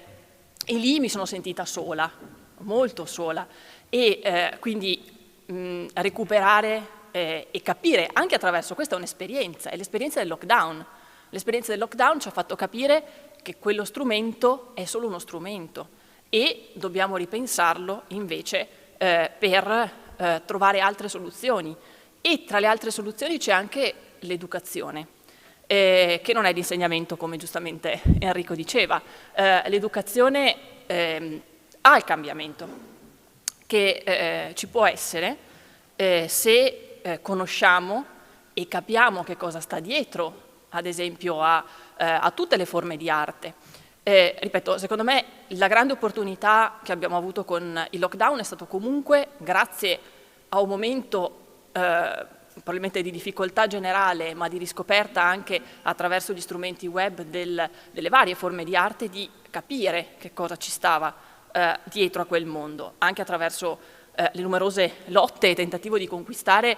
lì mi sono sentita sola, molto sola, e quindi recuperare e capire anche attraverso, questa è un'esperienza, è l'esperienza del lockdown. L'esperienza del lockdown ci ha fatto capire che quello strumento è solo uno strumento e dobbiamo ripensarlo invece per trovare altre soluzioni, e tra le altre soluzioni c'è anche l'educazione, che non è l'insegnamento come giustamente Enrico diceva. L'educazione ha il cambiamento che ci può essere se conosciamo e capiamo che cosa sta dietro, ad esempio a tutte le forme di arte. Ripeto, secondo me la grande opportunità che abbiamo avuto con il lockdown è stato comunque grazie a un momento probabilmente di difficoltà generale, ma di riscoperta anche attraverso gli strumenti web delle varie forme di arte, di capire che cosa ci stava dietro a quel mondo, anche attraverso le numerose lotte e tentativo di conquistare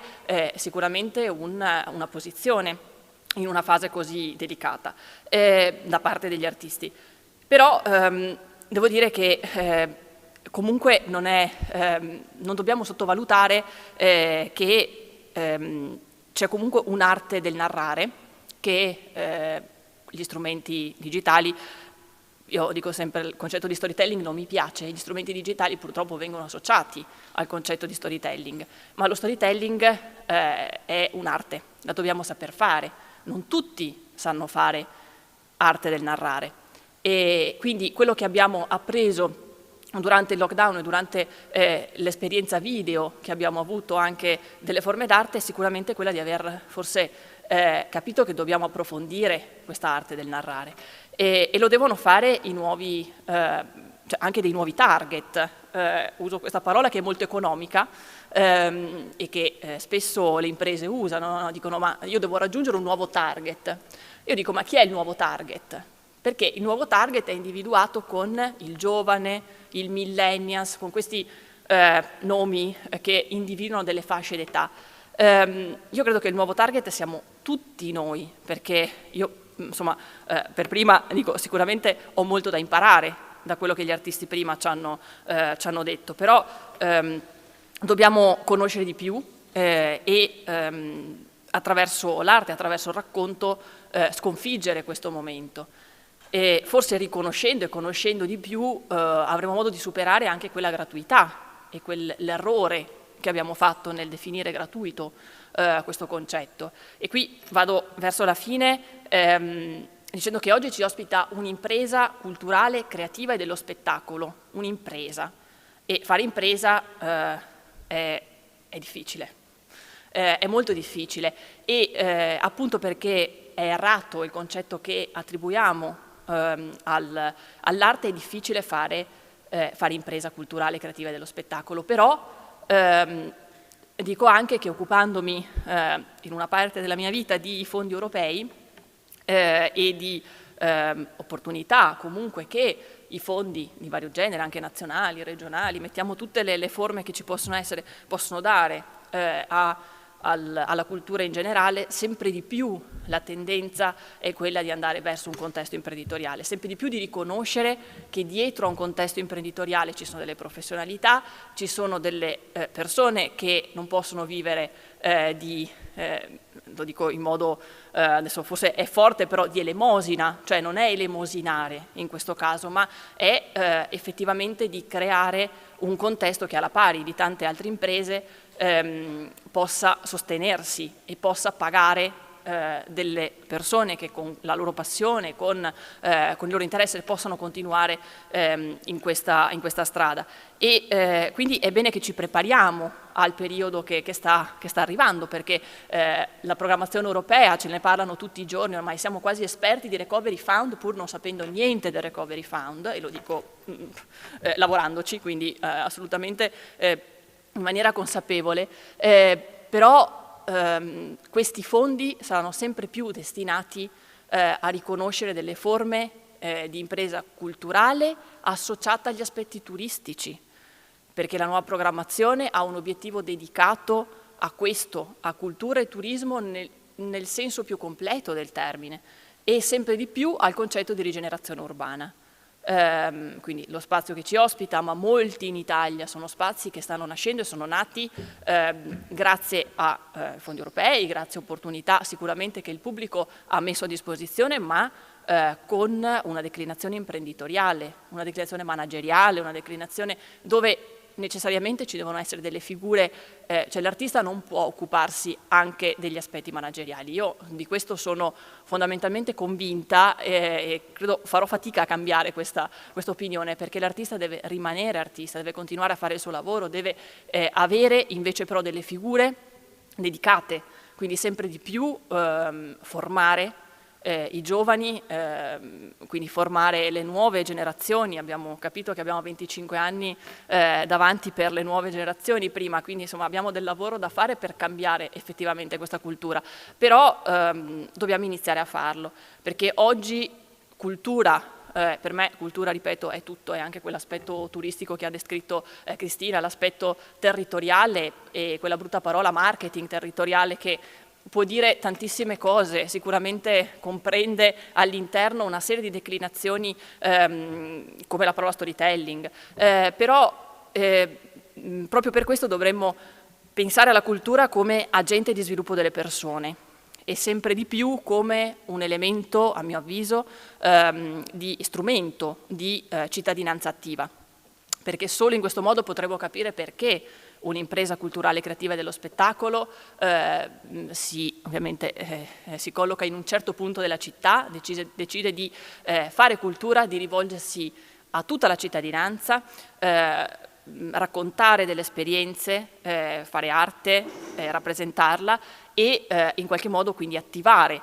sicuramente una posizione in una fase così delicata da parte degli artisti. Però devo dire che comunque non dobbiamo sottovalutare che c'è comunque un'arte del narrare che gli strumenti digitali, io dico sempre il concetto di storytelling non mi piace, gli strumenti digitali purtroppo vengono associati al concetto di storytelling, ma lo storytelling è un'arte, la dobbiamo saper fare, non tutti sanno fare arte del narrare e quindi quello che abbiamo appreso durante il lockdown e durante l'esperienza video che abbiamo avuto anche delle forme d'arte è sicuramente quella di aver forse capito che dobbiamo approfondire questa arte del narrare e lo devono fare i nuovi, cioè anche dei nuovi target. Uso questa parola che è molto economica e che spesso le imprese usano, no? Dicono ma io devo raggiungere un nuovo target. Io dico ma chi è il nuovo target? Perché il nuovo target è individuato con il giovane, il millennials, con questi nomi che individuano delle fasce d'età. Io credo che il nuovo target siamo tutti noi, perché io, insomma, per prima dico sicuramente ho molto da imparare da quello che gli artisti prima ci hanno detto, però dobbiamo conoscere di più e attraverso l'arte, attraverso il racconto, sconfiggere questo momento. E forse riconoscendo e conoscendo di più avremo modo di superare anche quella gratuità e quell'errore che abbiamo fatto nel definire gratuito questo concetto. E qui vado verso la fine dicendo che oggi ci ospita un'impresa culturale, creativa e dello spettacolo, un'impresa. E fare impresa è difficile, è molto difficile e appunto perché è errato il concetto che attribuiamo all'arte è difficile fare impresa culturale, creativa e dello spettacolo, però dico anche che occupandomi in una parte della mia vita di fondi europei e di opportunità comunque che i fondi di vario genere, anche nazionali, regionali, mettiamo tutte le forme che ci possono essere, possono dare alla cultura in generale, sempre di più la tendenza è quella di andare verso un contesto imprenditoriale, sempre di più di riconoscere che dietro a un contesto imprenditoriale ci sono delle professionalità, ci sono delle persone che non possono vivere lo dico in modo, adesso forse è forte, però di elemosina, cioè non è elemosinare in questo caso, ma è effettivamente di creare un contesto che alla pari di tante altre imprese possa sostenersi e possa pagare delle persone che con la loro passione, con il loro interesse possano continuare in questa strada. E quindi è bene che ci prepariamo al periodo che sta arrivando, perché la programmazione europea, ce ne parlano tutti i giorni, ormai siamo quasi esperti di Recovery Fund pur non sapendo niente del Recovery Fund, e lo dico lavorandoci, quindi assolutamente in maniera consapevole, però questi fondi saranno sempre più destinati a riconoscere delle forme di impresa culturale associata agli aspetti turistici, perché la nuova programmazione ha un obiettivo dedicato a questo, a cultura e turismo nel senso più completo del termine e sempre di più al concetto di rigenerazione urbana. Quindi lo spazio che ci ospita, ma molti in Italia sono spazi che stanno nascendo e sono nati grazie a fondi europei, grazie a opportunità sicuramente che il pubblico ha messo a disposizione, ma con una declinazione imprenditoriale, una declinazione manageriale, una declinazione dove necessariamente ci devono essere delle figure, cioè l'artista non può occuparsi anche degli aspetti manageriali. Io di questo sono fondamentalmente convinta e credo farò fatica a cambiare questa opinione, perché l'artista deve rimanere artista, deve continuare a fare il suo lavoro, deve avere invece però delle figure dedicate, quindi sempre di più formare i giovani, quindi formare le nuove generazioni. Abbiamo capito che abbiamo 25 anni davanti per le nuove generazioni prima, quindi insomma abbiamo del lavoro da fare per cambiare effettivamente questa cultura, però dobbiamo iniziare a farlo, perché oggi cultura, per me cultura, ripeto, è tutto, è anche quell'aspetto turistico che ha descritto Cristina, l'aspetto territoriale e quella brutta parola marketing territoriale che può dire tantissime cose, sicuramente comprende all'interno una serie di declinazioni come la parola storytelling, però proprio per questo dovremmo pensare alla cultura come agente di sviluppo delle persone e sempre di più come un elemento, a mio avviso, di strumento di cittadinanza attiva, perché solo in questo modo potremo capire perché un'impresa culturale e creativa dello spettacolo ovviamente si colloca in un certo punto della città, decide di fare cultura, di rivolgersi a tutta la cittadinanza, raccontare delle esperienze, fare arte, rappresentarla e in qualche modo quindi attivare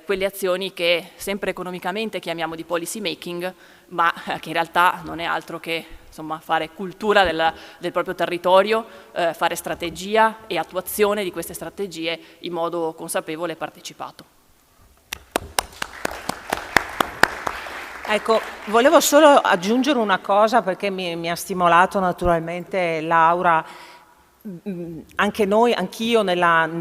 quelle azioni che sempre economicamente chiamiamo di policy making, ma che in realtà non è altro che insomma, fare cultura del proprio territorio, fare strategia e attuazione di queste strategie in modo consapevole e partecipato. Ecco, volevo solo aggiungere una cosa perché mi ha stimolato naturalmente Laura. Anche noi, anch'io nel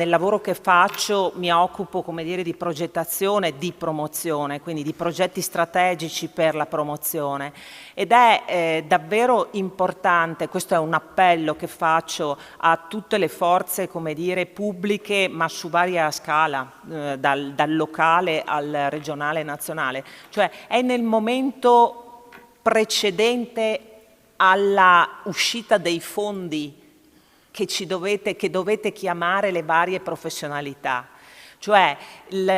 lavoro che faccio mi occupo, come dire, di progettazione, di promozione, quindi di progetti strategici per la promozione ed è davvero importante, questo è un appello che faccio a tutte le forze, come dire, pubbliche ma su varia scala, dal locale al regionale e nazionale, cioè è nel momento precedente alla uscita dei fondi che dovete chiamare le varie professionalità. Cioè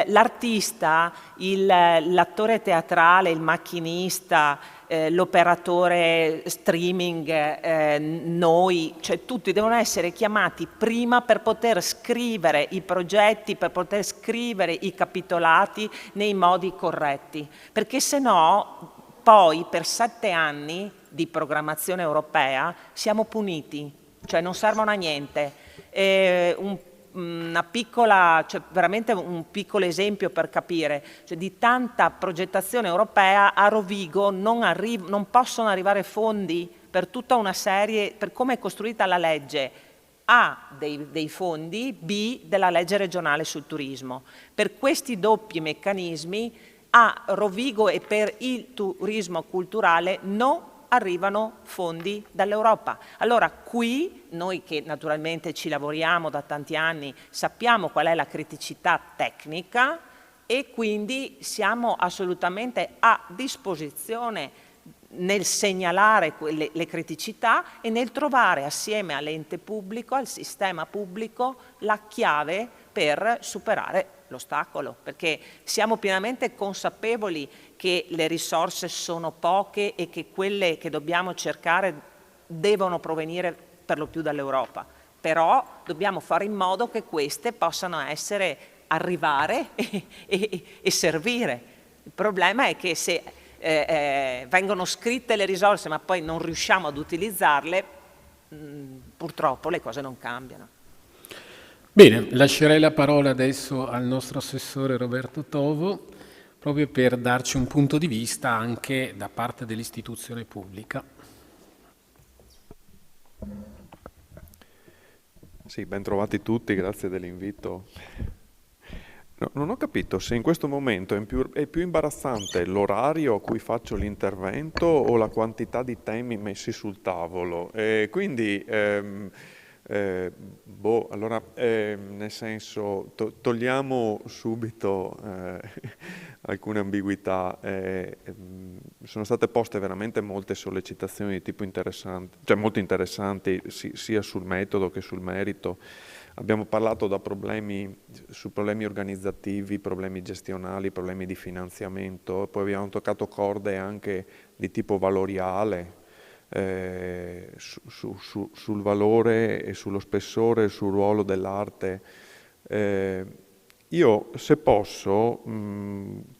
l'artista, l'attore teatrale, il macchinista, l'operatore streaming, noi, cioè tutti devono essere chiamati prima per poter scrivere i progetti, per poter scrivere i capitolati nei modi corretti, perché se no poi per 7 anni di programmazione europea siamo puniti. Cioè non servono a niente. Una piccola, cioè veramente un piccolo esempio per capire, cioè di tanta progettazione europea a Rovigo non possono arrivare fondi per tutta una serie, per come è costruita la legge, A dei fondi, B della legge regionale sul turismo. Per questi doppi meccanismi a Rovigo e per il turismo culturale non arrivano fondi dall'Europa. Allora qui noi che naturalmente ci lavoriamo da tanti anni sappiamo qual è la criticità tecnica e quindi siamo assolutamente a disposizione nel segnalare le criticità e nel trovare assieme all'ente pubblico, al sistema pubblico, la chiave per superare l'ostacolo, perché siamo pienamente consapevoli che le risorse sono poche e che quelle che dobbiamo cercare devono provenire per lo più dall'Europa, però dobbiamo fare in modo che queste possano arrivare e servire. Il problema è che se vengono scritte le risorse ma poi non riusciamo ad utilizzarle, purtroppo le cose non cambiano. Bene, lascerei la parola adesso al nostro assessore Roberto Tovo, proprio per darci un punto di vista anche da parte dell'istituzione pubblica. Sì, ben trovati tutti, grazie dell'invito. No, non ho capito se in questo momento è più imbarazzante l'orario a cui faccio l'intervento o la quantità di temi messi sul tavolo. Quindi, allora, nel senso, togliamo subito alcune ambiguità. Sono state poste veramente molte sollecitazioni di tipo interessante, cioè molto interessanti, sia sul metodo che sul merito. Abbiamo parlato su problemi organizzativi, problemi gestionali, problemi di finanziamento, poi abbiamo toccato corde anche di tipo valoriale, sul valore e sullo spessore e sul ruolo dell'arte io, se posso,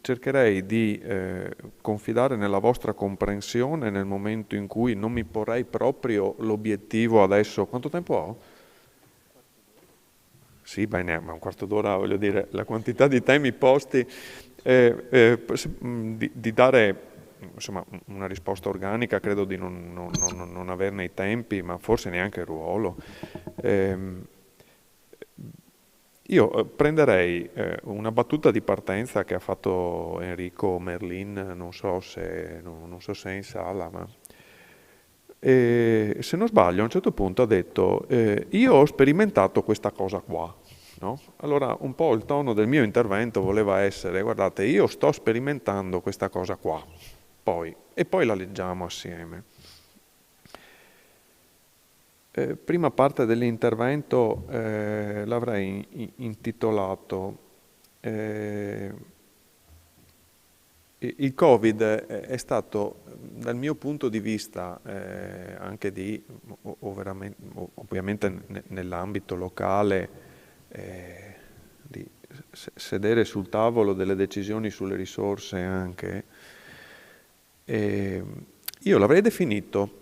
cercherei di confidare nella vostra comprensione nel momento in cui non mi porrei proprio l'obiettivo adesso. Quanto tempo ho? Sì, bene, ma un quarto d'ora, voglio dire, la quantità di temi posti, di dare insomma una risposta organica, credo di non averne i tempi, ma forse neanche il ruolo. Io prenderei una battuta di partenza che ha fatto Enrico Merlin, non so se è in sala, ma se non sbaglio a un certo punto ha detto io ho sperimentato questa cosa qua, no? Allora un po' il tono del mio intervento voleva essere: guardate, io sto sperimentando questa cosa qua, e poi la leggiamo assieme. Prima parte dell'intervento l'avrei intitolato il Covid è stato, dal mio punto di vista, anche ovviamente nell'ambito locale, di sedere sul tavolo delle decisioni sulle risorse anche, io l'avrei definito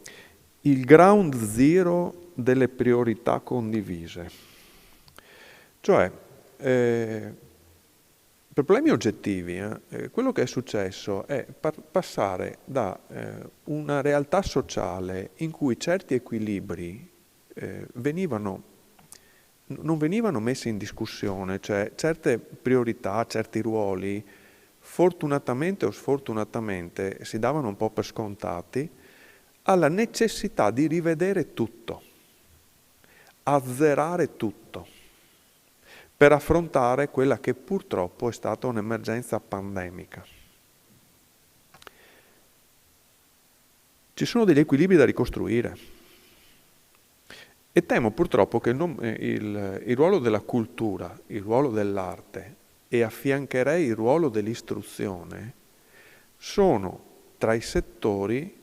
il ground zero delle priorità condivise. Cioè, per problemi oggettivi, quello che è successo è passare da una realtà sociale in cui certi equilibri non venivano messi in discussione, cioè certe priorità, certi ruoli, fortunatamente o sfortunatamente, si davano un po' per scontati, alla necessità di rivedere tutto, azzerare tutto, per affrontare quella che purtroppo è stata un'emergenza pandemica. Ci sono degli equilibri da ricostruire e temo purtroppo che il ruolo della cultura, il ruolo dell'arte e affiancherei il ruolo dell'istruzione sono tra i settori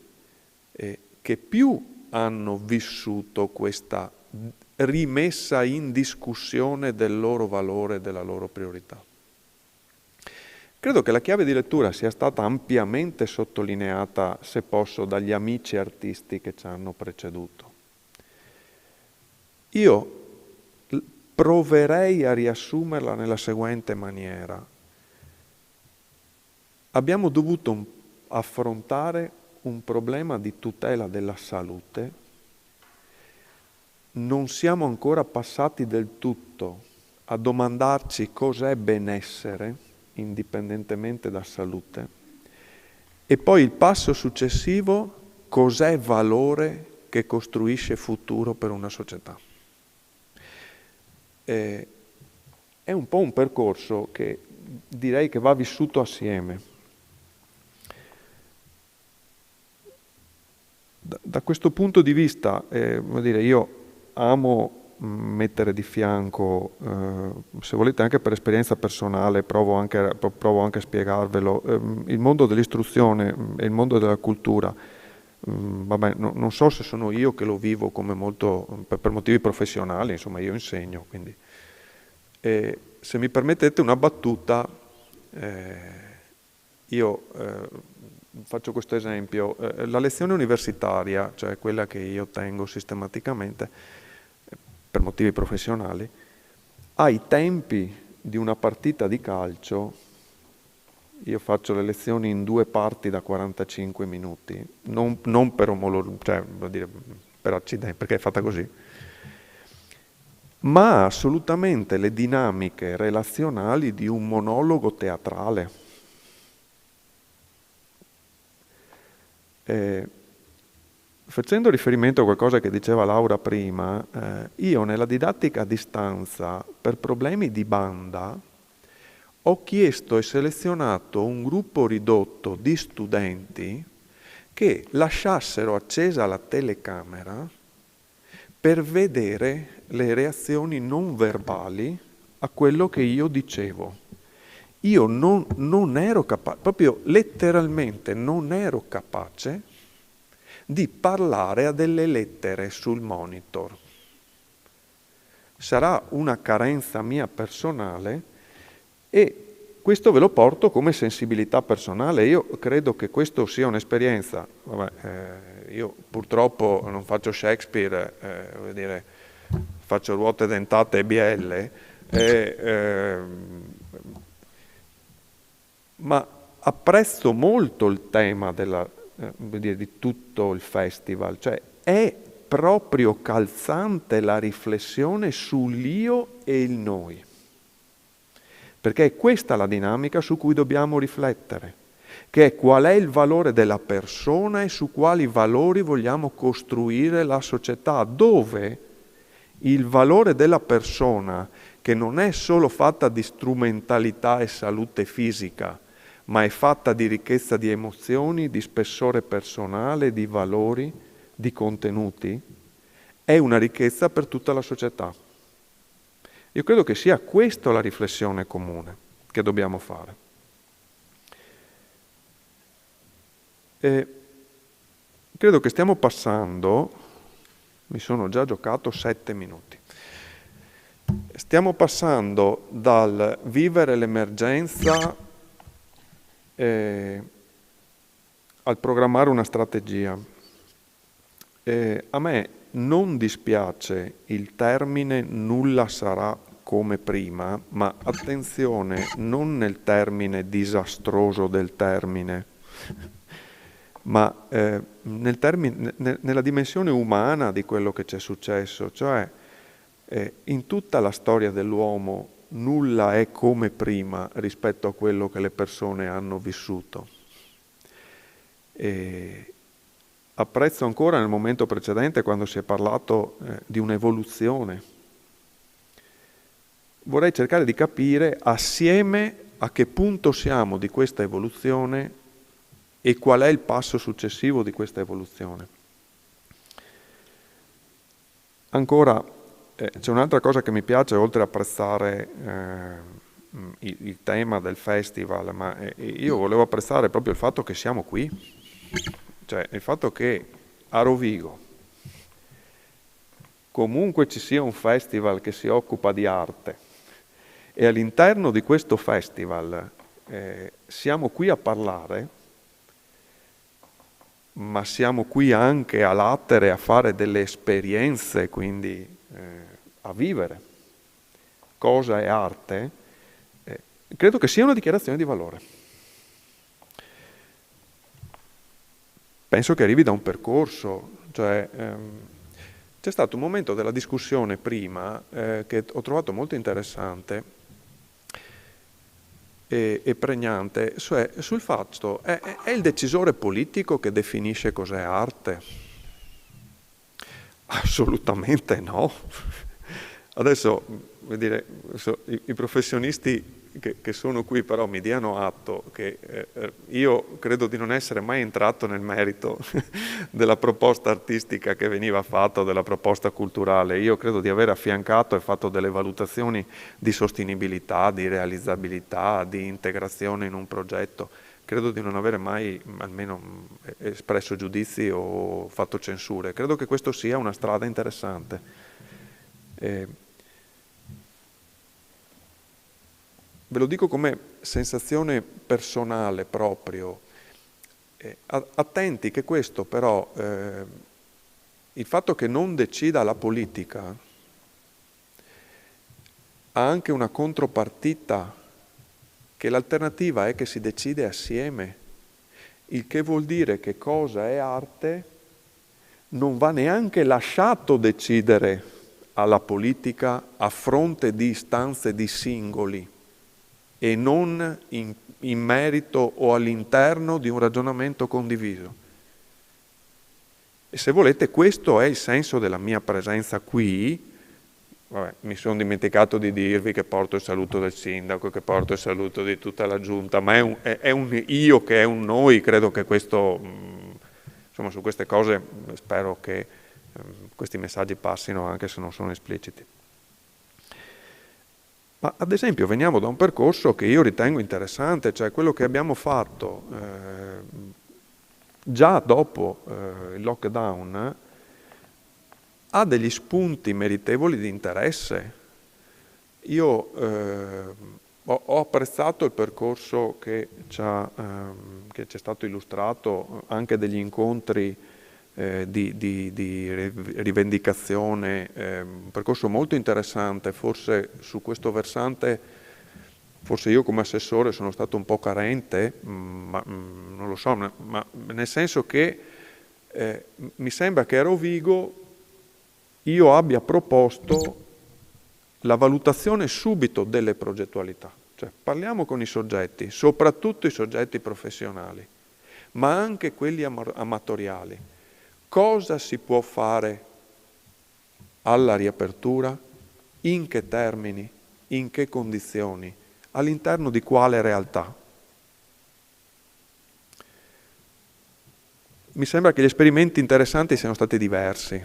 che più hanno vissuto questa rimessa in discussione del loro valore e della loro priorità. Credo che la chiave di lettura sia stata ampiamente sottolineata, se posso, dagli amici artisti che ci hanno preceduto. Io proverei a riassumerla nella seguente maniera. Abbiamo dovuto affrontare un problema di tutela della salute. Non siamo ancora passati del tutto a domandarci cos'è benessere, indipendentemente da salute, e poi il passo successivo, cos'è valore che costruisce futuro per una società. È un po' un percorso che direi che va vissuto assieme. Da questo punto di vista, vuol dire, io amo mettere di fianco, se volete anche per esperienza personale, provo anche a spiegarvelo, il mondo dell'istruzione e il mondo della cultura. Vabbè, non so se sono io che lo vivo come molto per motivi professionali, insomma io insegno, quindi se mi permettete una battuta, io faccio questo esempio, la lezione universitaria, cioè quella che io tengo sistematicamente per motivi professionali, ai tempi di una partita di calcio, io faccio le lezioni in 2 parti da 45 minuti, non per cioè, vuol dire, per accidente, perché è fatta così, ma ha assolutamente le dinamiche relazionali di un monologo teatrale. Facendo riferimento a qualcosa che diceva Laura prima, io nella didattica a distanza, per problemi di banda, ho chiesto e selezionato un gruppo ridotto di studenti che lasciassero accesa la telecamera per vedere le reazioni non verbali a quello che io dicevo. Io non ero capace, proprio letteralmente non ero capace di parlare a delle lettere sul monitor. Sarà una carenza mia personale, E questo ve lo porto come sensibilità personale. Io credo che questo sia un'esperienza. Io purtroppo non faccio Shakespeare, voglio dire, faccio ruote dentate e bielle, ma apprezzo molto il tema di tutto il festival, cioè è proprio calzante la riflessione sull'io e il noi, perché è questa la dinamica su cui dobbiamo riflettere, che è qual è il valore della persona e su quali valori vogliamo costruire la società, dove il valore della persona, che non è solo fatta di strumentalità e salute fisica, ma è fatta di ricchezza di emozioni, di spessore personale, di valori, di contenuti, è una ricchezza per tutta la società. Io credo che sia questa la riflessione comune che dobbiamo fare. E credo che stiamo passando, mi sono già giocato 7 minuti, stiamo passando dal vivere l'emergenza al programmare una strategia. A me non dispiace il termine nulla sarà come prima, ma attenzione, non nel termine disastroso del termine, ma nella dimensione umana di quello che c'è successo, cioè in tutta la storia dell'uomo nulla è come prima rispetto a quello che le persone hanno vissuto. E apprezzo ancora nel momento precedente quando si è parlato di un'evoluzione. Vorrei cercare di capire assieme a che punto siamo di questa evoluzione e qual è il passo successivo di questa evoluzione. Ancora, c'è un'altra cosa che mi piace, oltre a apprezzare il tema del festival, ma io volevo apprezzare proprio il fatto che siamo qui, cioè il fatto che a Rovigo comunque ci sia un festival che si occupa di arte e all'interno di questo festival siamo qui a parlare, ma siamo qui anche a latere, a fare delle esperienze, quindi a vivere cosa è arte, credo che sia una dichiarazione di valore. Penso che arrivi da un percorso, cioè c'è stato un momento della discussione prima che ho trovato molto interessante e pregnante, cioè sul fatto è il decisore politico che definisce cos'è arte? Assolutamente no. Adesso, vuol dire, i professionisti che sono qui però mi diano atto che io credo di non essere mai entrato nel merito della proposta artistica che veniva fatta o della proposta culturale. Io credo di aver affiancato e fatto delle valutazioni di sostenibilità, di realizzabilità, di integrazione in un progetto. Credo di non avere mai almeno espresso giudizi o fatto censure. Credo che questo sia una strada interessante. Ve lo dico come sensazione personale proprio. Attenti che questo però, il fatto che non decida la politica ha anche una contropartita, che l'alternativa è che si decide assieme, il che vuol dire che cosa è arte non va neanche lasciato decidere alla politica a fronte di istanze di singoli e non in merito o all'interno di un ragionamento condiviso. E se volete, questo è il senso della mia presenza qui. Vabbè, mi sono dimenticato di dirvi che porto il saluto del sindaco, che porto il saluto di tutta la giunta, ma è un io che è un noi. Credo che questo, insomma, su queste cose spero che questi messaggi passino anche se non sono espliciti. Ma ad esempio veniamo da un percorso che io ritengo interessante, cioè quello che abbiamo fatto già dopo il lockdown ha degli spunti meritevoli di interesse. Io ho apprezzato il percorso che ci è stato illustrato, anche degli incontri di rivendicazione, un percorso molto interessante. Forse su questo versante, forse io come assessore sono stato un po' carente, ma non lo so, ma nel senso che mi sembra che a Rovigo io abbia proposto la valutazione subito delle progettualità, cioè parliamo con i soggetti, soprattutto i soggetti professionali, ma anche quelli amatoriali. Cosa si può fare alla riapertura? In che termini? In che condizioni? All'interno di quale realtà? Mi sembra che gli esperimenti interessanti siano stati diversi.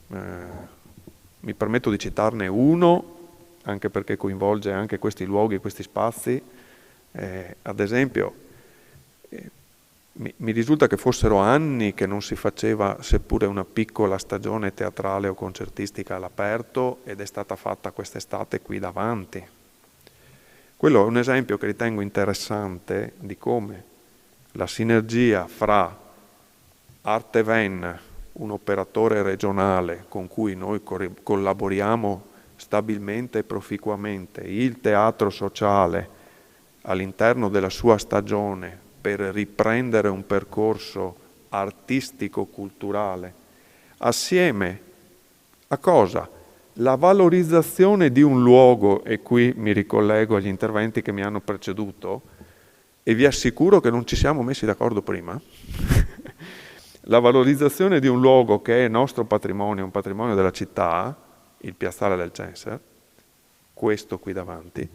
Mi permetto di citarne uno, anche perché coinvolge anche questi luoghi, questi spazi. Ad esempio, mi risulta che fossero anni che non si faceva seppure una piccola stagione teatrale o concertistica all'aperto, ed è stata fatta quest'estate qui davanti. Quello è un esempio che ritengo interessante di come la sinergia fra Arteven, un operatore regionale con cui noi collaboriamo stabilmente e proficuamente, il teatro sociale all'interno della sua stagione per riprendere un percorso artistico-culturale, assieme a cosa? La valorizzazione di un luogo, e qui mi ricollego agli interventi che mi hanno preceduto, e vi assicuro che non ci siamo messi d'accordo prima, la valorizzazione di un luogo che è nostro patrimonio, un patrimonio della città, il piazzale del Censer, questo qui davanti,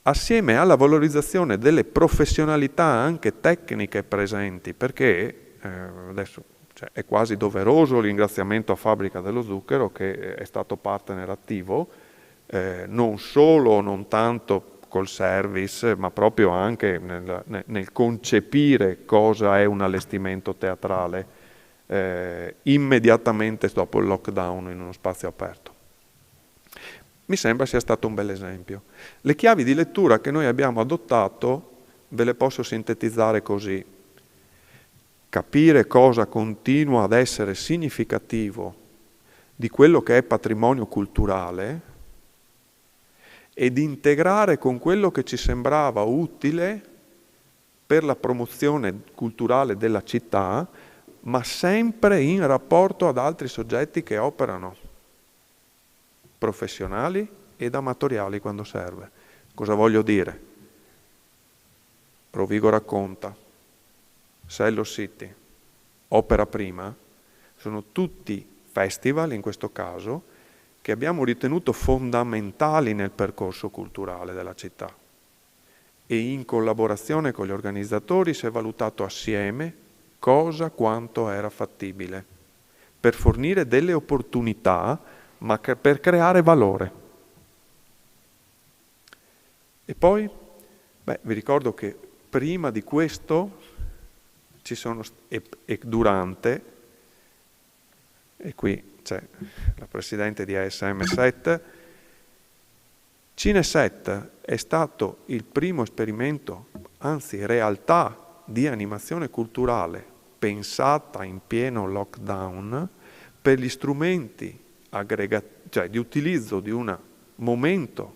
assieme alla valorizzazione delle professionalità anche tecniche presenti, perché adesso è quasi doveroso il ringraziamento a Fabbrica dello Zucchero, che è stato partner attivo, non solo, non tanto col service, ma proprio anche nel concepire cosa è un allestimento teatrale immediatamente dopo il lockdown in uno spazio aperto. Mi sembra sia stato un bel esempio. Le chiavi di lettura che noi abbiamo adottato ve le posso sintetizzare così: capire cosa continua ad essere significativo di quello che è patrimonio culturale ed integrare con quello che ci sembrava utile per la promozione culturale della città, ma sempre in rapporto ad altri soggetti che operano, professionali ed amatoriali quando serve. Cosa voglio dire? Rovigo racconta, Cello City, Opera Prima, sono tutti festival in questo caso che abbiamo ritenuto fondamentali nel percorso culturale della città, e in collaborazione con gli organizzatori si è valutato assieme cosa, quanto era fattibile per fornire delle opportunità, ma per creare valore. E poi, vi ricordo che prima di questo ci sono, e durante, e qui c'è la presidente di ASM 7, Cineset è stato il primo esperimento, anzi realtà di animazione culturale pensata in pieno lockdown per gli strumenti cioè di utilizzo di un momento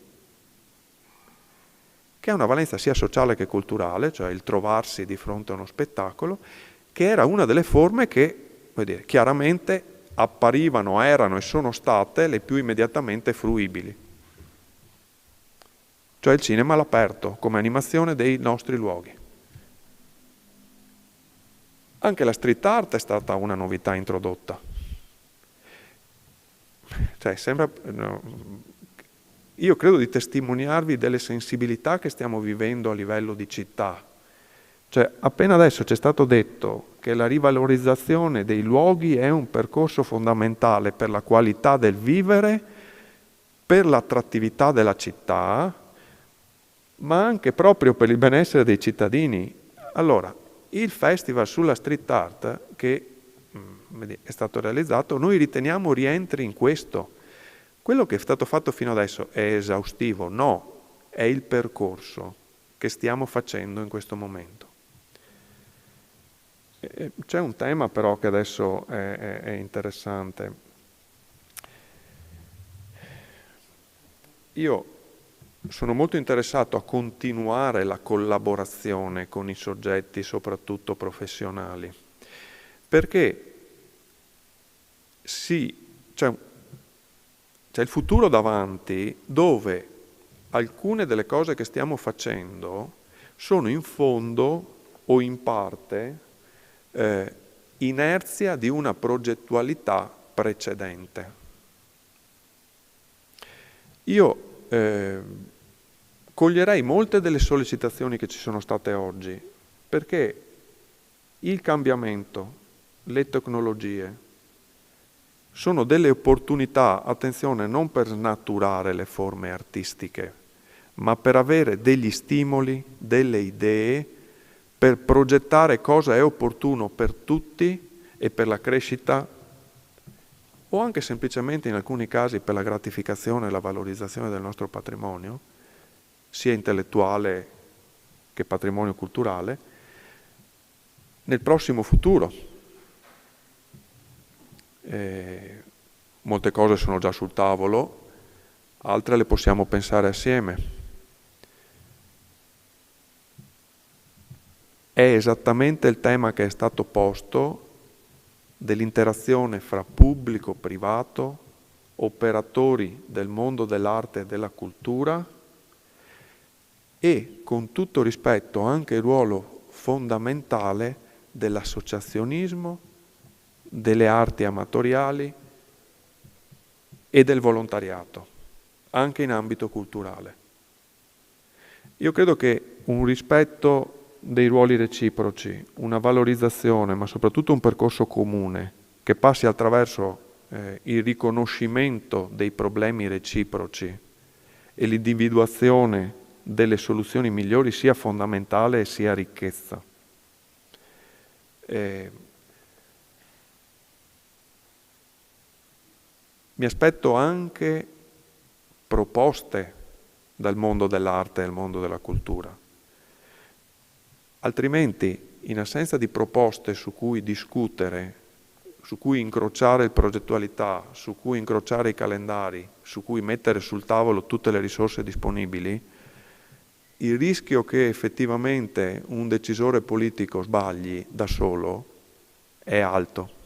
che ha una valenza sia sociale che culturale, cioè il trovarsi di fronte a uno spettacolo, che era una delle forme che, chiaramente apparivano, erano e sono state le più immediatamente fruibili. Cioè il cinema all'aperto, come animazione dei nostri luoghi. Anche la street art è stata una novità introdotta. Cioè, io credo di testimoniarvi delle sensibilità che stiamo vivendo a livello di città. Cioè, appena adesso ci è stato detto che la rivalorizzazione dei luoghi è un percorso fondamentale per la qualità del vivere, per l'attrattività della città, ma anche proprio per il benessere dei cittadini. Allora, il festival sulla street art che è stato realizzato, noi riteniamo rientri in questo. Quello che è stato fatto fino adesso è esaustivo? No, è il percorso che stiamo facendo in questo momento. C'è un tema però che adesso è interessante. Io sono molto interessato a continuare la collaborazione con i soggetti, soprattutto professionali, perché c'è il futuro davanti dove alcune delle cose che stiamo facendo sono in fondo o in parte inerzia di una progettualità precedente. Io coglierei molte delle sollecitazioni che ci sono state oggi, perché il cambiamento, le tecnologie, sono delle opportunità, attenzione, non per snaturare le forme artistiche, ma per avere degli stimoli, delle idee, per progettare cosa è opportuno per tutti e per la crescita, o anche semplicemente in alcuni casi per la gratificazione e la valorizzazione del nostro patrimonio, sia intellettuale che patrimonio culturale, nel prossimo futuro. Molte cose sono già sul tavolo, altre le possiamo pensare assieme. È esattamente il tema che è stato posto dell'interazione fra pubblico, privato, operatori del mondo dell'arte e della cultura e, con tutto rispetto, anche il ruolo fondamentale dell'associazionismo, delle arti amatoriali e del volontariato, anche in ambito culturale. Io credo che un rispetto dei ruoli reciproci, una valorizzazione, ma soprattutto un percorso comune che passi attraverso il riconoscimento dei problemi reciproci e l'individuazione delle soluzioni migliori sia fondamentale e sia ricchezza. Mi aspetto anche proposte dal mondo dell'arte e dal mondo della cultura. Altrimenti, in assenza di proposte su cui discutere, su cui incrociare le progettualità, su cui incrociare i calendari, su cui mettere sul tavolo tutte le risorse disponibili, il rischio che effettivamente un decisore politico sbagli da solo è alto.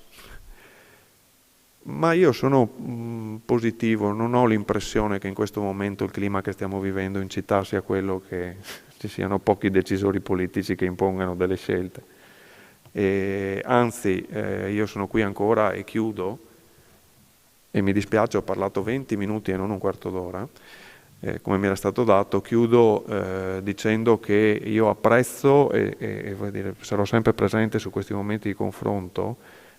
Ma io sono positivo, non ho l'impressione che in questo momento il clima che stiamo vivendo in città sia quello che ci siano pochi decisori politici che impongano delle scelte. Anzi, io sono qui ancora e chiudo, e mi dispiace, ho parlato 20 minuti e non un quarto d'ora, come mi era stato dato, chiudo dicendo che io apprezzo e voglio dire, sarò sempre presente su questi momenti di confronto,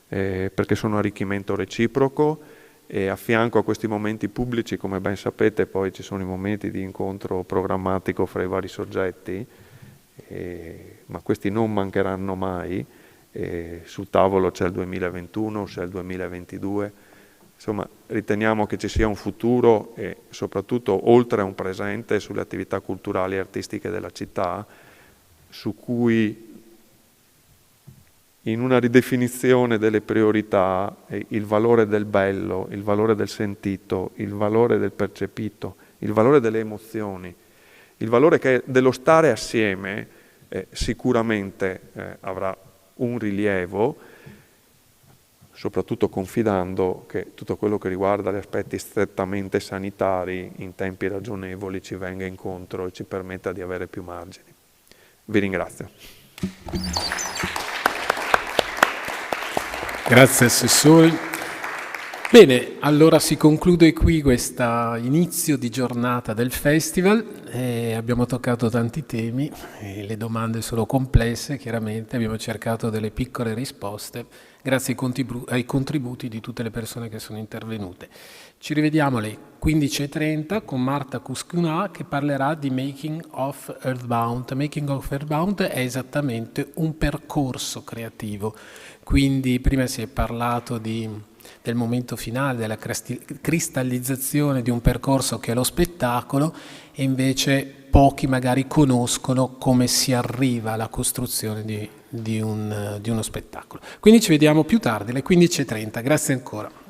perché sono arricchimento reciproco, e a fianco a questi momenti pubblici, come ben sapete, poi ci sono i momenti di incontro programmatico fra i vari soggetti, ma questi non mancheranno mai. Sul tavolo c'è il 2021, c'è il 2022, insomma riteniamo che ci sia un futuro e soprattutto oltre a un presente sulle attività culturali e artistiche della città, su cui in una ridefinizione delle priorità il valore del bello, il valore del sentito, il valore del percepito, il valore delle emozioni, il valore che dello stare assieme sicuramente avrà un rilievo, soprattutto confidando che tutto quello che riguarda gli aspetti strettamente sanitari in tempi ragionevoli ci venga incontro e ci permetta di avere più margini. Vi ringrazio. Grazie Assessore. Bene, allora si conclude qui questo inizio di giornata del festival. Abbiamo toccato tanti temi, le domande sono complesse, chiaramente abbiamo cercato delle piccole risposte grazie ai contributi di tutte le persone che sono intervenute. Ci rivediamo alle 15:30 con Marta Cuscunà che parlerà di Making of Earthbound. Making of Earthbound è esattamente un percorso creativo, quindi prima si è parlato di del momento finale, della cristallizzazione di un percorso che è lo spettacolo, e invece pochi magari conoscono come si arriva alla costruzione di uno spettacolo. Quindi ci vediamo più tardi, alle 15:30. Grazie ancora.